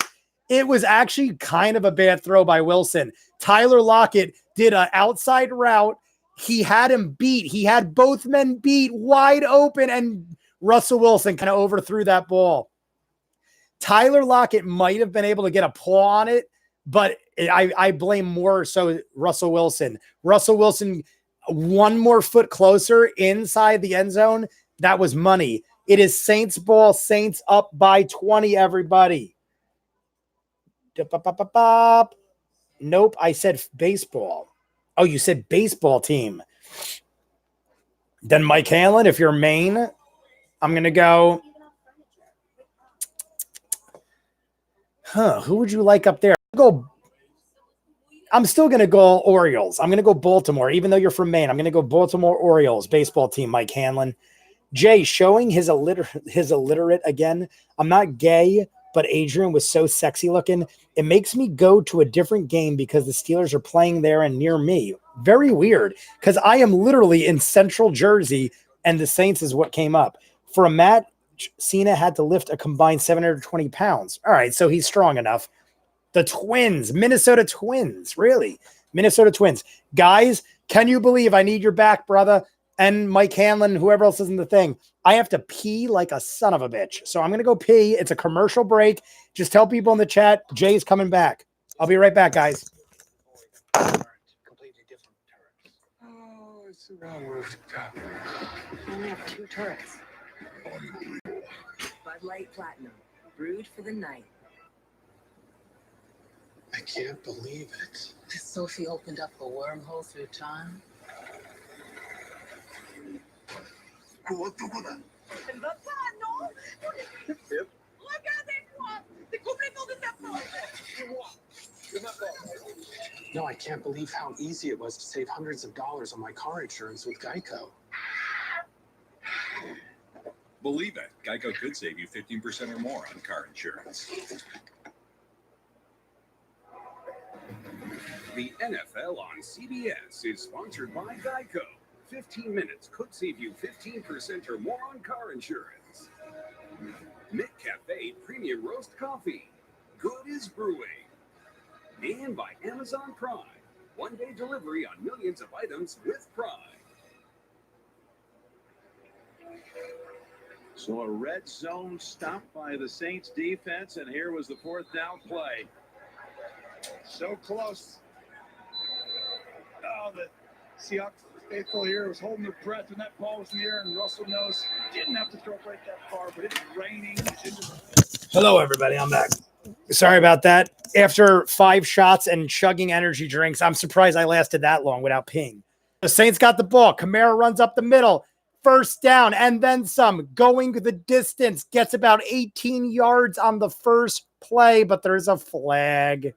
Speaker 1: It was actually kind of a bad throw by Wilson. Tyler Lockett did an outside route. He had him beat. He had both men beat wide open, and Russell Wilson kind of overthrew that ball. Tyler Lockett might have been able to get a paw on it, but I blame more so Russell Wilson. Russell Wilson, one more foot closer inside the end zone. That was money. It is Saints ball. Saints up by 20, everybody. Nope, I said baseball. Oh, you said baseball team. Then Mike Hanlon, if you're Maine, I'm going to go. Who would you like up there? I'm still going to go Orioles. I'm going to go Baltimore, even though you're from Maine. I'm going to go Baltimore Orioles, baseball team, Mike Hanlon. Jay, showing his illiterate again. I'm not gay, but Adrian was so sexy looking. It makes me go to a different game because the Steelers are playing there and near me. Very weird, because I am literally in central Jersey, and the Saints is what came up. For a match, Cena had to lift a combined 720 pounds. All right, so he's strong enough. The Twins, Minnesota Twins, really? Minnesota Twins. Guys, can you believe I need your back, brother? And Mike Hanlon, whoever else is in the thing. I have to pee like a son of a bitch. So I'm going to go pee. It's a commercial break. Just tell people in the chat, Jay's coming back. I'll be right back, guys.
Speaker 2: Completely different turrets. Oh, it's a wrong roof.
Speaker 3: We only have 2 turrets. Bud Light Platinum, brewed for the night.
Speaker 2: I can't believe it.
Speaker 3: Sophie opened up a wormhole through time.
Speaker 2: No, I can't believe how easy it was to save hundreds of dollars on my car insurance with Geico.
Speaker 4: Believe it, Geico could save you 15% or more on car insurance. The NFL on CBS is sponsored by Geico. 15 minutes could save you 15% or more on car insurance. Mick Cafe Premium Roast Coffee. Good is brewing. And by Amazon Prime. One-day delivery on millions of items with Prime.
Speaker 5: So a red zone stop by the Saints defense, and here was the 4th down play.
Speaker 6: So close. Oh, the Seahawks faithful here was holding their breath when that ball was in the air, and Russell knows he didn't have to throw it right that far, but it's raining.
Speaker 1: Hello, everybody. I'm back. Sorry about that. After 5 shots and chugging energy drinks, I'm surprised I lasted that long without peeing. The Saints got the ball. Kamara runs up the middle. 1st down and then some. Going the distance. Gets about 18 yards on the first play, but there's a flag.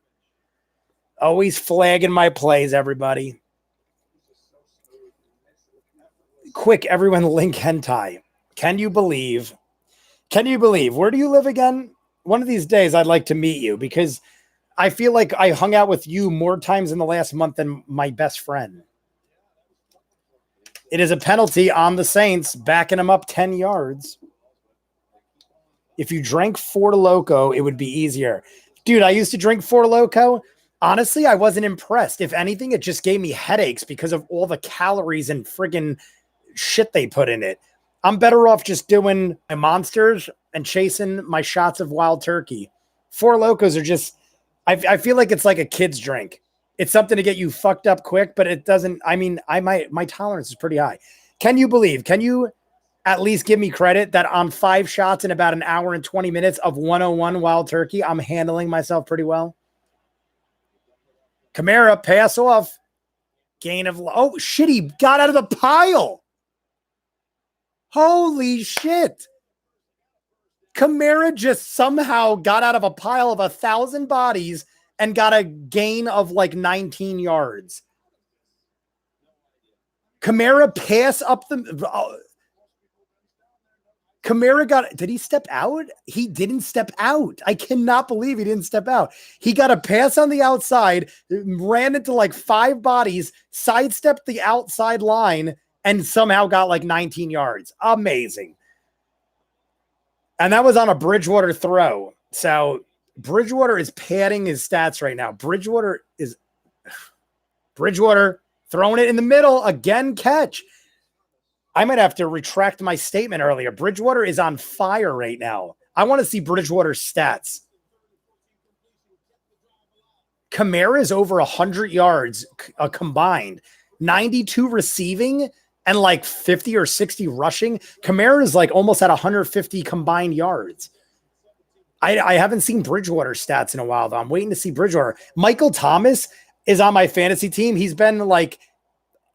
Speaker 1: Always flagging my plays, everybody. Quick, everyone link hentai. Can you believe? Where do you live again? One of these days I'd like to meet you because I feel like I hung out with you more times in the last month than my best friend. It is a penalty on the Saints, backing them up 10 yards. If you drank Four Loko, it would be easier. Dude, I used to drink Four Loko. Honestly, I wasn't impressed. If anything, it just gave me headaches because of all the calories and friggin' shit they put in it. I'm better off just doing my monsters and chasing my shots of wild turkey. Four Lokos are just, I feel like it's like a kid's drink. It's something to get you fucked up quick, but it doesn't, I mean, my tolerance is pretty high. Can you at least give me credit that on 5 shots in about an hour and 20 minutes of 101 wild turkey, I'm handling myself pretty well? Kamara, pass off. Gain of, oh shit, he got out of the pile. Holy shit. Kamara just somehow got out of a pile of 1,000 bodies and got a gain of like 19 yards. Kamara pass up the... Kamara got... Did he step out? He didn't step out. I cannot believe he didn't step out. He got a pass on the outside, ran into like 5 bodies, sidestepped the outside line, and somehow got like 19 yards. Amazing. And that was on a Bridgewater throw. So Bridgewater is padding his stats right now. Bridgewater throwing it in the middle. Again, catch. I might have to retract my statement earlier. Bridgewater is on fire right now. I want to see Bridgewater's stats. Kamara is over 100 yards combined. 92 receiving, and like 50 or 60 rushing. Kamara is like almost at 150 combined yards. I haven't seen Bridgewater stats in a while, though. I'm waiting to see Bridgewater. Michael Thomas is on my fantasy team. He's been like,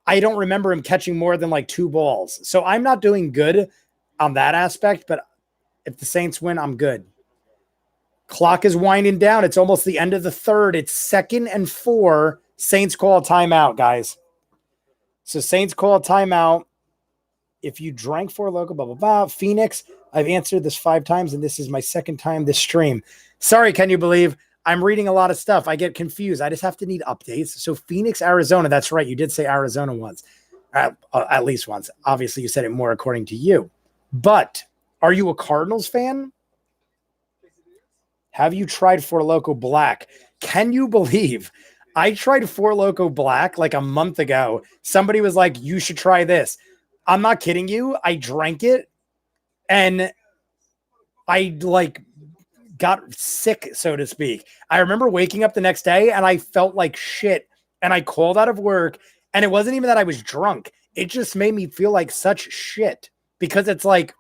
Speaker 1: I don't remember him catching more than like 2 balls. So I'm not doing good on that aspect, but if the Saints win, I'm good. Clock is winding down. It's almost the end of the third. It's 2nd and 4. Saints call a timeout, guys. So Saints call a timeout. If you drank for local, blah, blah, blah. Phoenix, I've answered this 5 times, and this is my 2nd time this stream. Sorry, can you believe? I'm reading a lot of stuff. I get confused. I just have to need updates. So Phoenix, Arizona. That's right. You did say Arizona once. At least once. Obviously, you said it more according to you. But are you a Cardinals fan? Have you tried Four Loko Black? Can you believe I tried Four Loko Black like a month ago? Somebody was like, you should try this. I'm not kidding you. I drank it and I like got sick, so to speak. I remember waking up the next day and I felt like shit and I called out of work, and it wasn't even that I was drunk. It just made me feel like such shit because it's like,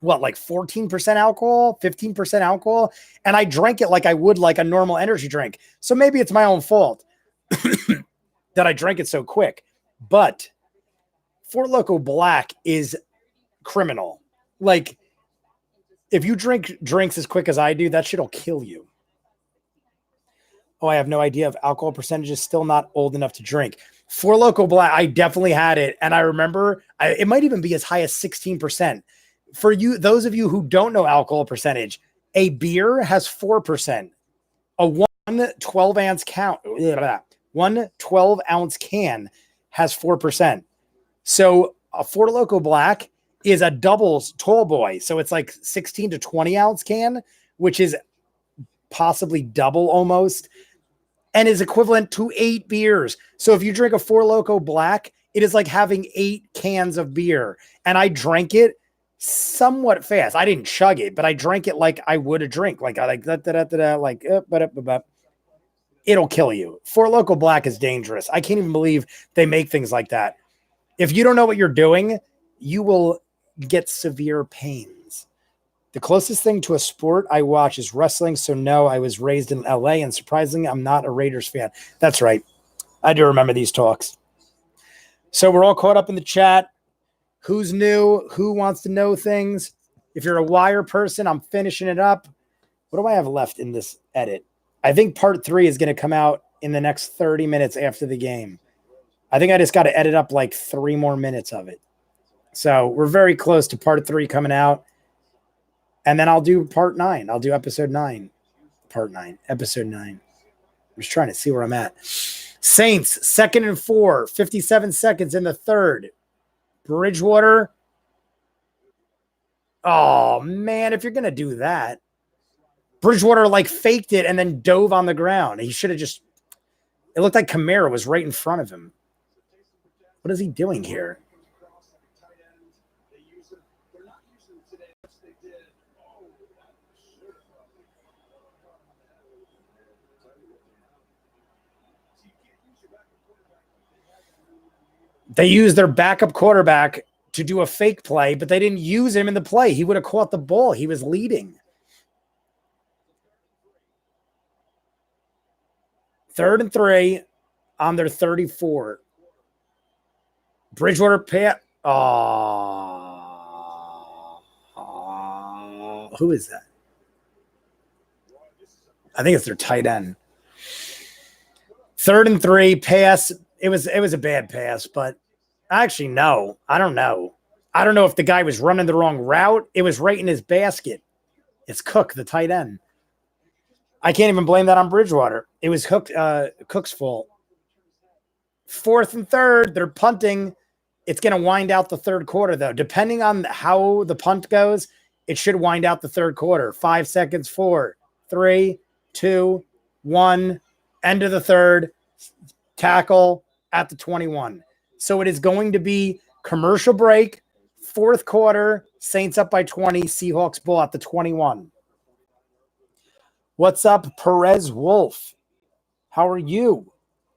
Speaker 1: what, like 14% alcohol, 15% alcohol. And I drank it like I would like a normal energy drink. So maybe it's my own fault that I drank it so quick. But Four Loko Black is criminal. Like, if you drink drinks as quick as I do, that shit'll kill you. Oh, I have no idea if alcohol percentage is still not old enough to drink. Four Loko Black, I definitely had it. And I remember it might even be as high as 16%. For you, those of you who don't know alcohol percentage, a beer has 4%. A 1 12-ounce can has 4%. So a Four Loko Black is a doubles tall boy. So it's like 16 to 20 ounce can, which is possibly double almost, and is equivalent to 8 beers. So if you drink a Four Loko Black, it is like having 8 cans of beer. And I drank it somewhat fast. I didn't chug it, but I drank it like I would a drink. Like I like that, it'll kill you. Four Loko Black is dangerous. I can't even believe they make things like that. If you don't know what you're doing, you will get severe pains. The closest thing to a sport I watch is wrestling. So no, I was raised in LA, and surprisingly, I'm not a Raiders fan. That's right. I do remember these talks. So we're all caught up in the chat. Who's new? Who wants to know things? If you're a wire person, I'm finishing it up. What do I have left in this edit? I think part 3 is going to come out in the next 30 minutes after the game. I think I just got to edit up like 3 more minutes of it. So we're very close to part 3 coming out. And then I'll do part 9. I'll do episode 9. Part 9. Episode 9. I'm just trying to see where I'm at. Saints, 2nd and 4. 57 seconds in the third. Bridgewater. Oh, man, if you're going to do that. Bridgewater like faked it and then dove on the ground. He should have just. It looked like Kamara was right in front of him. What is he doing here? They used their backup quarterback to do a fake play, but they didn't use him in the play. He would have caught the ball. He was leading. 3rd and 3 on their 34. Bridgewater pay. Who is that? I think it's their tight end. 3rd and 3 pass. It was a bad pass, but actually, no. I don't know. I don't know if the guy was running the wrong route. It was right in his basket. It's Cook, the tight end. I can't even blame that on Bridgewater. It was Cook's fault. 4th and 3rd, they're punting. It's going to wind out the third quarter, though. Depending on how the punt goes, it should wind out the third quarter. 5 seconds, 4, 3, 2, 1. End of the third. Tackle at the 21. So it is going to be commercial break, 4th quarter, Saints up by 20, Seahawks ball at the 21. What's up, Perez Wolf? How are you?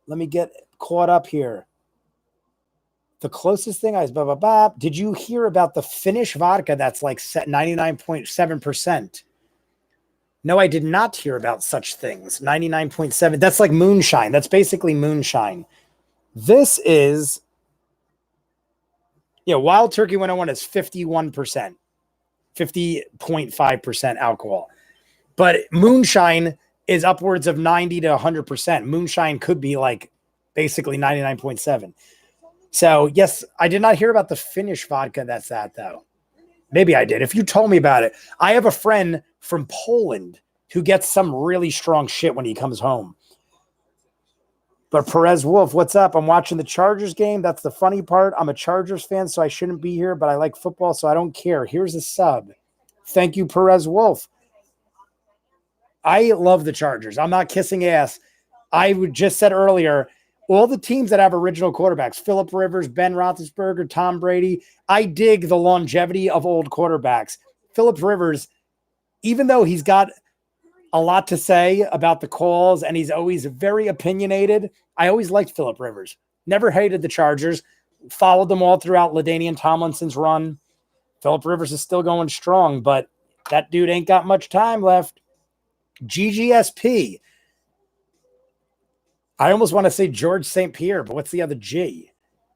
Speaker 1: Let me get caught up here. The closest thing I blah, blah, blah. Did you hear about the Finnish vodka that's like 99.7%? No, I did not hear about such things. 99.7. That's like moonshine. That's basically moonshine. This is, Wild Turkey 101 is 51%, 50.5% alcohol. But moonshine is upwards of 90 to 100%. Moonshine could be like basically 99.7. So, yes, I did not hear about the Finnish vodka that's that, though. Maybe I did. If you told me about it. I have a friend from Poland who gets some really strong shit when he comes home. But Perez Wolf, what's up? I'm watching the Chargers game. That's the funny part. I'm a Chargers fan, so I shouldn't be here, but I like football, so I don't care. Here's a sub. Thank you, Perez Wolf. I love the Chargers. I'm not kissing ass. I just said earlier, all the teams that have original quarterbacks, Phillip Rivers, Ben Roethlisberger, Tom Brady, I dig the longevity of old quarterbacks. Phillip Rivers, even though he's got a lot to say about the calls and he's always very opinionated, I always liked Phillip Rivers. Never hated the Chargers. Followed them all throughout LaDainian Tomlinson's run. Phillip Rivers is still going strong, but that dude ain't got much time left. GGSP. I almost want to say George St. Pierre, but what's the other G?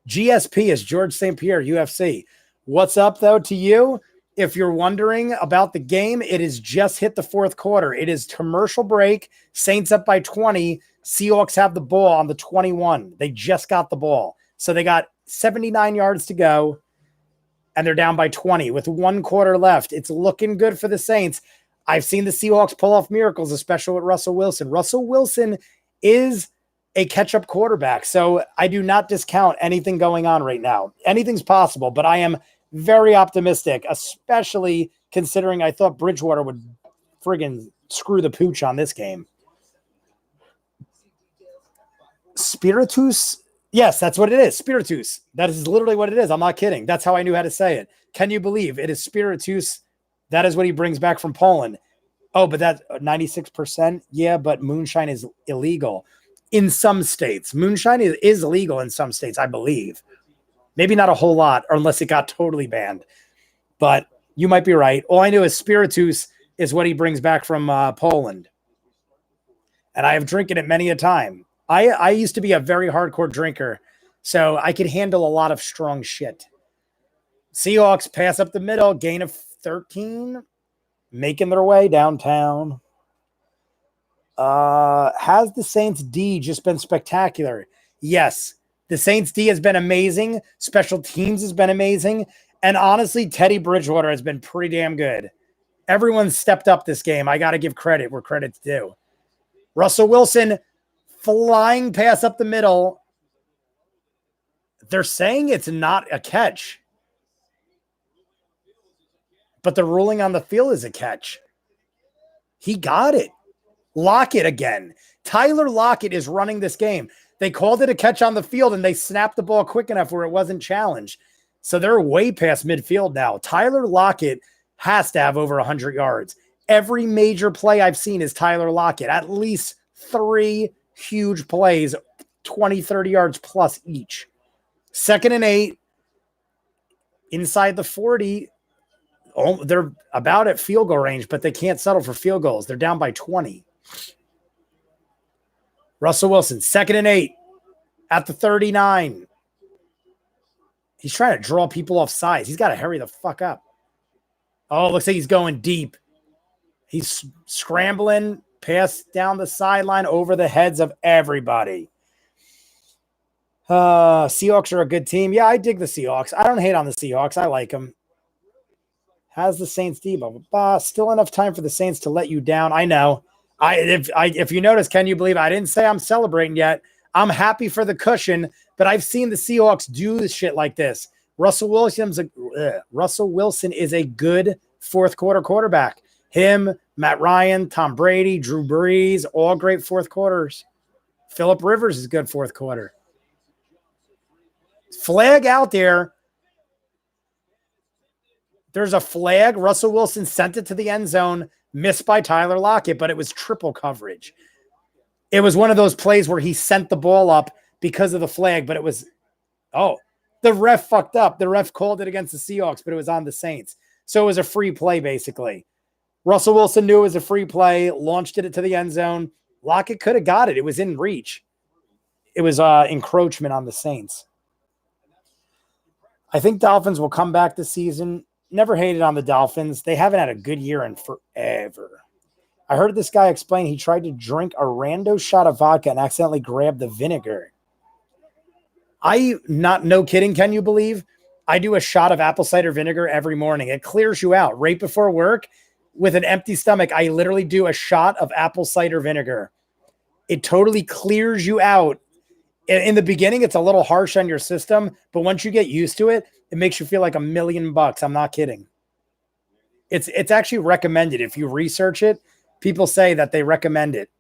Speaker 1: GSP is George St. Pierre, UFC. What's up, though, to you? If you're wondering about the game, it has just hit the fourth quarter. It is commercial break. Saints up by 20. Seahawks have the ball on the 21. They just got the ball. So they got 79 yards to go, and they're down by 20 with 1 quarter left. It's looking good for the Saints. I've seen the Seahawks pull off miracles, especially with Russell Wilson. Russell Wilson is a catch-up quarterback, so I do not discount anything going on right now. Anything's possible, but I am very optimistic, especially considering I thought Bridgewater would friggin' screw the pooch on this game. Spiritus? Yes, that's what it is. Spiritus. That is literally what it is. I'm not kidding. That's how I knew how to say it. Can you believe it is Spiritus? That is what he brings back from Poland. Oh, but that's 96%? Yeah, but moonshine is illegal in some states. Moonshine is legal in some states, I believe. Maybe not a whole lot, or unless it got totally banned. But you might be right. All I know is Spiritus is what he brings back from Poland. And I have drinking it many a time. I used to be a very hardcore drinker, so I could handle a lot of strong shit. Seahawks pass up the middle, gain of 13, making their way downtown. Has the Saints D just been spectacular? Yes. The Saints D has been amazing. Special teams has been amazing. And honestly, Teddy Bridgewater has been pretty damn good. Everyone's stepped up this game. I got to give credit where credit's due. Russell Wilson flying pass up the middle. They're saying it's not a catch, but the ruling on the field is a catch. He got it. Lockett again. Tyler Lockett is running this game. They called it a catch on the field, and they snapped the ball quick enough where it wasn't challenged. So they're way past midfield now. Tyler Lockett has to have over 100 yards. Every major play I've seen is Tyler Lockett. At least 3 huge plays, 20, 30 yards plus each. 2nd and 8, inside the 40. Oh, they're about at field goal range, but they can't settle for field goals. They're down by 20. Russell Wilson, 2nd and 8 at the 39. He's trying to draw people off sides. He's got to hurry the fuck up. Oh, looks like he's going deep. He's scrambling, pass down the sideline over the heads of everybody. Seahawks are a good team. Yeah, I dig the Seahawks. I don't hate on the Seahawks. I like them. Has the Saints D, blah, blah, blah. Still enough time for the Saints to let you down. I know. If you notice, can you believe I didn't say I'm celebrating yet? I'm happy for the cushion, but I've seen the Seahawks do this shit like this. Russell Wilson is a good fourth quarter quarterback. Him, Matt Ryan, Tom Brady, Drew Brees, all great fourth quarters. Phillip Rivers is good fourth quarter. Flag out there. There's a flag. Russell Wilson sent it to the end zone. Missed by Tyler Lockett, but it was triple coverage. It was one of those plays where he sent the ball up because of the flag, but it was, The ref fucked up. The ref called it against the Seahawks, but it was on the Saints. So it was a free play, basically. Russell Wilson knew it was a free play, launched it to the end zone. Lockett could have got it. It was in reach. It was encroachment on the Saints. I think Dolphins will come back this season. Never hated on the Dolphins. They haven't had a good year in forever. I heard this guy explain he tried to drink a rando shot of vodka and accidentally grabbed the vinegar. No kidding, can you believe? I do a shot of apple cider vinegar every morning. It clears you out. Right before work, with an empty stomach, I literally do a shot of apple cider vinegar. It totally clears you out. In the beginning, it's a little harsh on your system, but once you get used to it, it makes you feel like $1,000,000. I'm not kidding. It's actually recommended. If you research it, people say that they recommend it.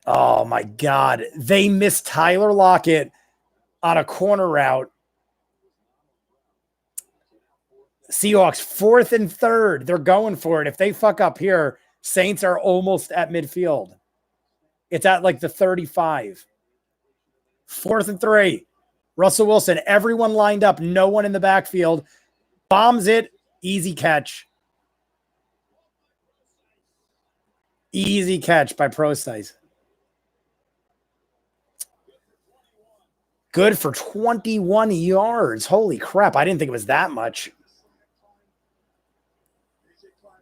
Speaker 1: Oh my God. They missed Tyler Lockett on a corner route. Seahawks 4th and 3rd. They're going for it. If they fuck up here, Saints are almost at midfield. It's at like the 35. 4th and 3. Russell Wilson, everyone lined up, no one in the backfield. Bombs it. Easy catch. Easy catch by Prostice. Good for 21 yards. Holy crap. I didn't think it was that much.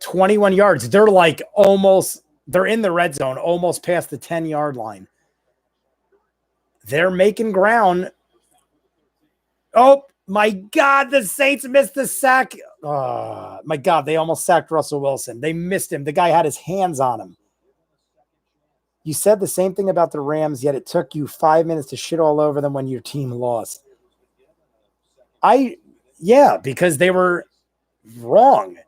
Speaker 1: 21 yards. They're like they're in the red zone, almost past the 10-yard line. They're making ground. Oh, my God. The Saints missed the sack. Oh, my God. They almost sacked Russell Wilson. They missed him. The guy had his hands on him. You said the same thing about the Rams, yet it took you 5 minutes to shit all over them when your team lost. Yeah, because they were wrong.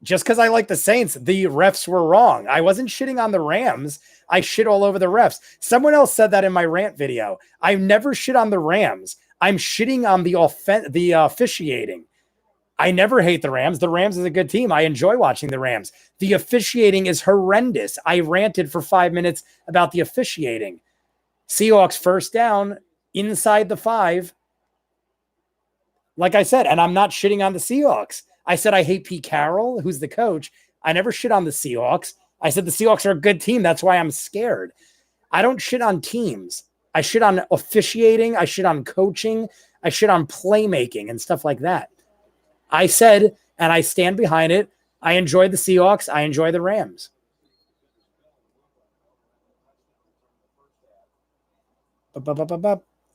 Speaker 1: Just because I like the Saints, the refs were wrong. I wasn't shitting on the Rams. I shit all over the refs. Someone else said that in my rant video. I never shit on the Rams. I'm shitting on the officiating. I never hate the Rams. The Rams is a good team. I enjoy watching the Rams. The officiating is horrendous. I ranted for 5 minutes about the officiating. Seahawks 1st down inside the 5. Like I said, and I'm not shitting on the Seahawks. I said I hate Pete Carroll, who's the coach. I never shit on the Seahawks. I said the Seahawks are a good team. That's why I'm scared. I don't shit on teams. I shit on officiating. I shit on coaching. I shit on playmaking and stuff like that. I said, and I stand behind it, I enjoy the Seahawks. I enjoy the Rams.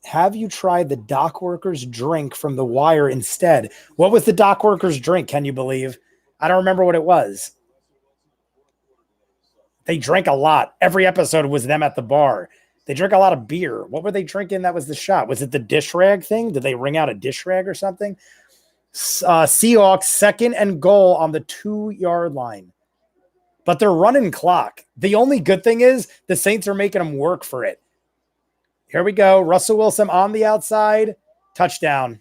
Speaker 1: Have you tried the dock workers drink from The Wire instead? What was the dock workers drink? Can you believe? I don't remember what it was. They drank a lot. Every episode was them at the bar. They drank a lot of beer. What were they drinking? That was the shot. Was it the dish rag thing? Did they wring out a dish rag or something? Seahawks 2nd and goal on the 2-yard line. But they're running clock. The only good thing is the Saints are making them work for it. Here we go. Russell Wilson on the outside. Touchdown.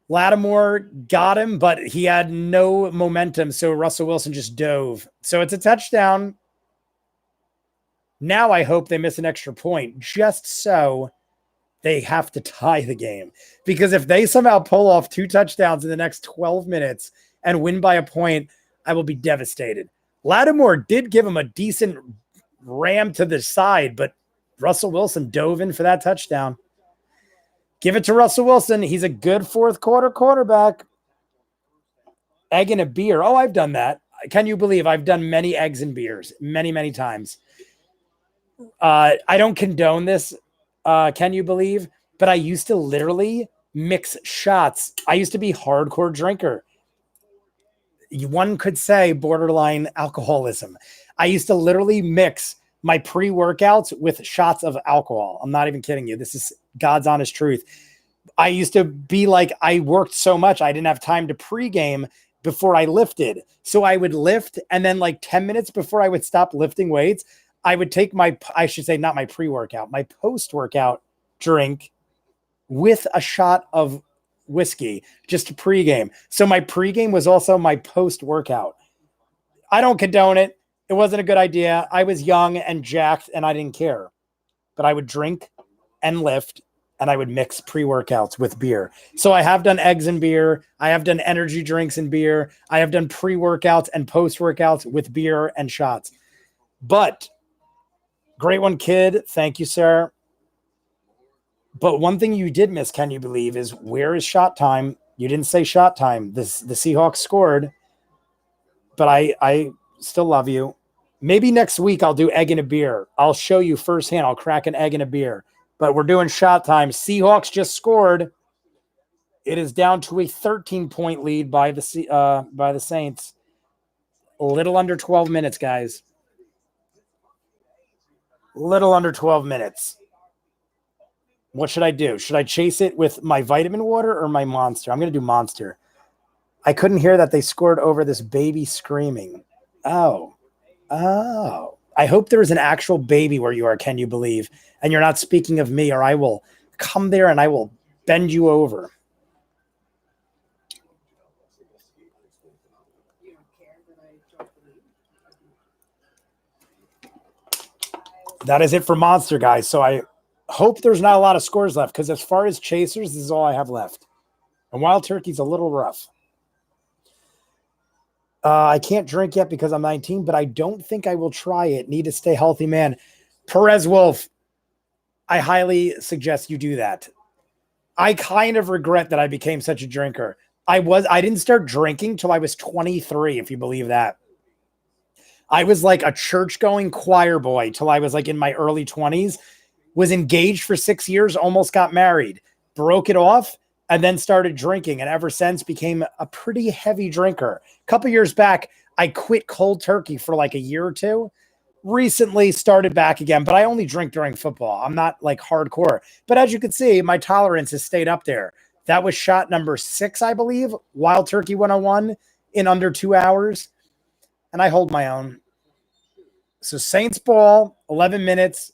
Speaker 1: Lattimore got him, but he had no momentum, so Russell Wilson just dove. So it's a touchdown. Now I hope they miss an extra point, just so they have to tie the game. Because if they somehow pull off 2 touchdowns in the next 12 minutes and win by a point, I will be devastated. Lattimore did give him a decent ram to the side, but Russell Wilson dove in for that touchdown. Give it to Russell Wilson. He's a good 4th quarter quarterback. Egg and a beer. Oh, I've done that. Can you believe I've done many eggs and beers? Many, many times. I don't condone this. Can you believe? But I used to literally mix shots. I used to be hardcore drinker. One could say borderline alcoholism. I used to literally mix my pre-workouts with shots of alcohol. I'm not even kidding you. This is God's honest truth. I used to be like, I worked so much, I didn't have time to pregame before I lifted. So I would lift, and then like 10 minutes before I would stop lifting weights, I would take I should say not my pre-workout, my post-workout drink with a shot of whiskey just to pregame. So my pregame was also my post-workout. I don't condone it. It wasn't a good idea. I was young and jacked, and I didn't care. but I would drink and lift, and I would mix pre-workouts with beer. So I have done eggs and beer. I have done energy drinks and beer. I have done pre-workouts and post-workouts with beer and shots. But great one, kid. Thank you, sir. But one thing you did miss, can you believe, is where is shot time? You didn't say shot time. The Seahawks scored, but I still love you. Maybe next week I'll do egg and a beer. I'll show you firsthand. I'll crack an egg and a beer. But we're doing shot time. Seahawks just scored. It is down to a 13-point lead by the Saints. A little under 12 minutes, guys. Little under 12 minutes. What should I do? Should I chase it with my vitamin water or my Monster? I'm going to do Monster. I couldn't hear that they scored over this baby screaming. Oh. I hope there is an actual baby where you are, can you believe? And you're not speaking of me, or I will come there and I will bend you over. That is it for Monster, guys. So I hope there's not a lot of scores left, because as far as chasers, this is all I have left. And Wild Turkey's a little rough. I can't drink yet because I'm 19, but I don't think I will try it. Need to stay healthy, man. Perez Wolf, I highly suggest you do that. I kind of regret that I became such a drinker. I didn't start drinking till I was 23, if you believe that. I was like a church-going choir boy till I was like in my early 20s, was engaged for 6 years, almost got married, broke it off, and then started drinking, and ever since became a pretty heavy drinker. A couple years back, I quit cold turkey for like a year or two. Recently started back again, but I only drink during football. I'm not like hardcore. But as you can see, my tolerance has stayed up there. That was shot number 6, I believe. Wild Turkey 101 in under 2 hours. And I hold my own. So Saints ball, 11 minutes.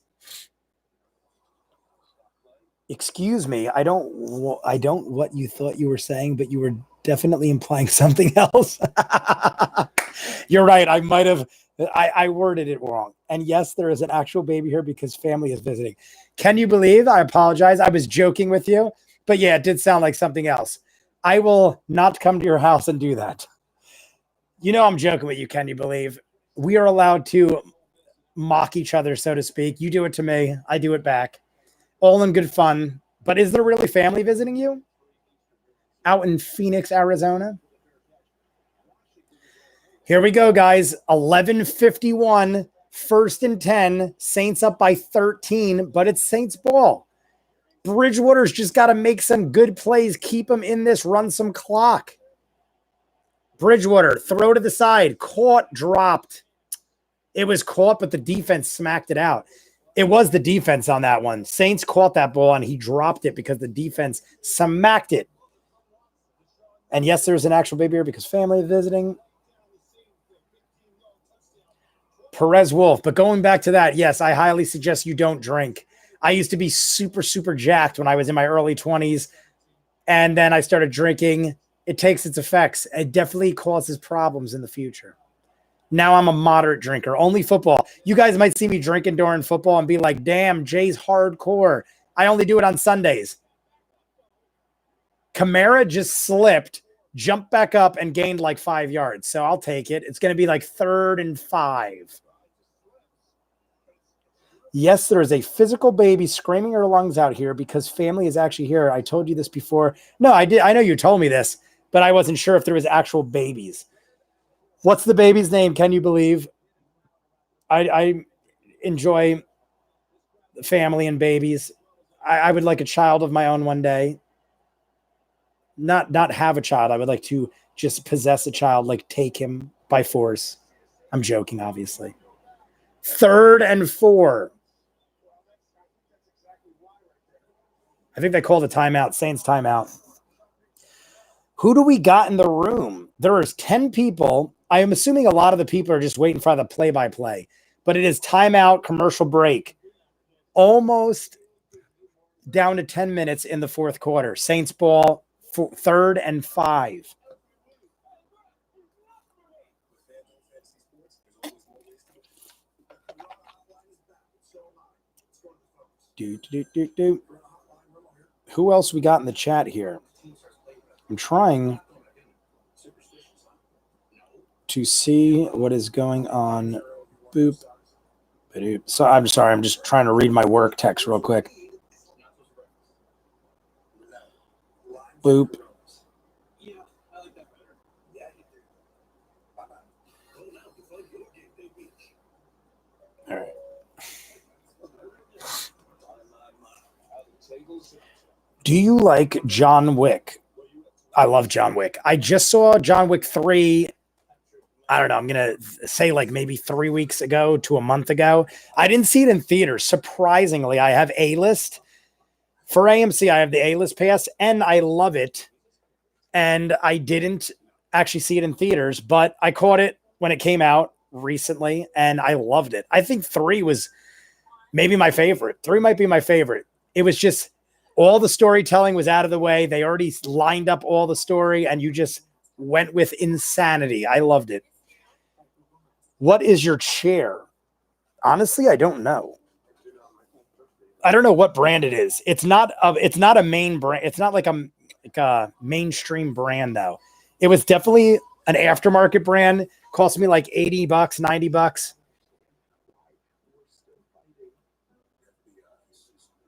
Speaker 1: Excuse me, I don't what you thought you were saying, but you were definitely implying something else. You're right. I might have, I worded it wrong. And yes, there is an actual baby here because family is visiting. Can you believe? I apologize. I was joking with you, but yeah, it did sound like something else. I will not come to your house and do that. You know, I'm joking with you. Can you believe? We are allowed to mock each other, so to speak. You do it to me. I do it back. All in good fun. But is there really family visiting you? Out in Phoenix, Arizona? Here we go, guys. 11:51. 1st and 10. Saints up by 13, but it's Saints ball. Bridgewater's just got to make some good plays. Keep them in this. Run some clock. Bridgewater, throw to the side. Caught, dropped. It was caught, but the defense smacked it out. It was the defense on that one. Saints caught that ball, and he dropped it because the defense smacked it. And yes, there's an actual baby here because family is visiting. Perez Wolf. But going back to that, yes, I highly suggest you don't drink. I used to be super, super jacked when I was in my early 20s. And then I started drinking. It takes its effects. It definitely causes problems in the future. Now I'm a moderate drinker. Only football. You guys might see me drinking during football and be like, damn, Jay's hardcore. I only do it on Sundays. Kamara just slipped, jumped back up, and gained like 5 yards. So I'll take it. It's going to be like 3rd and 5. Yes, there is a physical baby screaming her lungs out here because family is actually here. I told you this before. No, I did. I know you told me this, but I wasn't sure if there was actual babies. What's the baby's name? Can you believe? I enjoy family and babies. I would like a child of my own one day. Not have a child. I would like to just possess a child, like take him by force. I'm joking, obviously. 3rd and 4. I think they called a timeout. Saints timeout. Who do we got in the room? There is 10 people. I am assuming a lot of the people are just waiting for the play-by-play. But it is timeout, commercial break. Almost down to 10 minutes in the 4th quarter. Saints ball, 3rd and 5. Who else we got in the chat here? I'm trying to see what is going on. Boop. So I'm sorry. I'm just trying to read my work text real quick. Boop. All right. Do you like John Wick? I love John Wick. I just saw John Wick 3. I don't know. I'm going to say like maybe 3 weeks ago to a month ago. I didn't see it in theaters. Surprisingly, I have A-list. For AMC, I have the A-list pass, and I love it. And I didn't actually see it in theaters, but I caught it when it came out recently, and I loved it. I think 3 was maybe my favorite. 3 might be my favorite. It was just all the storytelling was out of the way. They already lined up all the story, and you just went with insanity. I loved it. What is your chair? Honestly, I don't know. I don't know what brand it is. It's not a main brand. It's not like a mainstream brand though. It was definitely an aftermarket brand. Cost me like $80, $90.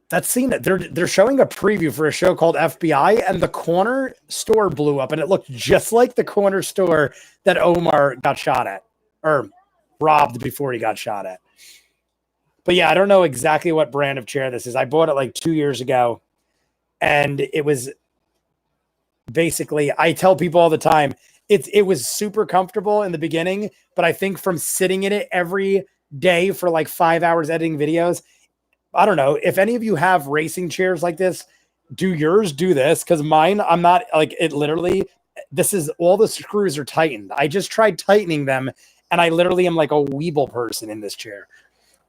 Speaker 1: That's seen it. They're showing a preview for a show called FBI, and the corner store blew up, and it looked just like the corner store that Omar got shot at, or robbed before he got shot at. But yeah, I don't know exactly what brand of chair this is. I bought it like 2 years ago, and it was basically, I tell people all the time, it was super comfortable in the beginning, but I think from sitting in it every day for like 5 hours editing videos, I don't know. If any of you have racing chairs like this, do yours do this? Because mine, I'm not like it literally, this is all the screws are tightened. I just tried tightening them, and I literally am like a weeble person in this chair.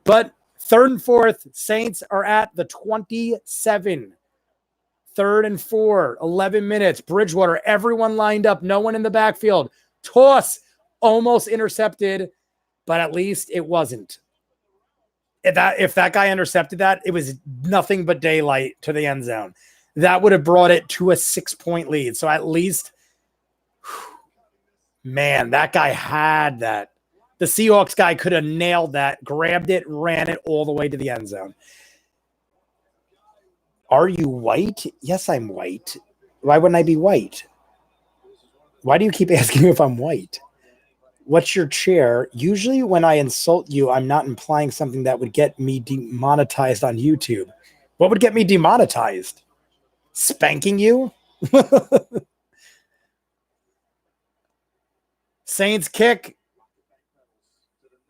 Speaker 1: But 3rd and 4th, Saints are at the 27. 3rd and 4, 11 minutes. Bridgewater, everyone lined up, no one in the backfield. Almost intercepted, but at least it wasn't. If that guy intercepted that, it was nothing but daylight to the end zone. That would have brought it to a 6-point lead. So at least, man, that guy had that. The Seahawks guy could have nailed that, grabbed it, ran it all the way to the end zone. Are you white? Yes, I'm white. Why wouldn't I be white? Why do you keep asking me if I'm white? What's your chair? Usually when I insult you, I'm not implying something that would get me demonetized on YouTube. What would get me demonetized? Spanking you? Saints kick.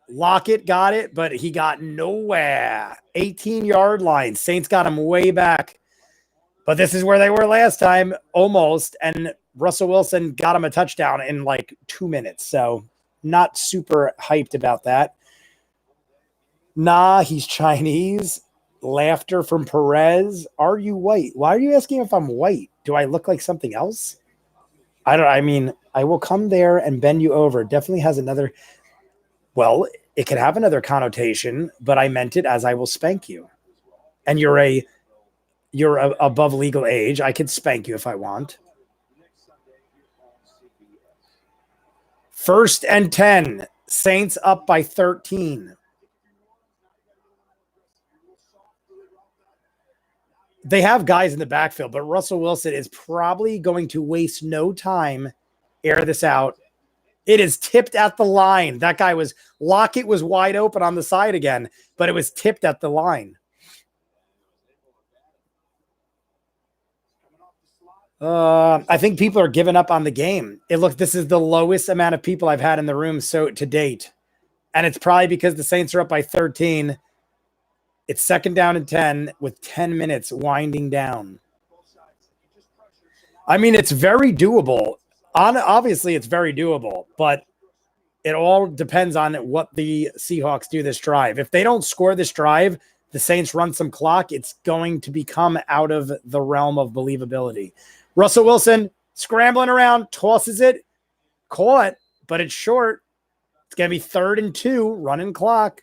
Speaker 1: Lockett got it, but he got nowhere. 18-yard line. Saints got him way back. But this is where they were last time, almost. And Russell Wilson got him a touchdown in like 2 minutes. So not super hyped about that. Nah, he's Chinese. Laughter from Perez. Are you white? Why are you asking if I'm white? Do I look like something else? I mean, I will come there and bend you over. It definitely has another... Well, it could have another connotation, but I meant it as I will spank you. And you're above legal age. I could spank you if I want. 1st and 10. Saints up by 13. They have guys in the backfield, but Russell Wilson is probably going to waste no time, air this out. It is tipped at the line. That guy Lockett was wide open on the side again, but it was tipped at the line. I think people are giving up on the game. This is the lowest amount of people I've had in the room to date. And it's probably because the Saints are up by 13. It's 2nd down and 10 with 10 minutes winding down. I mean, it's very doable. Obviously, it's very doable, but it all depends on what the Seahawks do this drive. If they don't score this drive, the Saints run some clock, it's going to become out of the realm of believability. Russell Wilson scrambling around, tosses it, caught, but it's short. It's going to be 3rd and 2, running clock.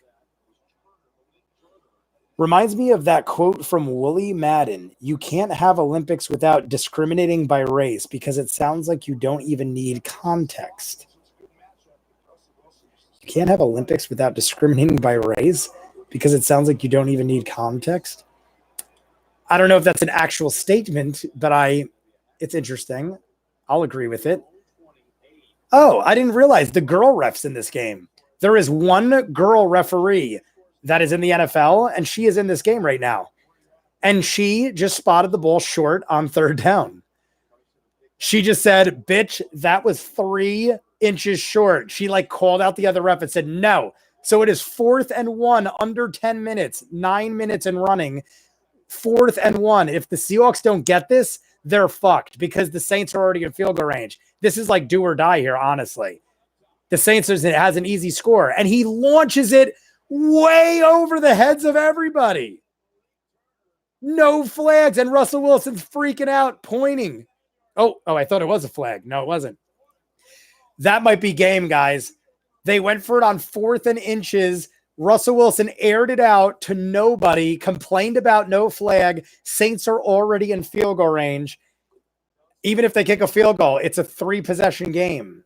Speaker 1: Reminds me of that quote from Wooly Madden. You can't have Olympics without discriminating by race because it sounds like you don't even need context. You can't have Olympics without discriminating by race because it sounds like you don't even need context. I don't know if that's an actual statement, but it's interesting. I'll agree with it. Oh, I didn't realize the girl refs in this game. There is one girl referee that is in the NFL, and she is in this game right now. And she just spotted the ball short on 3rd down. She just said, bitch, that was 3 inches short. She like called out the other ref and said, no. So it is 4th and 1 under 10 minutes, 9 minutes and running. 4th and 1. If the Seahawks don't get this, they're fucked because the Saints are already in field goal range. This is like do or die here, honestly. The Saints has an easy score, and he launches it way over the heads of everybody. No flags, and Russell Wilson's freaking out, pointing. Oh, I thought it was a flag. No, it wasn't. That might be game, guys. They went for it on 4th and inches. Russell Wilson aired it out to nobody, complained about no flag. Saints are already in field goal range. Even if they kick a field goal, it's a 3-possession game.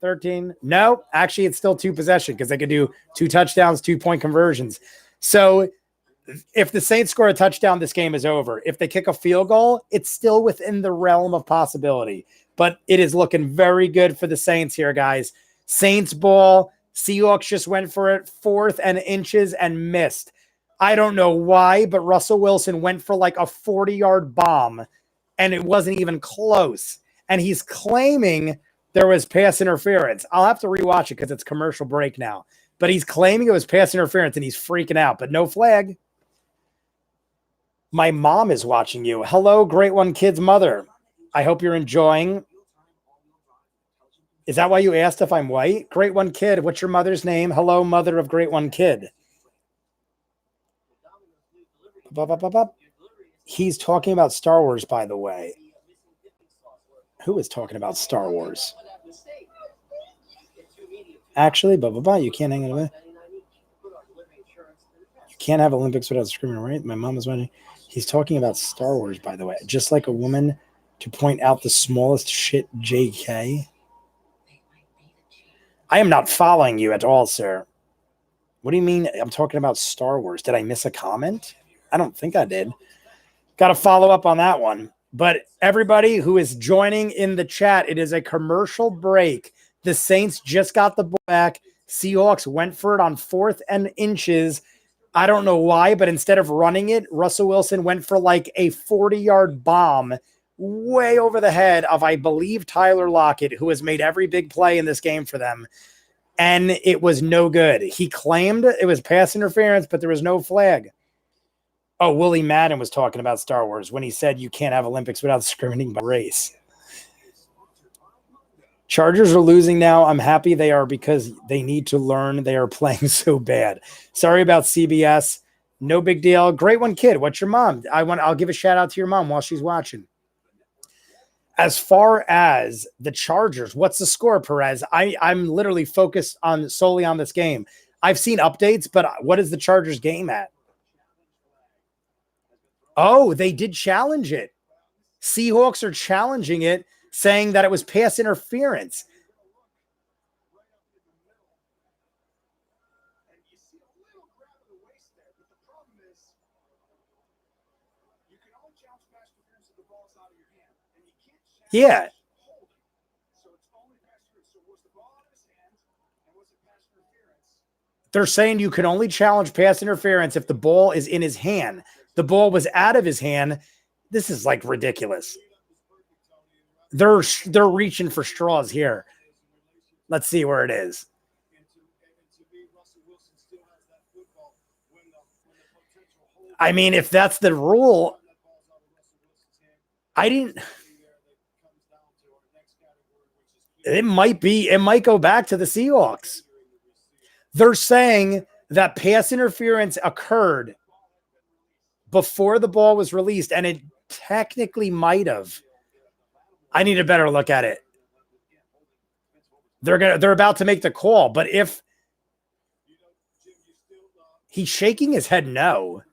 Speaker 1: 13. No, actually, it's still 2 possession because they could do 2 touchdowns, 2-point conversions. So if the Saints score a touchdown, this game is over. If they kick a field goal, it's still within the realm of possibility. But it is looking very good for the Saints here, guys. Saints ball. Seahawks just went for it 4th and inches and missed. I don't know why, but Russell Wilson went for like a 40-yard bomb, and it wasn't even close. And he's claiming there was pass interference. I'll have to rewatch it because it's commercial break now. But he's claiming it was pass interference, and he's freaking out. But no flag. My mom is watching you. Hello, Great One Kid's mother. I hope you're enjoying. Is that why you asked if I'm white? Great One Kid, what's your mother's name? Hello, mother of Great One Kid. He's talking about Star Wars, by the way. Who is talking about Star Wars? Actually, you can't hang it away. You can't have Olympics without screaming, right? My mom is watching. He's talking about Star Wars, by the way. Just like a woman to point out the smallest shit, JK. I am not following you at all, sir. What do you mean I'm talking about Star Wars? Did I miss a comment? I don't think I did. Got to follow up on that one. But everybody who is joining in the chat, it is a commercial break. The Saints just got the ball back. Seahawks went for it on 4th and inches. I don't know why, but instead of running it, Russell Wilson went for like a 40-yard bomb way over the head of, I believe, Tyler Lockett, who has made every big play in this game for them. And it was no good. He claimed it was pass interference, but there was no flag. Oh, Willie Madden was talking about Star Wars when he said you can't have Olympics without discriminating by race. Chargers are losing now. I'm happy they are because they need to learn. They are playing so bad. Sorry about CBS. No big deal. Great One Kid. What's your mom? I'll give a shout out to your mom while she's watching. As far as the Chargers, what's the score, Perez? I'm literally focused solely on this game. I've seen updates, but what is the Chargers game at? Oh, they did challenge it. Seahawks are challenging it, saying that it was pass interference. Yeah. They're saying you can only challenge pass interference if the ball is in his hand. The ball was out of his hand. This is like ridiculous. They're reaching for straws here. Let's see where it is. I mean, if that's the rule, it might go back to the Seahawks. They're saying that pass interference occurred before the ball was released, and it technically might have. I need a better look at it. They're about to make the call, but if He's shaking his head no.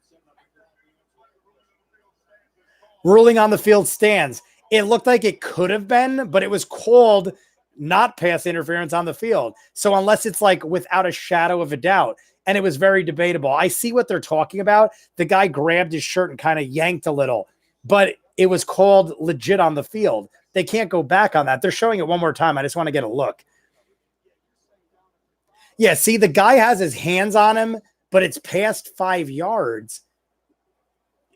Speaker 1: Ruling on the field stands. It looked like it could have been, but it was called not pass interference on the field. So unless it's like without a shadow of a doubt, and it was very debatable. I see what they're talking about. The guy grabbed his shirt and kind of yanked a little, but it was called legit on the field. They can't go back on that. They're showing it one more time. I just want to get a look. Yeah, see, the guy has his hands on him, but it's past 5 yards.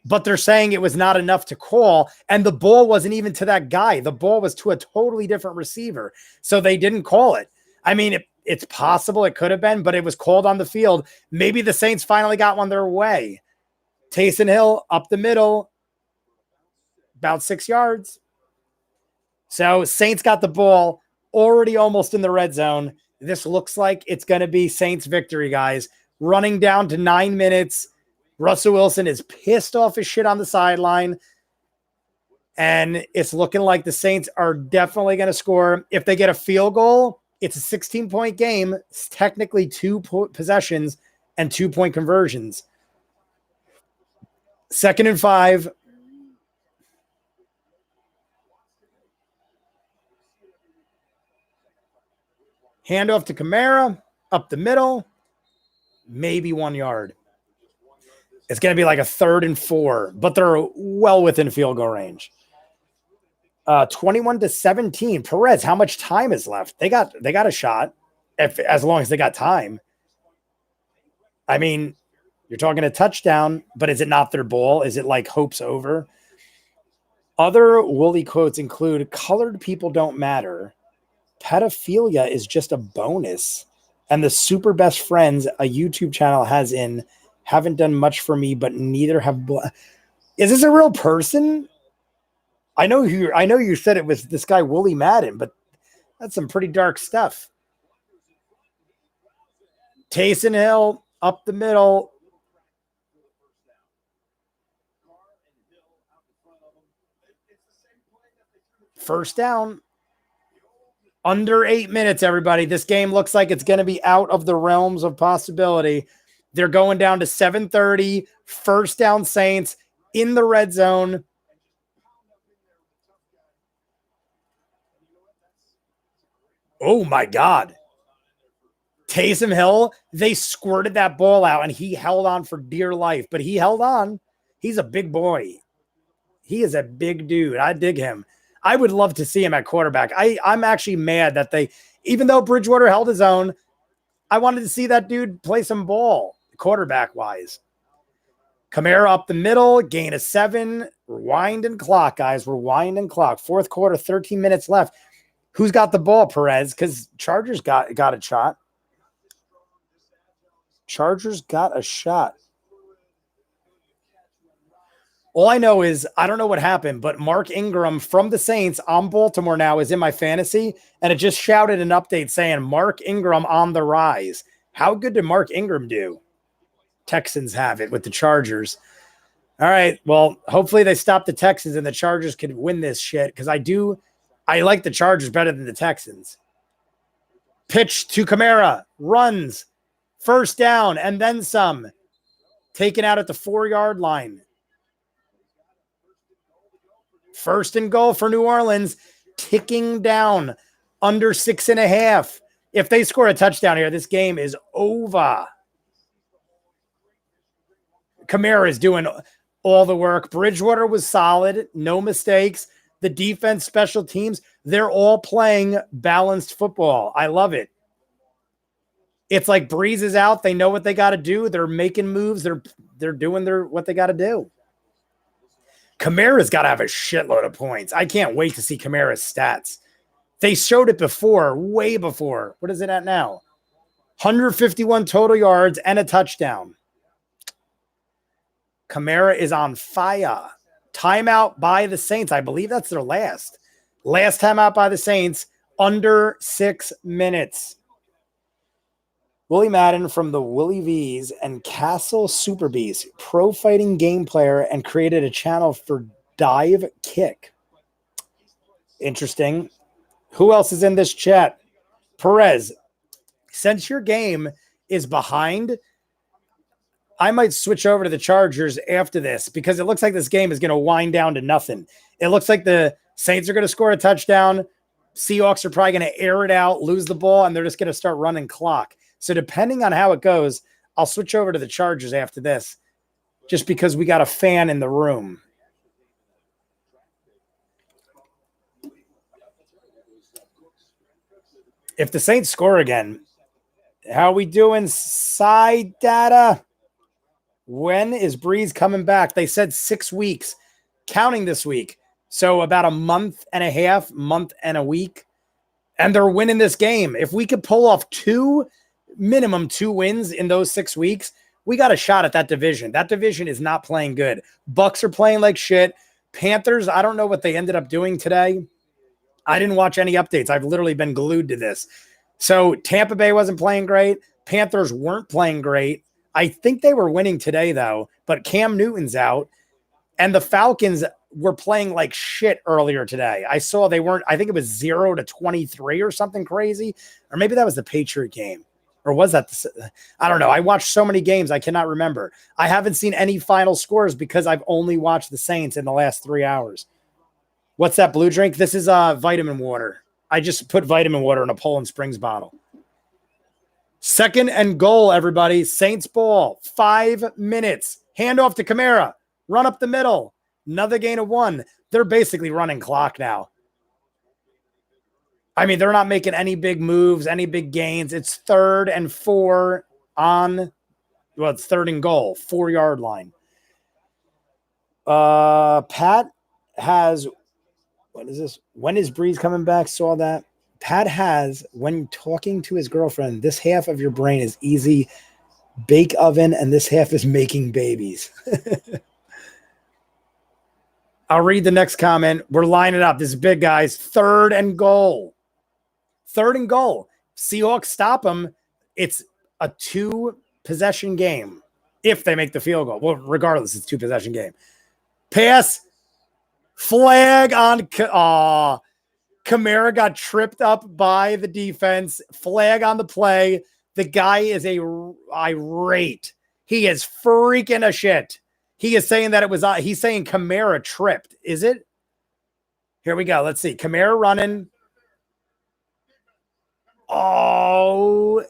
Speaker 1: But they're saying it was not enough to call, and the ball wasn't even to that guy. The ball was to a totally different receiver, so they didn't call it. I mean, it's possible it could have been, but it was called on the field. Maybe the Saints finally got one their way. Taysom Hill up the middle, about 6 yards. So Saints got the ball already almost in the red zone. This looks like it's going to be Saints victory, guys. Running down to 9 minutes. Russell Wilson is pissed off his shit on the sideline. And it's looking like the Saints are definitely going to score. If they get a field goal, it's a 16-point game. It's technically 2 possessions and 2-point conversions. 2nd and 5. Handoff to Kamara, up the middle, maybe 1 yard. It's going to be like a 3rd and 4, but they're well within field goal range. 21-17. Perez, how much time is left? They got a shot as long as they got time. I mean, you're talking a touchdown, but is it not their ball? Is it like hope's over? Other Wooly quotes include colored people don't matter. Pedophilia is just a bonus. And the super best friends a YouTube channel has in haven't done much for me, but neither have. Is this a real person? I know you said it was this guy, Wooly Madden, but that's some pretty dark stuff. Taysom Hill up the middle. First down. Under 8 minutes, everybody. This game looks like it's going to be out of the realms of possibility. They're going down to 7:30. First down Saints in the red zone. Oh, my God. Taysom Hill, they squirted that ball out, and he held on for dear life. But he held on. He's a big boy. He is a big dude. I dig him. I would love to see him at quarterback. I'm actually mad that even though Bridgewater held his own, I wanted to see that dude play some ball, quarterback-wise. Kamara up the middle, gain of 7. We're winding clock, guys. We're winding clock. 4th quarter, 13 minutes left. Who's got the ball, Perez? Because Chargers got a shot. Chargers got a shot. All I know is I don't know what happened, but Mark Ingram from the Saints on Baltimore now is in my fantasy, and it just shouted an update saying Mark Ingram on the rise. How good did Mark Ingram do? Texans have it with the Chargers. All right, well, hopefully they stop the Texans and the Chargers can win this shit because I like the Chargers better than the Texans. Pitch to Kamara, runs, first down, and then some. Taken out at the 4-yard line. 1st and goal for New Orleans, ticking down under 6.5. If they score a touchdown here, this game is over. Kamara is doing all the work. Bridgewater was solid, no mistakes. The defense, special teams, they're all playing balanced football. I love it. It's like Brees is out. They know what they got to do. They're making moves. They're doing what they got to do. Kamara's got to have a shitload of points. I can't wait to see Kamara's stats. They showed it before, way before. What is it at now? 151 total yards and a touchdown. Kamara is on fire. Timeout by the Saints. I believe that's their last. Last timeout by the Saints, under 6 minutes. Willie Madden from the Willie V's and Castle Super Beast, pro fighting game player, and created a channel for Dive Kick. Interesting. Who else is in this chat? Perez, since your game is behind, I might switch over to the Chargers after this because it looks like this game is going to wind down to nothing. It looks like the Saints are going to score a touchdown. Seahawks are probably going to air it out, lose the ball, and they're just going to start running clock. So depending on how it goes, I'll switch over to the Chargers after this just because we got a fan in the room. If the Saints score again, how are we doing? Side data. When is Brees coming back? They said 6 weeks, counting this week. So about a month and a half, month and a week. And they're winning this game. If we could pull off minimum two wins in those 6 weeks, we got a shot at that division. That division is not playing good. Bucks are playing like shit. Panthers, I don't know what they ended up doing today. I didn't watch any updates. I've literally been glued to this. So Tampa Bay wasn't playing great. Panthers weren't playing great. I think they were winning today, though, but Cam Newton's out. And the Falcons were playing like shit earlier today. I saw they weren't, I think it was 0-23 or something crazy. Or maybe that was the Patriot game. Or was that I don't know. I watched so many games, I cannot remember. I haven't seen any final scores because I've only watched the Saints in the last 3 hours. What's that blue drink? This is vitamin water. I just put vitamin water in a Poland Springs bottle. 2nd and goal, everybody. Saints ball. 5 minutes. Hand off to Kamara. Run up the middle. Another gain of 1. They're basically running clock now. I mean, they're not making any big moves, any big gains. It's 3rd and 4 on, well, it's 3rd and goal, 4-yard line. Pat has, what is this? When is Brees coming back? Saw that. Pat has, when talking to his girlfriend, this half of your brain is easy bake oven and this half is making babies. I'll read the next comment. We're lining up. This is big, guys. 3rd and goal. 3rd and goal. Seahawks stop them. It's a 2-possession game if they make the field goal. Well, regardless, it's a 2-possession game. Pass. Flag on. Kamara got tripped up by the defense. Flag on the play. The guy is irate. He is freaking a shit. He is saying that it was, he's saying Kamara tripped. Is it? Here we go. Let's see. Kamara running. Oh.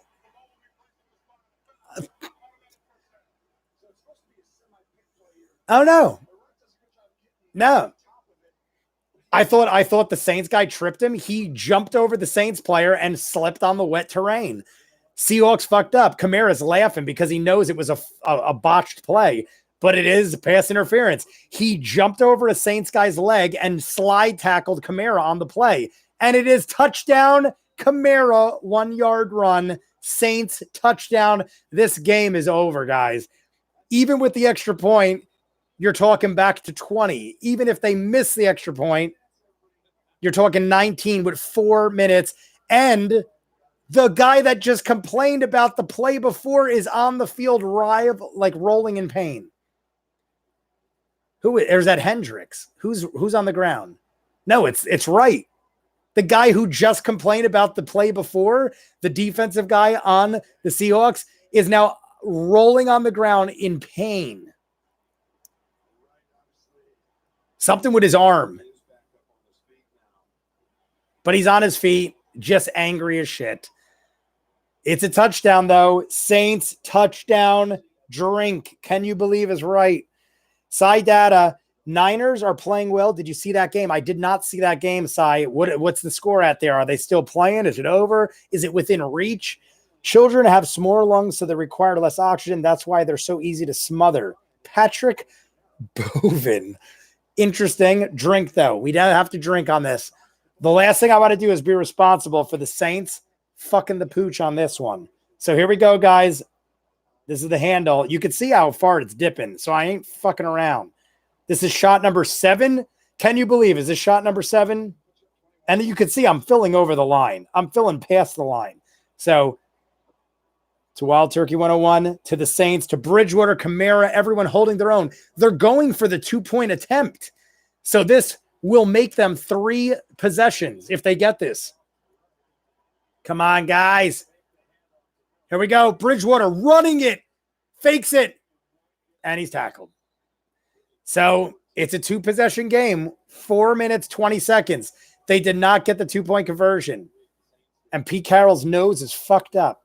Speaker 1: Oh, no. No. I thought the Saints guy tripped him. He jumped over the Saints player and slipped on the wet terrain. Seahawks fucked up. Kamara's laughing because he knows it was a botched play, but it is pass interference. He jumped over a Saints guy's leg and slide tackled Kamara on the play. And it is touchdown, Kamara, 1-yard run, Saints touchdown. This game is over, guys. Even with the extra point, you're talking back to 20. Even if they miss the extra point, you're talking 19 with 4 minutes. And the guy that just complained about the play before is on the field like rolling in pain. There's that Hendricks. Who's on the ground? No, it's right. The guy who just complained about the play before, the defensive guy on the Seahawks, is now rolling on the ground in pain. Something with his arm. But he's on his feet, just angry as shit. It's a touchdown, though. Saints touchdown drink. Can you believe is right? Side data. Niners are playing well. Did you see that game? I did not see that game, Cy. What's the score at there? Are they still playing? Is it over? Is it within reach? Children have smaller lungs, so they require less oxygen. That's why they're so easy to smother. Patrick Bovin. Interesting. Drink, though. We don't have to drink on this. The last thing I want to do is be responsible for the Saints fucking the pooch on this one. So here we go, guys. This is the handle. You can see how far it's dipping, so I ain't fucking around. This is shot number 7. Can you believe? Is this shot number 7? And you can see I'm filling over the line. I'm filling past the line. So to Wild Turkey 101, to the Saints, to Bridgewater, Kamara, everyone holding their own. They're going for the 2-point attempt. So this will make them 3 possessions if they get this. Come on, guys. Here we go. Bridgewater running it. Fakes it. and he's tackled. So it's a 2-possession game, 4 minutes, 20 seconds. They did not get the 2-point conversion. And Pete Carroll's nose is fucked up.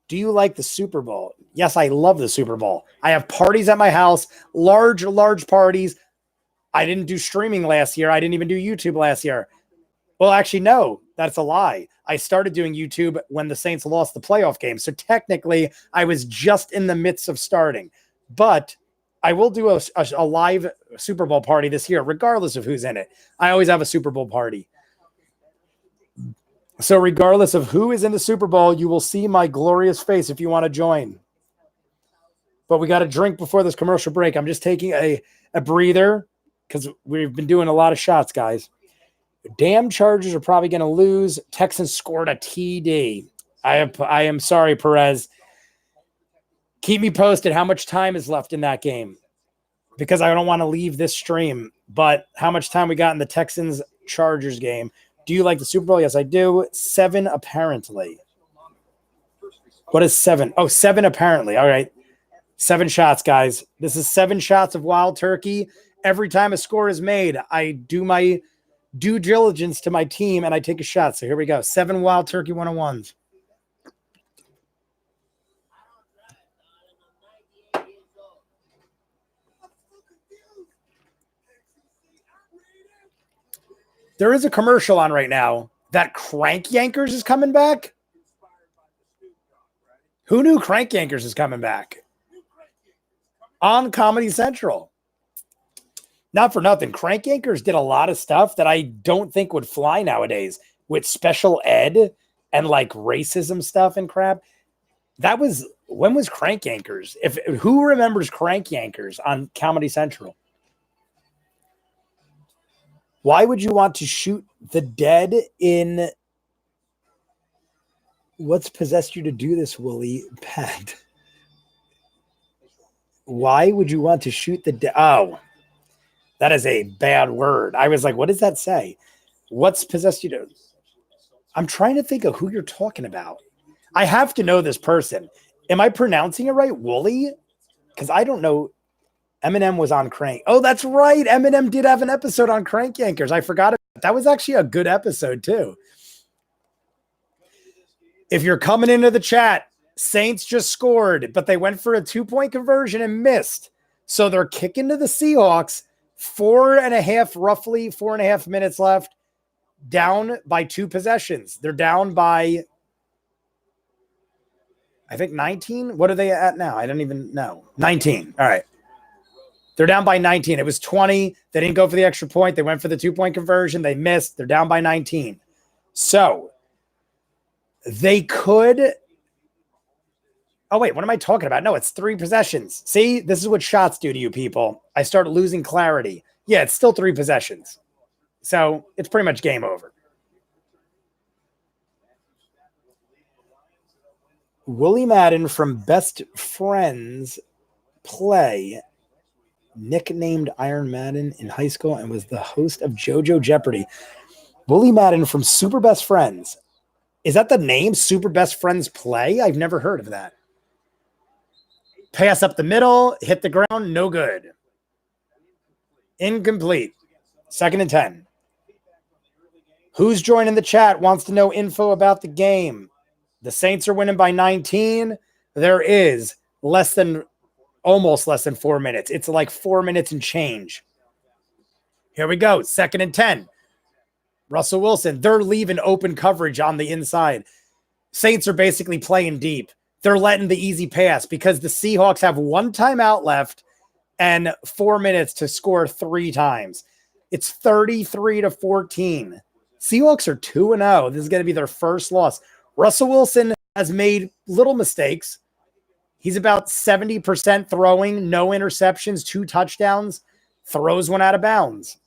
Speaker 1: Do you like the Super Bowl? Yes, I love the Super Bowl. I have parties at my house, large parties. I didn't do streaming last year. I didn't even do YouTube last year. Well, actually, no, that's a lie. I started doing YouTube when the Saints lost the playoff game. So technically, I was just in the midst of starting. But I will do a live Super Bowl party this year, regardless of who's in it. I always have a Super Bowl party. So regardless of who is in the Super Bowl, you will see my glorious face if you want to join. But we got to drink before this commercial break. I'm just taking a breather because we've been doing a lot of shots, guys. Damn Chargers are probably going to lose. Texans scored a TD. I am sorry, Perez. Keep me posted how much time is left in that game because I don't want to leave this stream. But how much time we got in the Texans-Chargers game? Do you like the Super Bowl? Yes, I do. 7 apparently. What is 7? Oh, 7 apparently. All right. 7 shots, guys. This is 7 shots of wild turkey. Every time a score is made, I do my due diligence to my team and I take a shot. So here we go. 7 wild turkey 101s. There is a commercial on right now that Crank Yankers is coming back. Who knew Crank Yankers is coming back? On Comedy Central. Not for nothing. Crank Yankers did a lot of stuff that I don't think would fly nowadays with special ed and like racism stuff and crap. When was Crank Yankers? Who remembers Crank Yankers on Comedy Central? Why would you want to shoot the dead in what's possessed you to do this, Willie Pat? Why would you want to shoot the dead? Oh, that is a bad word. I was like, what does that say? What's possessed you to? I'm trying to think of who you're talking about. I have to know this person. Am I pronouncing it right? Wooly? Because I don't know. Eminem was on Crank. Oh, that's right. Eminem did have an episode on Crank Yankers. I forgot it. That was actually a good episode too. If you're coming into the chat, Saints just scored, but they went for a 2-point conversion and missed. So they're kicking to the Seahawks. Roughly 4.5 minutes left. Down by 2 possessions. They're down by, I think 19. What are they at now? I don't even know. 19. All right. They're down by 19. It was 20. They didn't go for the extra point. They went for the 2-point conversion. They missed. They're down by 19. So they could. Oh, wait. What am I talking about? No, it's 3 possessions. See, this is what shots do to you people. I start losing clarity. Yeah, it's still 3 possessions. So it's pretty much game over. Willie Madden from Best Friends Play, nicknamed Iron Madden in high school and was the host of JoJo Jeopardy. Willie Madden from Super Best Friends. Is that the name? Super Best Friends Play? I've never heard of that. Pass up the middle, hit the ground, no good. Incomplete. 2nd and 10. Who's joining the chat wants to know info about the game? The Saints are winning by 19. There is almost less than 4 minutes. It's like 4 minutes and change. Here we go. 2nd and 10. Russell Wilson. They're leaving open coverage on the inside. Saints are basically playing deep. They're letting the easy pass because the Seahawks have 1 timeout left and 4 minutes to score 3 times. It's 33-14. Seahawks are 2-0. This is going to be their first loss. Russell Wilson has made little mistakes. He's about 70% throwing, no interceptions, 2 touchdowns, throws 1 out of bounds.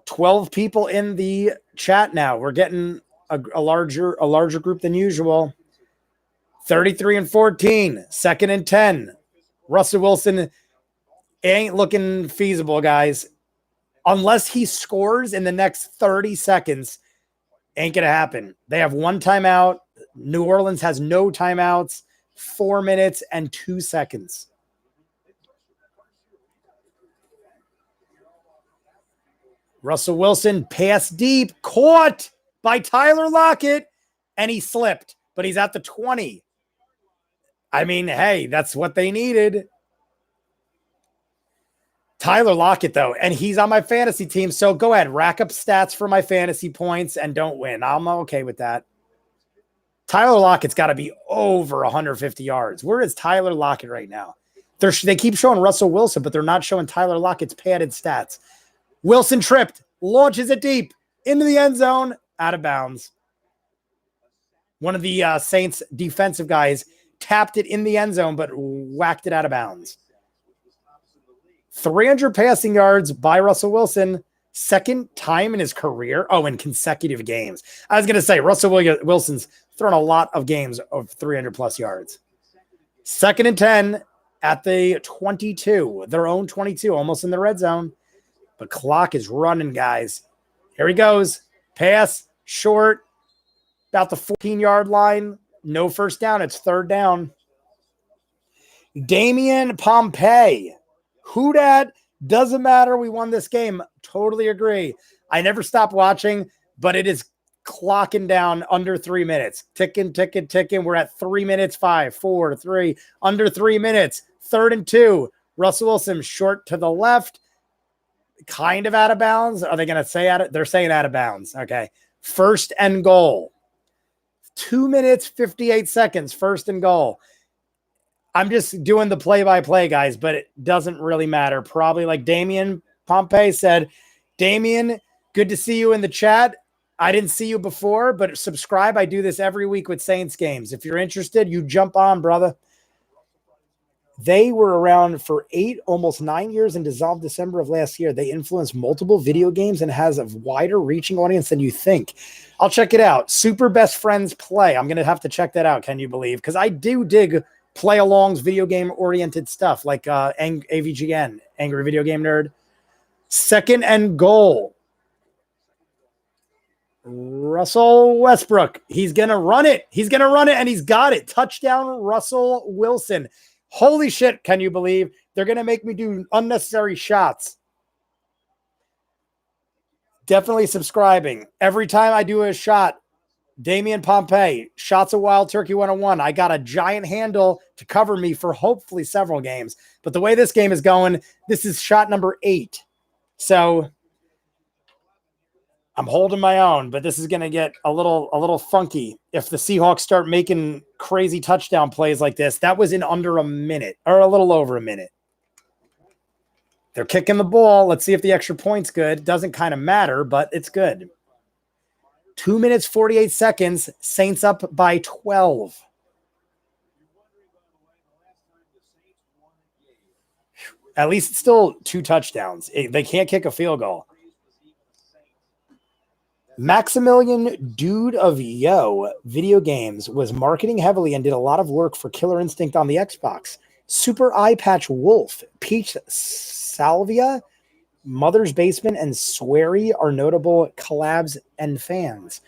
Speaker 1: 12 people in the chat now. We're getting a larger group than usual. 33-14, 2nd and 10. Russell Wilson ain't looking feasible, guys. Unless he scores in the next 30 seconds, ain't going to happen. They have 1 timeout. New Orleans has no timeouts. 4 minutes and 2 seconds. Russell Wilson pass deep, caught by Tyler Lockett, and he slipped, but he's at the 20. I mean, hey, that's what they needed. Tyler Lockett, though, and he's on my fantasy team, so go ahead, rack up stats for my fantasy points and don't win. I'm okay with that. Tyler Lockett's got to be over 150 yards. Where is Tyler Lockett right now? They keep showing Russell Wilson, but they're not showing Tyler Lockett's padded stats. Wilson tripped, launches it deep into the end zone, out of bounds. One of the Saints defensive guys tapped it in the end zone, but whacked it out of bounds. 300 passing yards by Russell Wilson, second time in his career. Oh, in consecutive games. I was going to say, Russell Wilson's thrown a lot of games of 300 plus yards. 2nd and 10 at the 22, their own 22, almost in the red zone. But clock is running, guys. Here he goes. Pass, short, about the 14-yard line. No first down. It's 3rd down. Damian Pompey. Who dat? Doesn't matter. We won this game. Totally agree. I never stop watching, but it is clocking down under 3 minutes. Ticking, ticking, ticking. We're at 3 minutes, 5, 4, 3, under 3 minutes. 3rd and 2. Russell Wilson short to the left. Kind of out of bounds. Are they going to say out of? They're saying out of bounds. Okay. 1st and goal. 2 minutes, 58 seconds. 1st and goal. I'm just doing the play-by-play, guys, but it doesn't really matter. Probably like Damian Pompey said, Damian, good to see you in the chat. I didn't see you before, but subscribe. I do this every week with Saints games. If you're interested, you jump on, brother. They were around for 8, almost 9 years and dissolved December of last year. They influenced multiple video games and has a wider reaching audience than you think. I'll check it out. Super Best Friends Play. I'm going to have to check that out. Can you believe? Because I do dig play alongs, video game oriented stuff like AVGN, Angry Video Game Nerd. 2nd and goal. Russell Westbrook. He's going to run it. He's going to run it, and he's got it. Touchdown, Russell Wilson. Holy shit, can you believe? They're going to make me do unnecessary shots. Definitely subscribing. Every time I do a shot, Damian Pompey, Shots of Wild Turkey 101. I got a giant handle to cover me for hopefully several games. But the way this game is going, this is shot number 8. So I'm holding my own, but this is going to get a little funky if the Seahawks start making crazy touchdown plays like this. That was in under a minute or a little over a minute. They're kicking the ball. Let's see if the extra point's good. Doesn't kind of matter, but it's good. 2 minutes, 48 seconds. Saints up by 12. At least it's still 2 touchdowns. They can't kick a field goal. Maximilian Dude of Yo Video Games was marketing heavily and did a lot of work for Killer Instinct on the Xbox. Super Eye Patch Wolf, Peach Salvia, Mother's Basement, and Sweary are notable collabs and fans.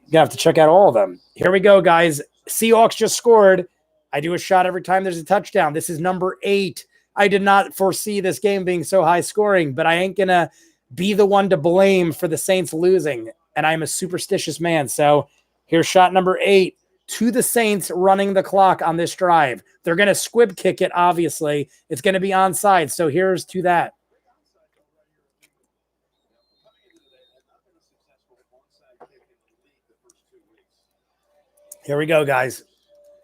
Speaker 1: You have to check out all of them. Here we go, guys. Seahawks just scored. I do a shot every time there's a touchdown. This is number 8. I did not foresee this game being so high scoring, but I ain't going to be the one to blame for the Saints losing. And I'm a superstitious man. So here's shot number 8 to the Saints running the clock on this drive. They're going to squib kick it, obviously. It's going to be onside. So here's to that. Here we go, guys.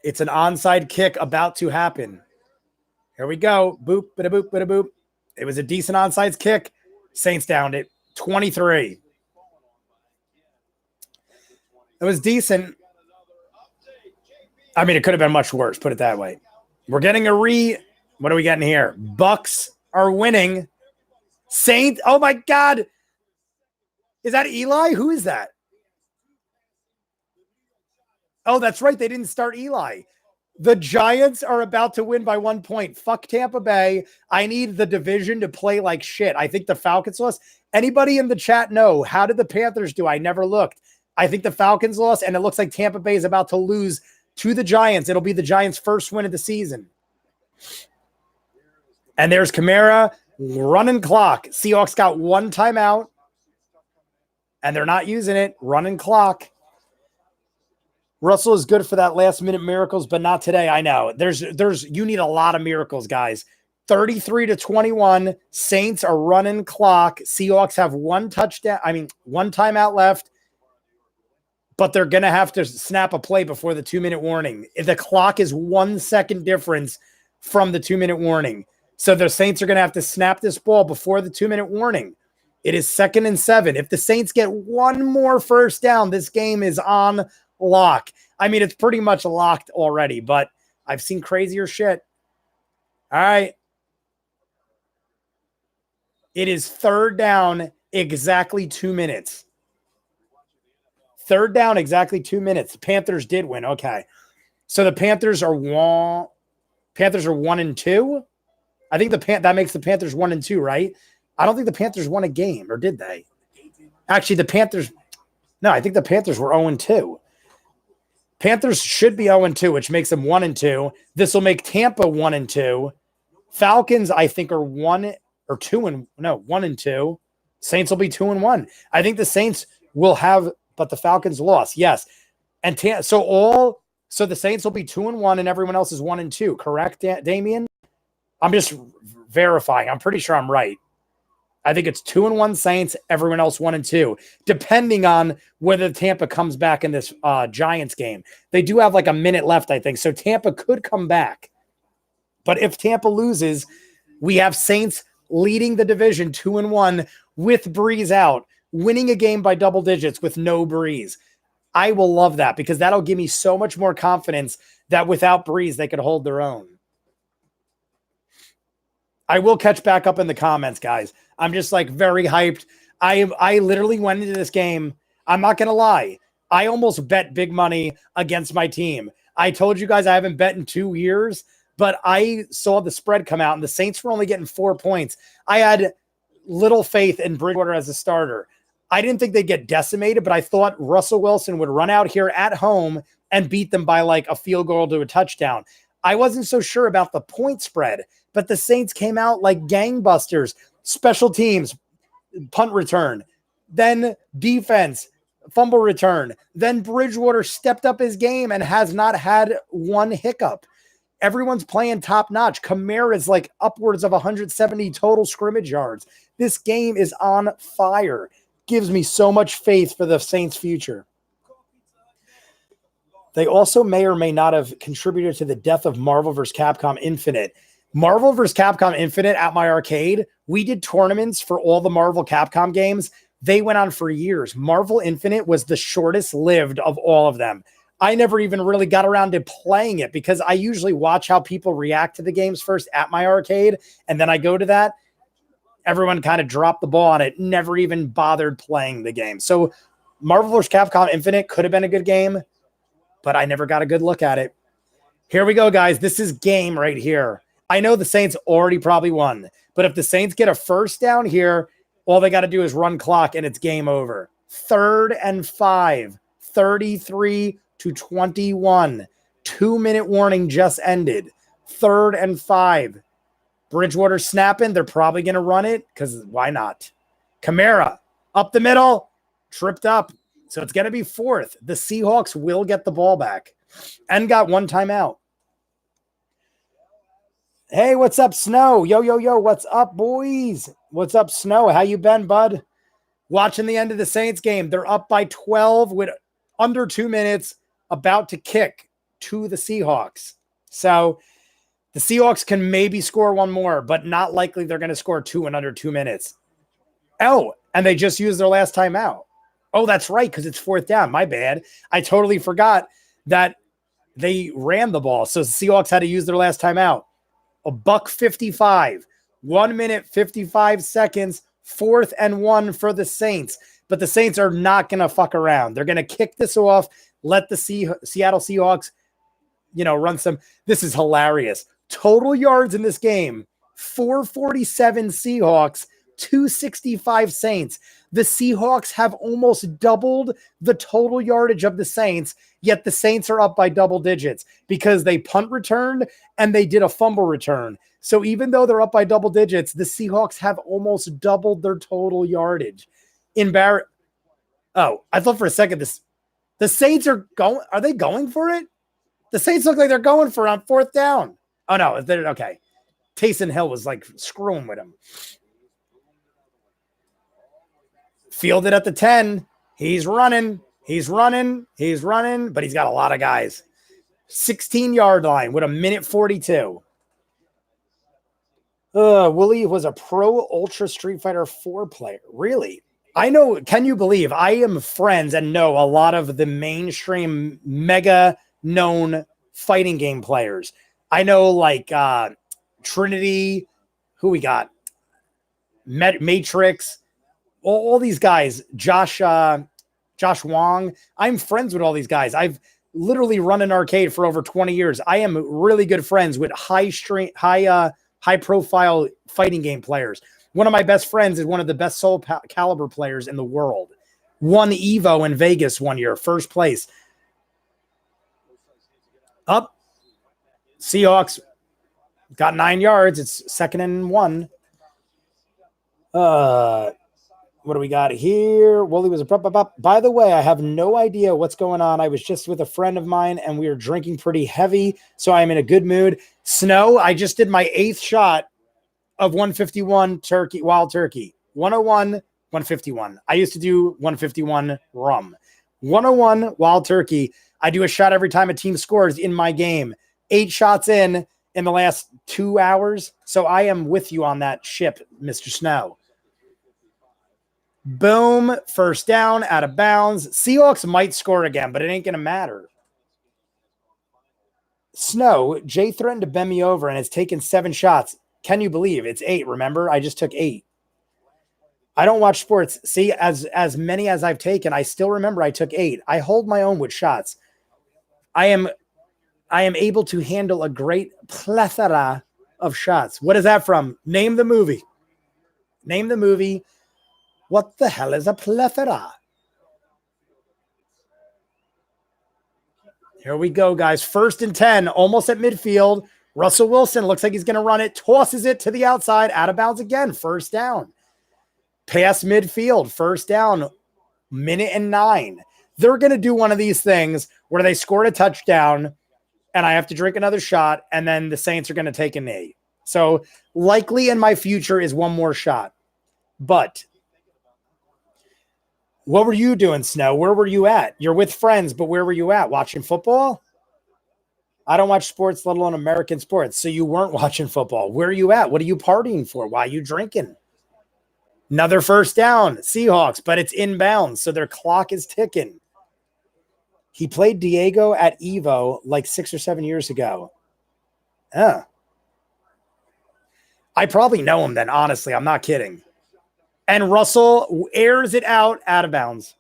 Speaker 1: It's an onside kick about to happen. Here we go. Boop, bada boop, bada boop. It was a decent onside kick. Saints downed it. 23. It was decent. I mean, it could have been much worse, put it that way. We're getting a what are we getting here? Bucks are winning. Saints, oh my God. Is that Eli? Who is that? Oh, that's right. They didn't start Eli. The Giants are about to win by 1 point. Fuck Tampa Bay. I need the division to play like shit. I think the Falcons lost. Anybody in the chat know? How did the Panthers do? I never looked. I think the Falcons lost, and it looks like Tampa Bay is about to lose to the Giants. It'll be the Giants' first win of the season. And there's Kamara running clock. Seahawks got one timeout, and they're not using it. Running clock. Russell is good for that last-minute miracles, but not today. I know. You need a lot of miracles, guys. 33-21. Saints are running clock. Seahawks have one timeout left, but they're going to have to snap a play before the 2-minute warning. The clock is 1 second difference from the 2-minute warning. So the Saints are going to have to snap this ball before the 2-minute warning. It is 2nd and 7. If the Saints get one more first down, this game is on lock. I mean, it's pretty much locked already, but I've seen crazier shit. All right. It is 3rd down, exactly 2 minutes. 3rd down, exactly 2 minutes. The Panthers did win. Okay. So the Panthers are 1-2. I think that makes the Panthers 1-2, right? I don't think the Panthers won a game, or did they? Actually, I think the Panthers were 0-2. Panthers should be 0-2, which makes them 1-2. This will make Tampa 1-2. Falcons, I think, are 1-2. Saints will be 2-1. I think the Saints will have, but the Falcons lost. Yes. And so the Saints will be 2-1 and everyone else is 1-2. Correct, Damian? I'm just verifying. I'm pretty sure I'm right. I think it's 2-1 Saints, everyone else 1-2, depending on whether Tampa comes back in this Giants game. They do have like a minute left, I think. So Tampa could come back. But if Tampa loses, we have Saints leading the division 2-1 with Brees out, winning a game by double digits with no Brees. I will love that because that'll give me so much more confidence that without Brees, they could hold their own. I will catch back up in the comments, guys. I'm just like very hyped. I literally went into this game. I'm not going to lie. I almost bet big money against my team. I told you guys I haven't bet in 2 years, but I saw the spread come out and the Saints were only getting 4 points. I had little faith in Bridgewater as a starter. I didn't think they'd get decimated, but I thought Russell Wilson would run out here at home and beat them by like a field goal to a touchdown. I wasn't so sure about the point spread, but the Saints came out like gangbusters. Special teams, punt return, then defense, fumble return. Then Bridgewater stepped up his game and has not had one hiccup. Everyone's playing top notch. Kamara's like upwards of 170 total scrimmage yards. This game is on fire. Gives me so much faith for the Saints' future. They also may or may not have contributed to the death of Marvel vs. Capcom Infinite. Marvel vs. Capcom Infinite at my arcade, we did tournaments for all the Marvel Capcom games. They went on for years. Marvel Infinite was the shortest lived of all of them. I never even really got around to playing it because I usually watch how people react to the games first at my arcade, and then I go to that. Everyone kind of dropped the ball on it, never even bothered playing the game. So Marvel vs. Capcom Infinite could have been a good game, but I never got a good look at it. Here we go, guys. This is game right here. I know the Saints already probably won, but if the Saints get a first down here, all they got to do is run clock and it's game over. 3rd and 5, 33-21. 2-minute warning just ended. 3rd and 5. Bridgewater snapping. They're probably going to run it because why not? Kamara up the middle, tripped up. So it's going to be 4th. The Seahawks will get the ball back and got one timeout. Hey, what's up, Snow? Yo. What's up, boys? What's up, Snow? How you been, bud? Watching the end of the Saints game. They're up by 12 with under 2 minutes, about to kick to the Seahawks. So the Seahawks can maybe score one more, but not likely they're going to score 2 in under 2 minutes. Oh, and they just used their last timeout. Oh, that's right, because it's 4th down. My bad. I totally forgot that they ran the ball. So the Seahawks had to use their last timeout. $1:55, 1 minute, 55 seconds, 4th and 1 for the Saints. But the Saints are not going to fuck around. They're going to kick this off, let the Seattle Seahawks, run some. This is hilarious. Total yards in this game, 447 Seahawks, 265 Saints. The Seahawks have almost doubled the total yardage of the Saints, yet the Saints are up by double digits because they punt returned and they did a fumble return. So even though they're up by double digits, the Seahawks have almost doubled their total yardage. Oh, I thought for a second the Saints are they going for it? The Saints look like they're going for it on 4th down. Oh no, they're okay. Taysom Hill was like screwing with him. Fielded at the 10. He's running, but he's got a lot of guys. 16-yard line with 1:42. Willie was a pro Ultra Street Fighter 4 player. Really? I know, can you believe I am friends and know a lot of the mainstream mega known fighting game players. I know like Trinity, who we got? Matrix, all these guys, Josh Wong. I'm friends with all these guys. I've literally run an arcade for over 20 years. I am really good friends with high profile fighting game players. One of my best friends is one of the best Soul Calibur players in the world. Won Evo in Vegas one year, first place. Up. Seahawks got 9 yards. It's 2nd and 1. What do we got here? Wooly was by the way, I have no idea what's going on. I was just with a friend of mine and we were drinking pretty heavy, so I'm in a good mood. Snow, I just did my 8th shot of 151 turkey, wild turkey. 101, 151. I used to do 151 rum. 101 wild turkey. I do a shot every time a team scores in my game. 8 shots in the last 2 hours. So I am with you on that ship, Mr. Snow. Boom. First down, out of bounds. Seahawks might score again, but it ain't going to matter. Snow, Jay threatened to bend me over and has taken 7 shots. Can you believe? It's 8, remember? I just took 8. I don't watch sports. See, as many as I've taken, I still remember I took 8. I hold my own with shots. I am able to handle a great plethora of shots. What is that from? Name the movie. Name the movie. What the hell is a plethora? Here we go, guys. 1st and 10, almost at midfield. Russell Wilson looks like he's going to run it, tosses it to the outside, out of bounds again, 1st down. Past midfield, 1st down, 1:09. They're going to do one of these things where they scored a touchdown and I have to drink another shot, and then the Saints are going to take a knee. So likely in my future is one more shot. But what were you doing, Snow? Where were you at? You're with friends, but where were you at? Watching football? I don't watch sports, let alone American sports. So you weren't watching football. Where are you at? What are you partying for? Why are you drinking? Another 1st down, Seahawks, but it's inbounds, so their clock is ticking. He played Diego at Evo like 6 or 7 years ago. I probably know him then, honestly. I'm not kidding. And Russell airs it out of bounds.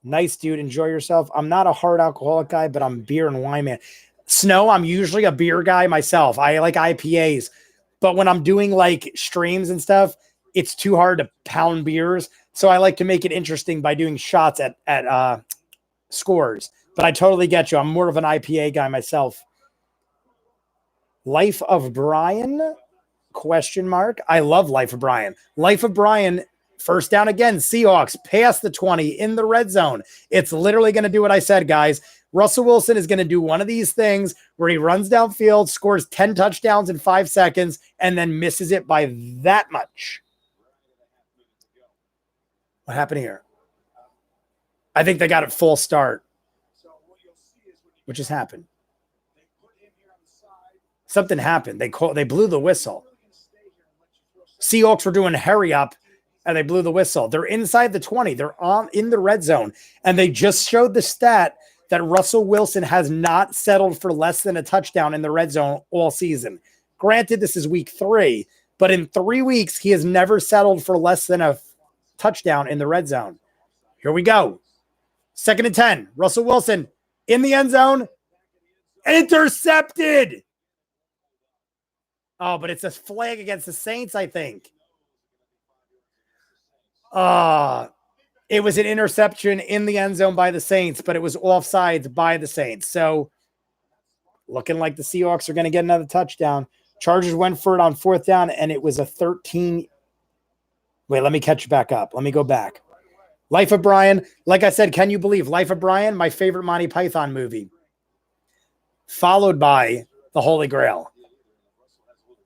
Speaker 1: Nice, dude. Enjoy yourself. I'm not a hard alcoholic guy, but I'm beer and wine man. Snow, I'm usually a beer guy myself. I like IPAs. But when I'm doing like streams and stuff, it's too hard to pound beers. So I like to make it interesting by doing shots at scores. But I totally get you. I'm more of an IPA guy myself. Life of Brian? Question mark. I love Life of Brian. Life of Brian, 1st down again. Seahawks past the 20 in the red zone. It's literally going to do what I said, guys. Russell Wilson is going to do one of these things where he runs downfield, scores 10 touchdowns in 5 seconds, and then misses it by that much. What happened here? I think they got it full start. What just happened? Something happened. They blew the whistle. Seahawks were doing hurry up, and they blew the whistle. They're inside the 20. They're in the red zone, and they just showed the stat that Russell Wilson has not settled for less than a touchdown in the red zone all season. Granted, this is week 3, but in 3 weeks, he has never settled for less than a touchdown in the red zone. Here we go. 2nd and 10. Russell Wilson in the end zone. Intercepted. Oh, but it's a flag against the Saints, I think. It was an interception in the end zone by the Saints, but it was offsides by the Saints. So looking like the Seahawks are going to get another touchdown. Chargers went for it on 4th down, and it was a 13. Wait, let me catch you back up. Let me go back. Life of Brian. Like I said, can you believe Life of Brian, my favorite Monty Python movie, followed by The Holy Grail.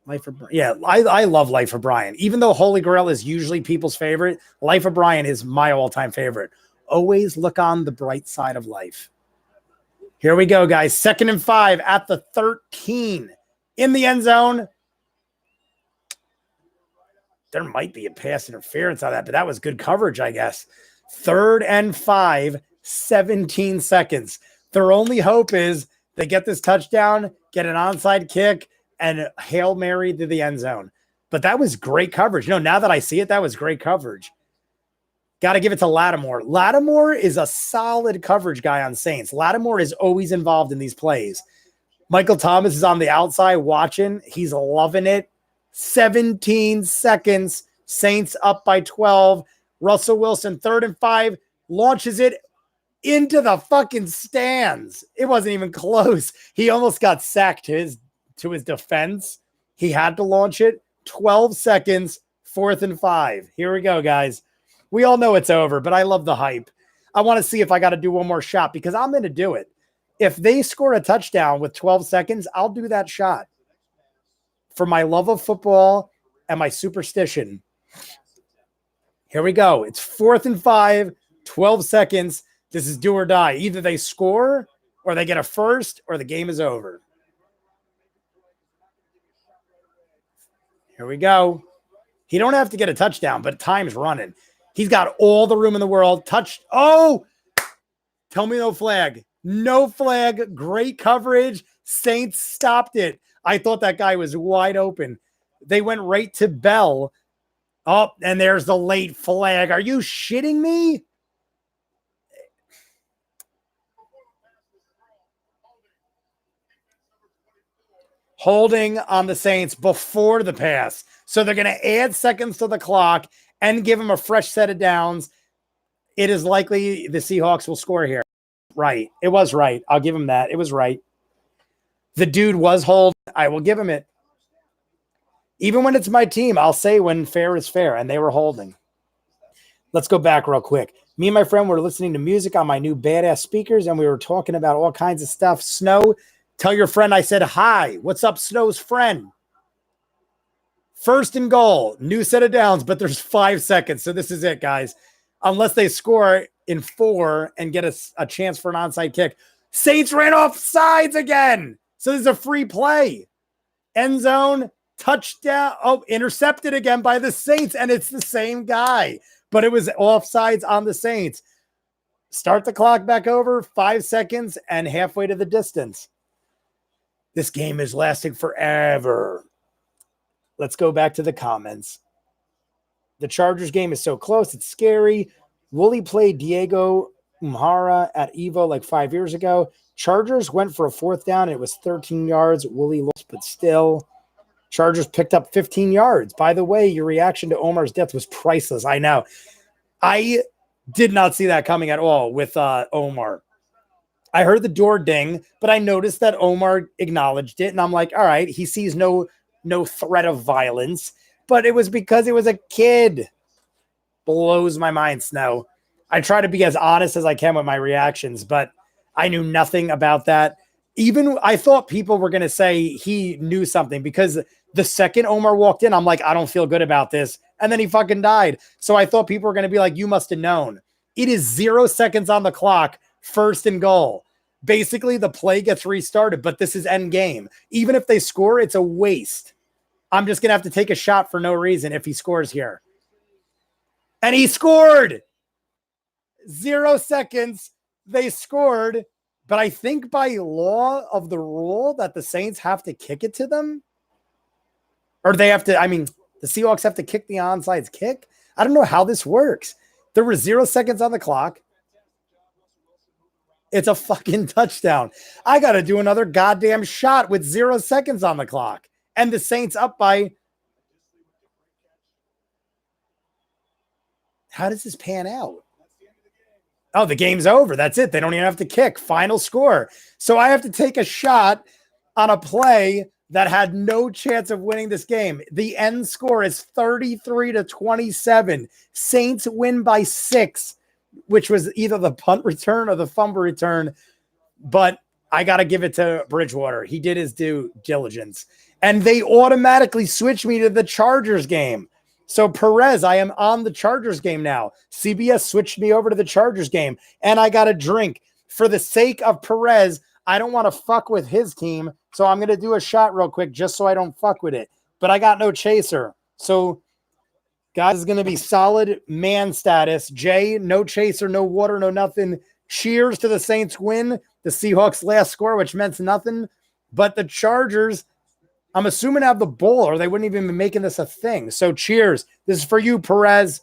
Speaker 1: Life of Brian. Yeah, I love Life of Brian. Even though Holy Grail is usually people's favorite, Life of Brian is my all-time favorite. Always look on the bright side of life. Here we go, guys. 2nd and 5 at the 13 in the end zone. There might be a pass interference on that, but that was good coverage, I guess. 3rd and 5, 17 seconds. Their only hope is they get this touchdown, get an onside kick, and Hail Mary to the end zone. But that was great coverage. You know, now that I see it, that was great coverage. Got to give it to Lattimore. Lattimore is a solid coverage guy on Saints. Lattimore is always involved in these plays. Michael Thomas is on the outside watching. He's loving it. 17 seconds. Saints up by 12. Russell Wilson, 3rd and 5, launches it into the fucking stands. It wasn't even close. He almost got sacked to his defense. He had to launch it. 12 seconds, 4th and 5. Here we go, guys. We all know it's over, but I love the hype. I want to see if I got to do one more shot because I'm going to do it. If they score a touchdown with 12 seconds, I'll do that shot. For my love of football and my superstition. Here we go. It's 4th and 5, 12 seconds. This is do or die. Either they score or they get a first or the game is over. Here we go. He don't have to get a touchdown, but time's running. He's got all the room in the world. Oh, tell me no flag. No flag. Great coverage. Saints stopped it. I thought that guy was wide open. They went right to Bell. Oh, and there's the late flag. Are you shitting me? Holding on the Saints before the pass. So they're going to add seconds to the clock and give them a fresh set of downs. It is likely the Seahawks will score here. Right. It was right. I'll give him that. It was right. The dude was holding. I will give him it. Even when it's my team, I'll say when fair is fair, and they were holding. Let's go back real quick. Me and my friend were listening to music on my new badass speakers, and we were talking about all kinds of stuff. Snow, tell your friend I said hi. What's up, Snow's friend? 1st and goal. New set of downs, but there's 5 seconds. So this is it, guys. Unless they score in 4 and get a chance for an onside kick. Saints ran off sides again. So this is a free play. End zone, touchdown. Oh, intercepted again by the Saints, and it's the same guy. But it was offsides on the Saints. Start the clock back over, 5 seconds, and halfway to the distance. This game is lasting forever. Let's go back to the comments. The Chargers game is so close, it's scary. Wooly played Diego Umhara at Evo like 5 years ago. Chargers went for a 4th down. It was 13 yards. Wooly lost, but still. Chargers picked up 15 yards. By the way, your reaction to Omar's death was priceless. I know. I did not see that coming at all with Omar. I heard the door ding, but I noticed that Omar acknowledged it, and I'm like, all right, he sees no threat of violence, but it was because it was a kid. Blows my mind, Snow. I try to be as honest as I can with my reactions, but I knew nothing about that. Even I thought people were going to say he knew something because the second Omar walked in, I'm like, I don't feel good about this. And then he fucking died. So I thought people were going to be like, you must have known. It is 0 seconds on the clock, 1st and goal. Basically, the play gets restarted, but this is end game. Even if they score, it's a waste. I'm just going to have to take a shot for no reason if he scores here. And he scored. 0 seconds. They scored. But I think by law of the rule that the Saints have to kick it to them. Or they have to, the Seahawks have to kick the onside kick. I don't know how this works. There were 0 seconds on the clock. It's a fucking touchdown. I got to do another goddamn shot with 0 seconds on the clock. and the Saints up by. How does this pan out? Oh, the game's over. That's it. They don't even have to kick. Final score. So I have to take a shot on a play that had no chance of winning this game. The end score is 33-27. Saints win by 6, which was either the punt return or the fumble return. But I got to give it to Bridgewater. He did his due diligence. And they automatically switched me to the Chargers game. So Perez, I am on the Chargers game now. CBS switched me over to the Chargers game, and I got a drink. For the sake of Perez, I don't want to fuck with his team, so I'm going to do a shot real quick just so I don't fuck with it. But I got no chaser. So, guys, is going to be solid man status. Jay, no chaser, no water, no nothing. Cheers to the Saints win. The Seahawks last score, which meant nothing. But the Chargers, I'm assuming, have the ball, or they wouldn't even be making this a thing. So cheers. This is for you, Perez.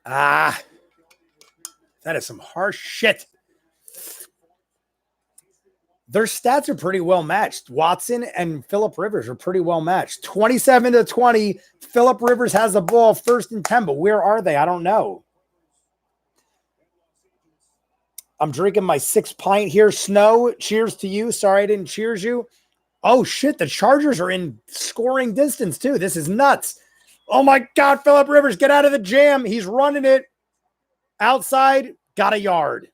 Speaker 1: That is some harsh shit. Their stats are pretty well matched. Watson and Phillip Rivers are pretty well matched. 27-20. Phillip Rivers has the ball, 1st and 10, but where are they? I don't know. I'm drinking my 6 pint here. Snow, cheers to you. Sorry I didn't cheers you. Oh, shit. The Chargers are in scoring distance, too. This is nuts. Oh, my God. Phillip Rivers, get out of the jam. He's running it. Outside, got a yard.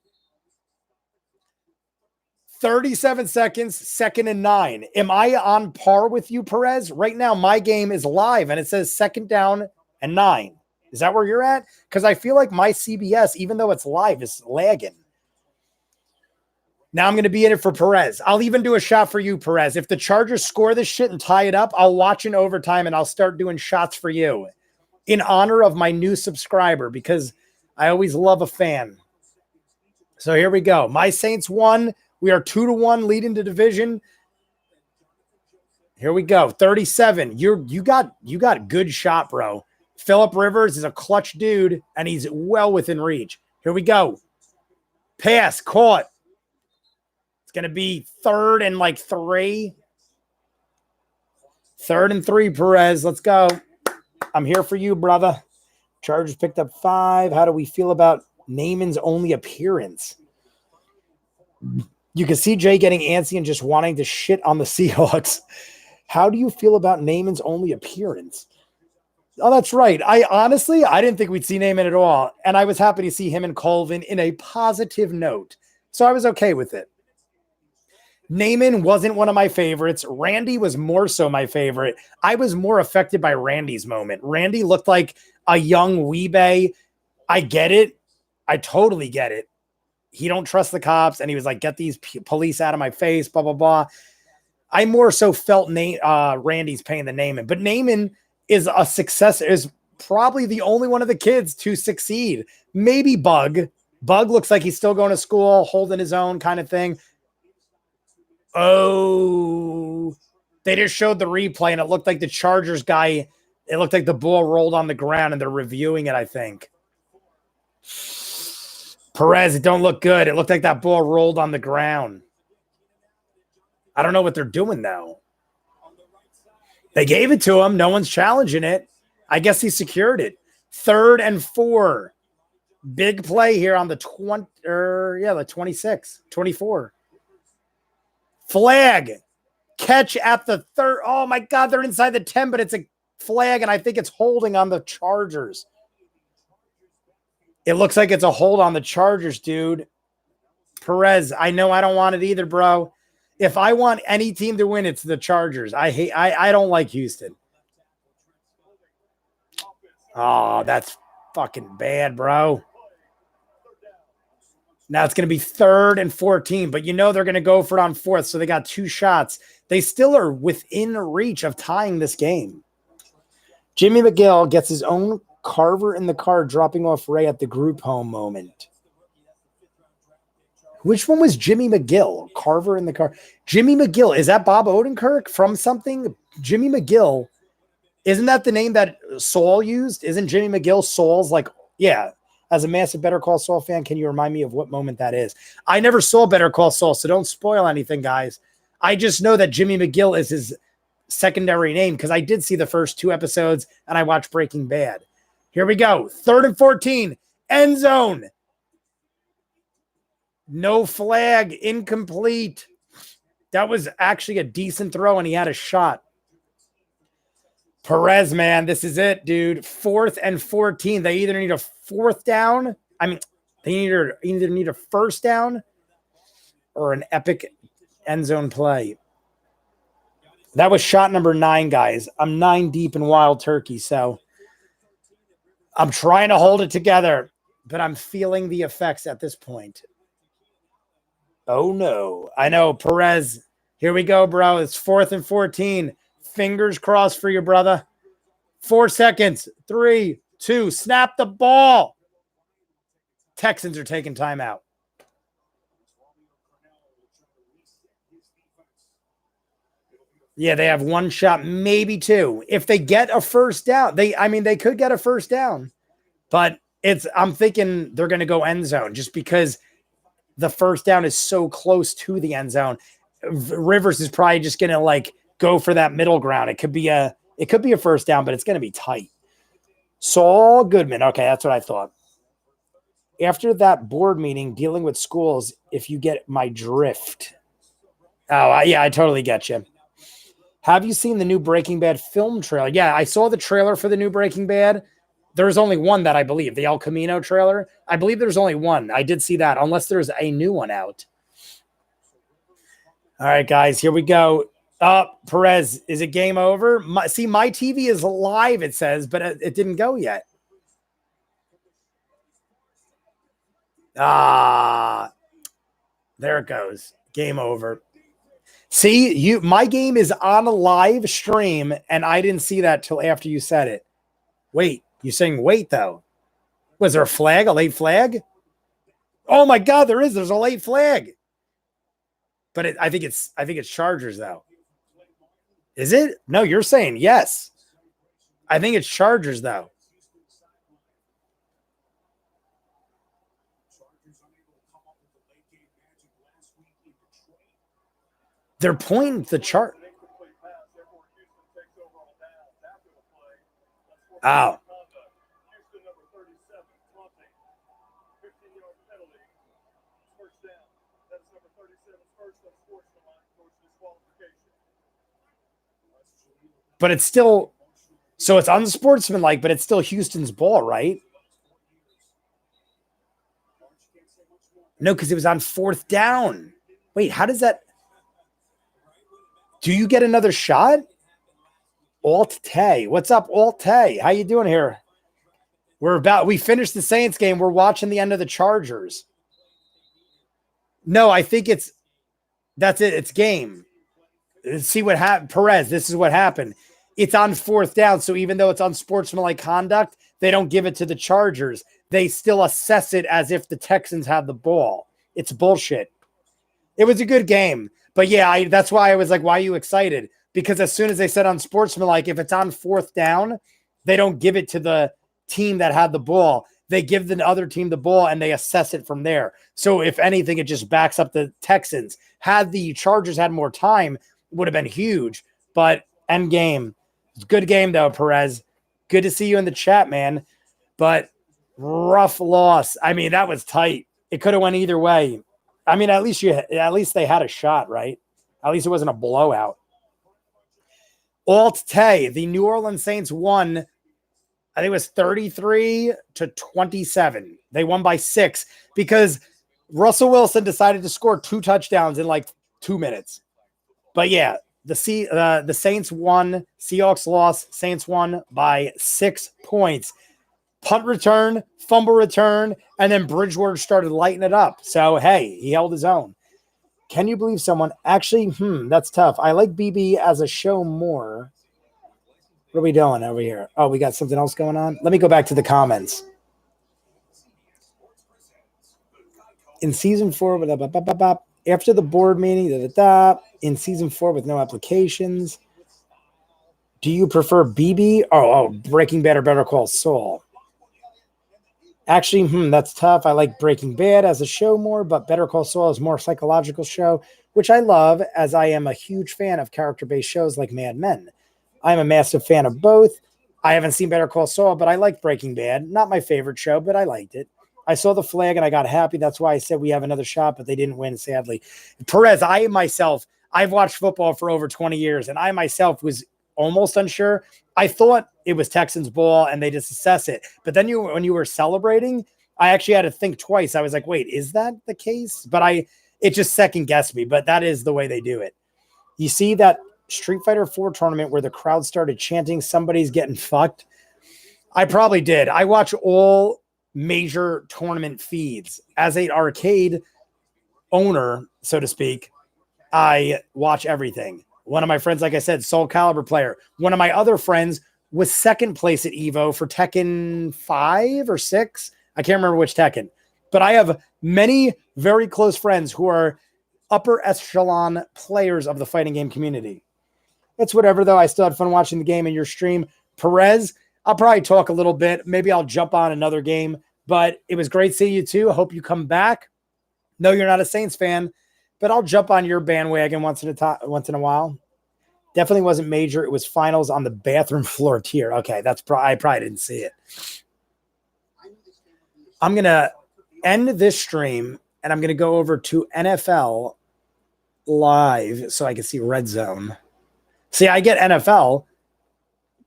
Speaker 1: 37 seconds, 2nd and 9. Am I on par with you, Perez? Right now, my game is live, and it says 2nd down and 9. Is that where you're at? Because I feel like my CBS, even though it's live, is lagging. Now I'm going to be in it for Perez. I'll even do a shot for you, Perez. If the Chargers score this shit and tie it up, I'll watch in overtime and I'll start doing shots for you in honor of my new subscriber, because I always love a fan. So here we go. My Saints won. We are 2-1 leading the division. Here we go. 37. You got good shot, bro. Phillip Rivers is a clutch dude, and he's well within reach. Here we go. Pass, caught. It's going to be 3rd and 3. 3rd and 3, Perez. Let's go. I'm here for you, brother. Chargers picked up 5. How do we feel about Naaman's only appearance? You can see Jay getting antsy and just wanting to shit on the Seahawks. How do you feel about Naaman's only appearance? Oh, that's right. I didn't think we'd see Naaman at all. And I was happy to see him and Colvin in a positive note. So I was okay with it. Naaman wasn't one of my favorites. Randy was more so my favorite. I was more affected by Randy's moment. Randy looked like a young Weebay. I get it. I totally get it. He don't trust the cops, and he was like, get these police out of my face, blah, blah, blah. I more so felt Randy's pain than Naaman. But Naaman is a success, is probably the only one of the kids to succeed. Maybe Bug. Bug looks like he's still going to school, holding his own kind of thing. Oh, they just showed the replay, and it looked like the Chargers guy, it looked like the ball rolled on the ground, and they're reviewing it, I think. Perez, it don't look good. It looked like that ball rolled on the ground. I don't know what they're doing, though. They gave it to him. No one's challenging it. I guess he secured it. 3rd and 4. Big play here on the 26, 24. Flag. Catch at the 3rd. Oh, my God, they're inside the 10, but it's a flag, and I think it's holding on the Chargers. It looks like it's a hold on the Chargers, dude. Perez, I know I don't want it either, bro. If I want any team to win, it's the Chargers. I don't like Houston. Oh, that's fucking bad, bro. Now it's going to be 3rd and 14, but you know they're going to go for it on 4th, so they got 2 shots. They still are within reach of tying this game. Jimmy McGill gets his own Carver in the car, dropping off Ray at the group home moment. Which one was Jimmy McGill? Carver in the car. Jimmy McGill. Is that Bob Odenkirk from something? Jimmy McGill. Isn't that the name that Saul used? Isn't Jimmy McGill Saul's like, yeah. As a massive Better Call Saul fan, can you remind me of what moment that is? I never saw Better Call Saul, so don't spoil anything, guys. I just know that Jimmy McGill is his secondary name because I did see the first 2 episodes and I watched Breaking Bad. Here we go. 3rd and 14. End zone. No flag. Incomplete. That was actually a decent throw and he had a shot. Perez, man, this is it, dude. 4th and 14. They either need a 4th down. I mean, they either need a 1st down or an epic end zone play. That was shot number 9, guys. I'm 9 deep in wild turkey, so I'm trying to hold it together, but I'm feeling the effects at this point. Oh, no. I know, Perez. Here we go, bro. It's 4th and 14. Fingers crossed for you, brother. 4 seconds. 3, 2. Snap the ball. Texans are taking timeout. Yeah, they have 1 shot, maybe 2. If they get a 1st down, they could get a 1st down. But I'm thinking they're going to go end zone just because the 1st down is so close to the end zone. Rivers is probably just going to go for that middle ground. It could be a 1st down, but it's going to be tight. Saul Goodman. Okay, that's what I thought. After that board meeting dealing with schools, if you get my drift. Oh, yeah, I totally get you. Have you seen the new Breaking Bad film trailer? Yeah, I saw the trailer for the new Breaking Bad. There's only one that I believe, the El Camino trailer. I believe there's only one. I did see that, unless there's a new one out. All right, guys, here we go. Perez, is it game over? My TV is live, it says, but it didn't go yet. There it goes. Game over. See, my game is on a live stream, and I didn't see that till after you said it. Wait, you're saying wait, though. Was there a flag, a late flag? Oh, my God, there is. There's a late flag. But I think it's Chargers, though. Is it? No, you're saying yes. I think it's Chargers, though. They're pointing to the chart. Oh. But it's still, so it's unsportsmanlike, but it's still Houston's ball, right? No, because it was on 4th down. Wait, how does that? Do you get another shot? Alt Tay. What's up, Alt Tay? How you doing here? We finished the Saints game. We're watching the end of the Chargers. No, I think that's it. It's game. See what happened. Perez, this is what happened. It's on 4th down. So even though it's unsportsmanlike conduct, they don't give it to the Chargers. They still assess it as if the Texans have the ball. It's bullshit. It was a good game. But yeah, that's why I was like, why are you excited? Because as soon as they said unsportsmanlike, if it's on 4th down, they don't give it to the team that had the ball. They give the other team the ball and they assess it from there. So if anything, it just backs up the Texans. Had the Chargers had more time, it would have been huge. But end game. Good game, though, Perez. Good to see you in the chat, man. But rough loss. I mean, that was tight. It could have went either way. I mean, at least they had a shot, right? At least it wasn't a blowout. Alt Tay, the New Orleans Saints won, I think it was 33-27. They won by 6 because Russell Wilson decided to score 2 touchdowns in 2 minutes. But yeah, the Saints won, Seahawks lost, Saints won by 6 points. Punt return, fumble return, and then Bridgewater started lighting it up. So, hey, he held his own. Can you believe someone actually, that's tough. I like BB as a show more. What are we doing over here? Oh, we got something else going on? Let me go back to the comments. In season 4, after the board meeting, in season 4 with no applications, do you prefer BB? Oh, Breaking Bad or Better Call Saul? Actually, that's tough. I like Breaking Bad as a show more, but Better Call Saul is more psychological show, which I love as I am a huge fan of character-based shows like Mad Men. I'm a massive fan of both. I haven't seen Better Call Saul, but I like Breaking Bad. Not my favorite show, but I liked it. I saw the flag and I got happy. That's why I said we have another shot, but they didn't win, sadly. Perez, I've watched football for over 20 years, and I myself was almost unsure. I thought it was Texans ball and they just assess it. But then when you were celebrating, I actually had to think twice. I was like, wait, is that the case? But it just second guessed me, but that is the way they do it. You see that Street Fighter 4 tournament where the crowd started chanting, somebody's getting fucked? I probably did. I watch all major tournament feeds. As an arcade owner, so to speak, I watch everything. One of my friends, like I said, Soul Calibur player. One of my other friends was second place at Evo for Tekken 5 or 6. I can't remember which Tekken. But I have many very close friends who are upper echelon players of the fighting game community. It's whatever, though. I still had fun watching the game in your stream. Perez, I'll probably talk a little bit. Maybe I'll jump on another game. But it was great seeing you, too. I hope you come back. No, you're not a Saints fan, but I'll jump on your bandwagon once in a while. Definitely wasn't major. It was finals on the bathroom floor tier. Okay, I probably didn't see it. I'm going to end this stream, and I'm going to go over to NFL Live so I can see Red Zone. See, I get NFL.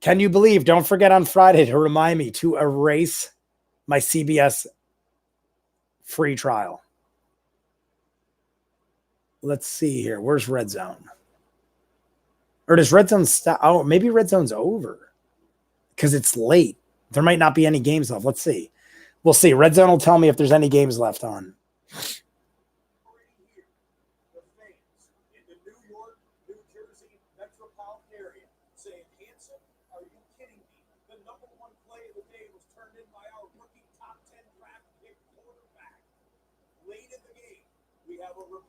Speaker 1: Can you believe? Don't forget on Friday to remind me to erase my CBS free trial. Let's see here. Where's Red Zone? Or does Red Zone stop? Oh, maybe Red Zone's over because it's late. There might not be any games left. Let's see. We'll see. Red Zone will tell me if there's any games left on.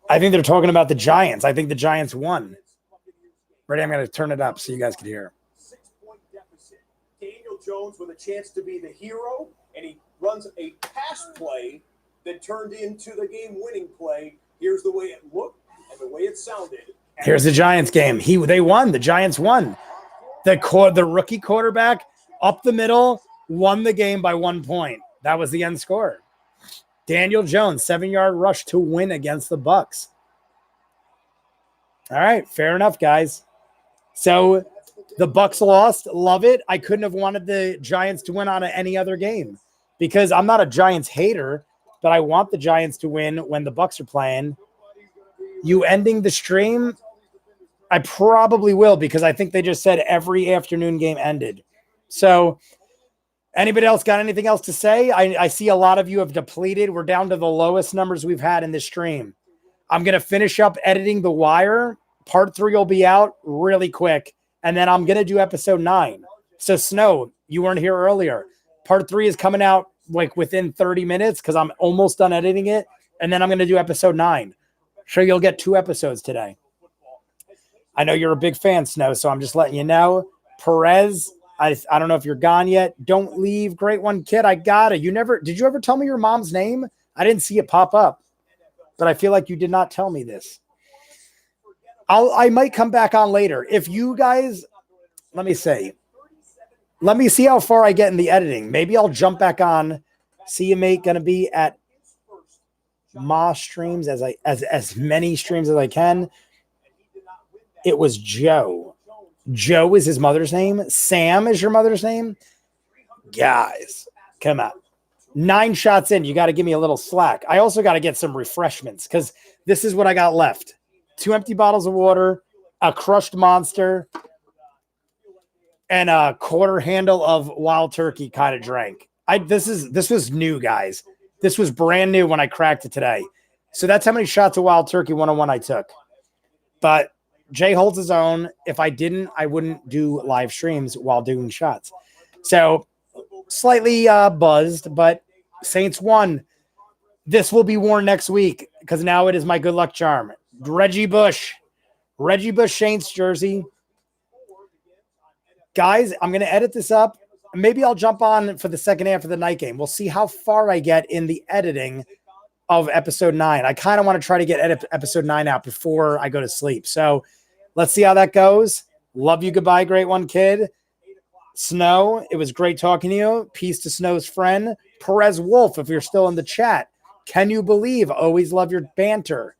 Speaker 1: I think they're talking about the Giants. I think the Giants won. Ready? I'm going to turn it up so you guys can hear.
Speaker 7: 6-point deficit. Daniel Jones with a chance to be the hero, and he runs a pass play that turned into the game-winning play. Here's the way it looked and the way it sounded.
Speaker 1: Here's the Giants game. They won. The Giants won. The rookie quarterback up the middle won the game by 1 point. That was the end score. Daniel Jones, 7-yard rush to win against the Bucs. All right, fair enough, guys. So the Bucs lost. Love it. I couldn't have wanted the Giants to win on any other game because I'm not a Giants hater, but I want the Giants to win when the Bucs are playing. You ending the stream? I probably will because I think they just said every afternoon game ended. So anybody else got anything else to say? I see a lot of you have depleted. We're down to the lowest numbers we've had in this stream. I'm going to finish up editing The Wire. Part 3 will be out really quick. And then I'm going to do episode 9. So Snow, you weren't here earlier. Part 3 is coming out like within 30 minutes because I'm almost done editing it. And then I'm going to do episode 9. Sure, you'll get 2 episodes today. I know you're a big fan, Snow, so I'm just letting you know. Perez, I don't know if you're gone yet. Don't leave. Great one, kid. I got it. Did you ever tell me your mom's name? I didn't see it pop up, but I feel like you did not tell me this. I might come back on later. If you guys, let me see how far I get in the editing. Maybe I'll jump back on. See you, mate. Going to be at Ma streams as many streams as I can. It was Joe. Joe is his mother's name. Sam is your mother's name. Guys, come on. 9 shots in. You got to give me a little slack. I also got to get some refreshments because this is what I got left. 2 empty bottles of water, a crushed Monster, and a quarter handle of Wild Turkey kind of drink. This was new, guys. This was brand new when I cracked it today. So that's how many shots of Wild Turkey 101 I took. But Jay holds his own. If I didn't, I wouldn't do live streams while doing shots. So slightly buzzed, but Saints won. This will be worn next week because now it is my good luck charm. Reggie Bush Saints jersey. Guys, I'm going to edit this up. maybe I'll jump on for the second half of the night game. We'll see how far I get in the editing of episode 9. I kind of want to try to get episode 9 out before I go to sleep. So let's see how that goes. Love you. Goodbye, great one, kid. Snow, it was great talking to you. Peace to Snow's friend. Perez Wolf, if you're still in the chat. Can you believe? Always love your banter.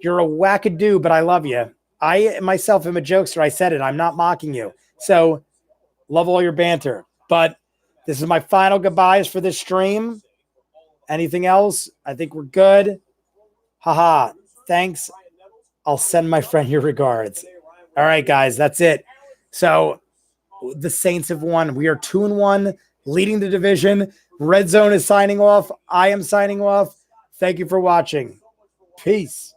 Speaker 1: You're a wackadoo, but I love you. I myself am a jokester. I said it. I'm not mocking you. So love all your banter. But this is my final goodbyes for this stream. Anything else? I think we're good. Haha. Thanks. I'll send my friend your regards. All right, guys. That's it. So the Saints have won. We are 2-1, leading the division. Red Zone is signing off. I am signing off. Thank you for watching. Peace.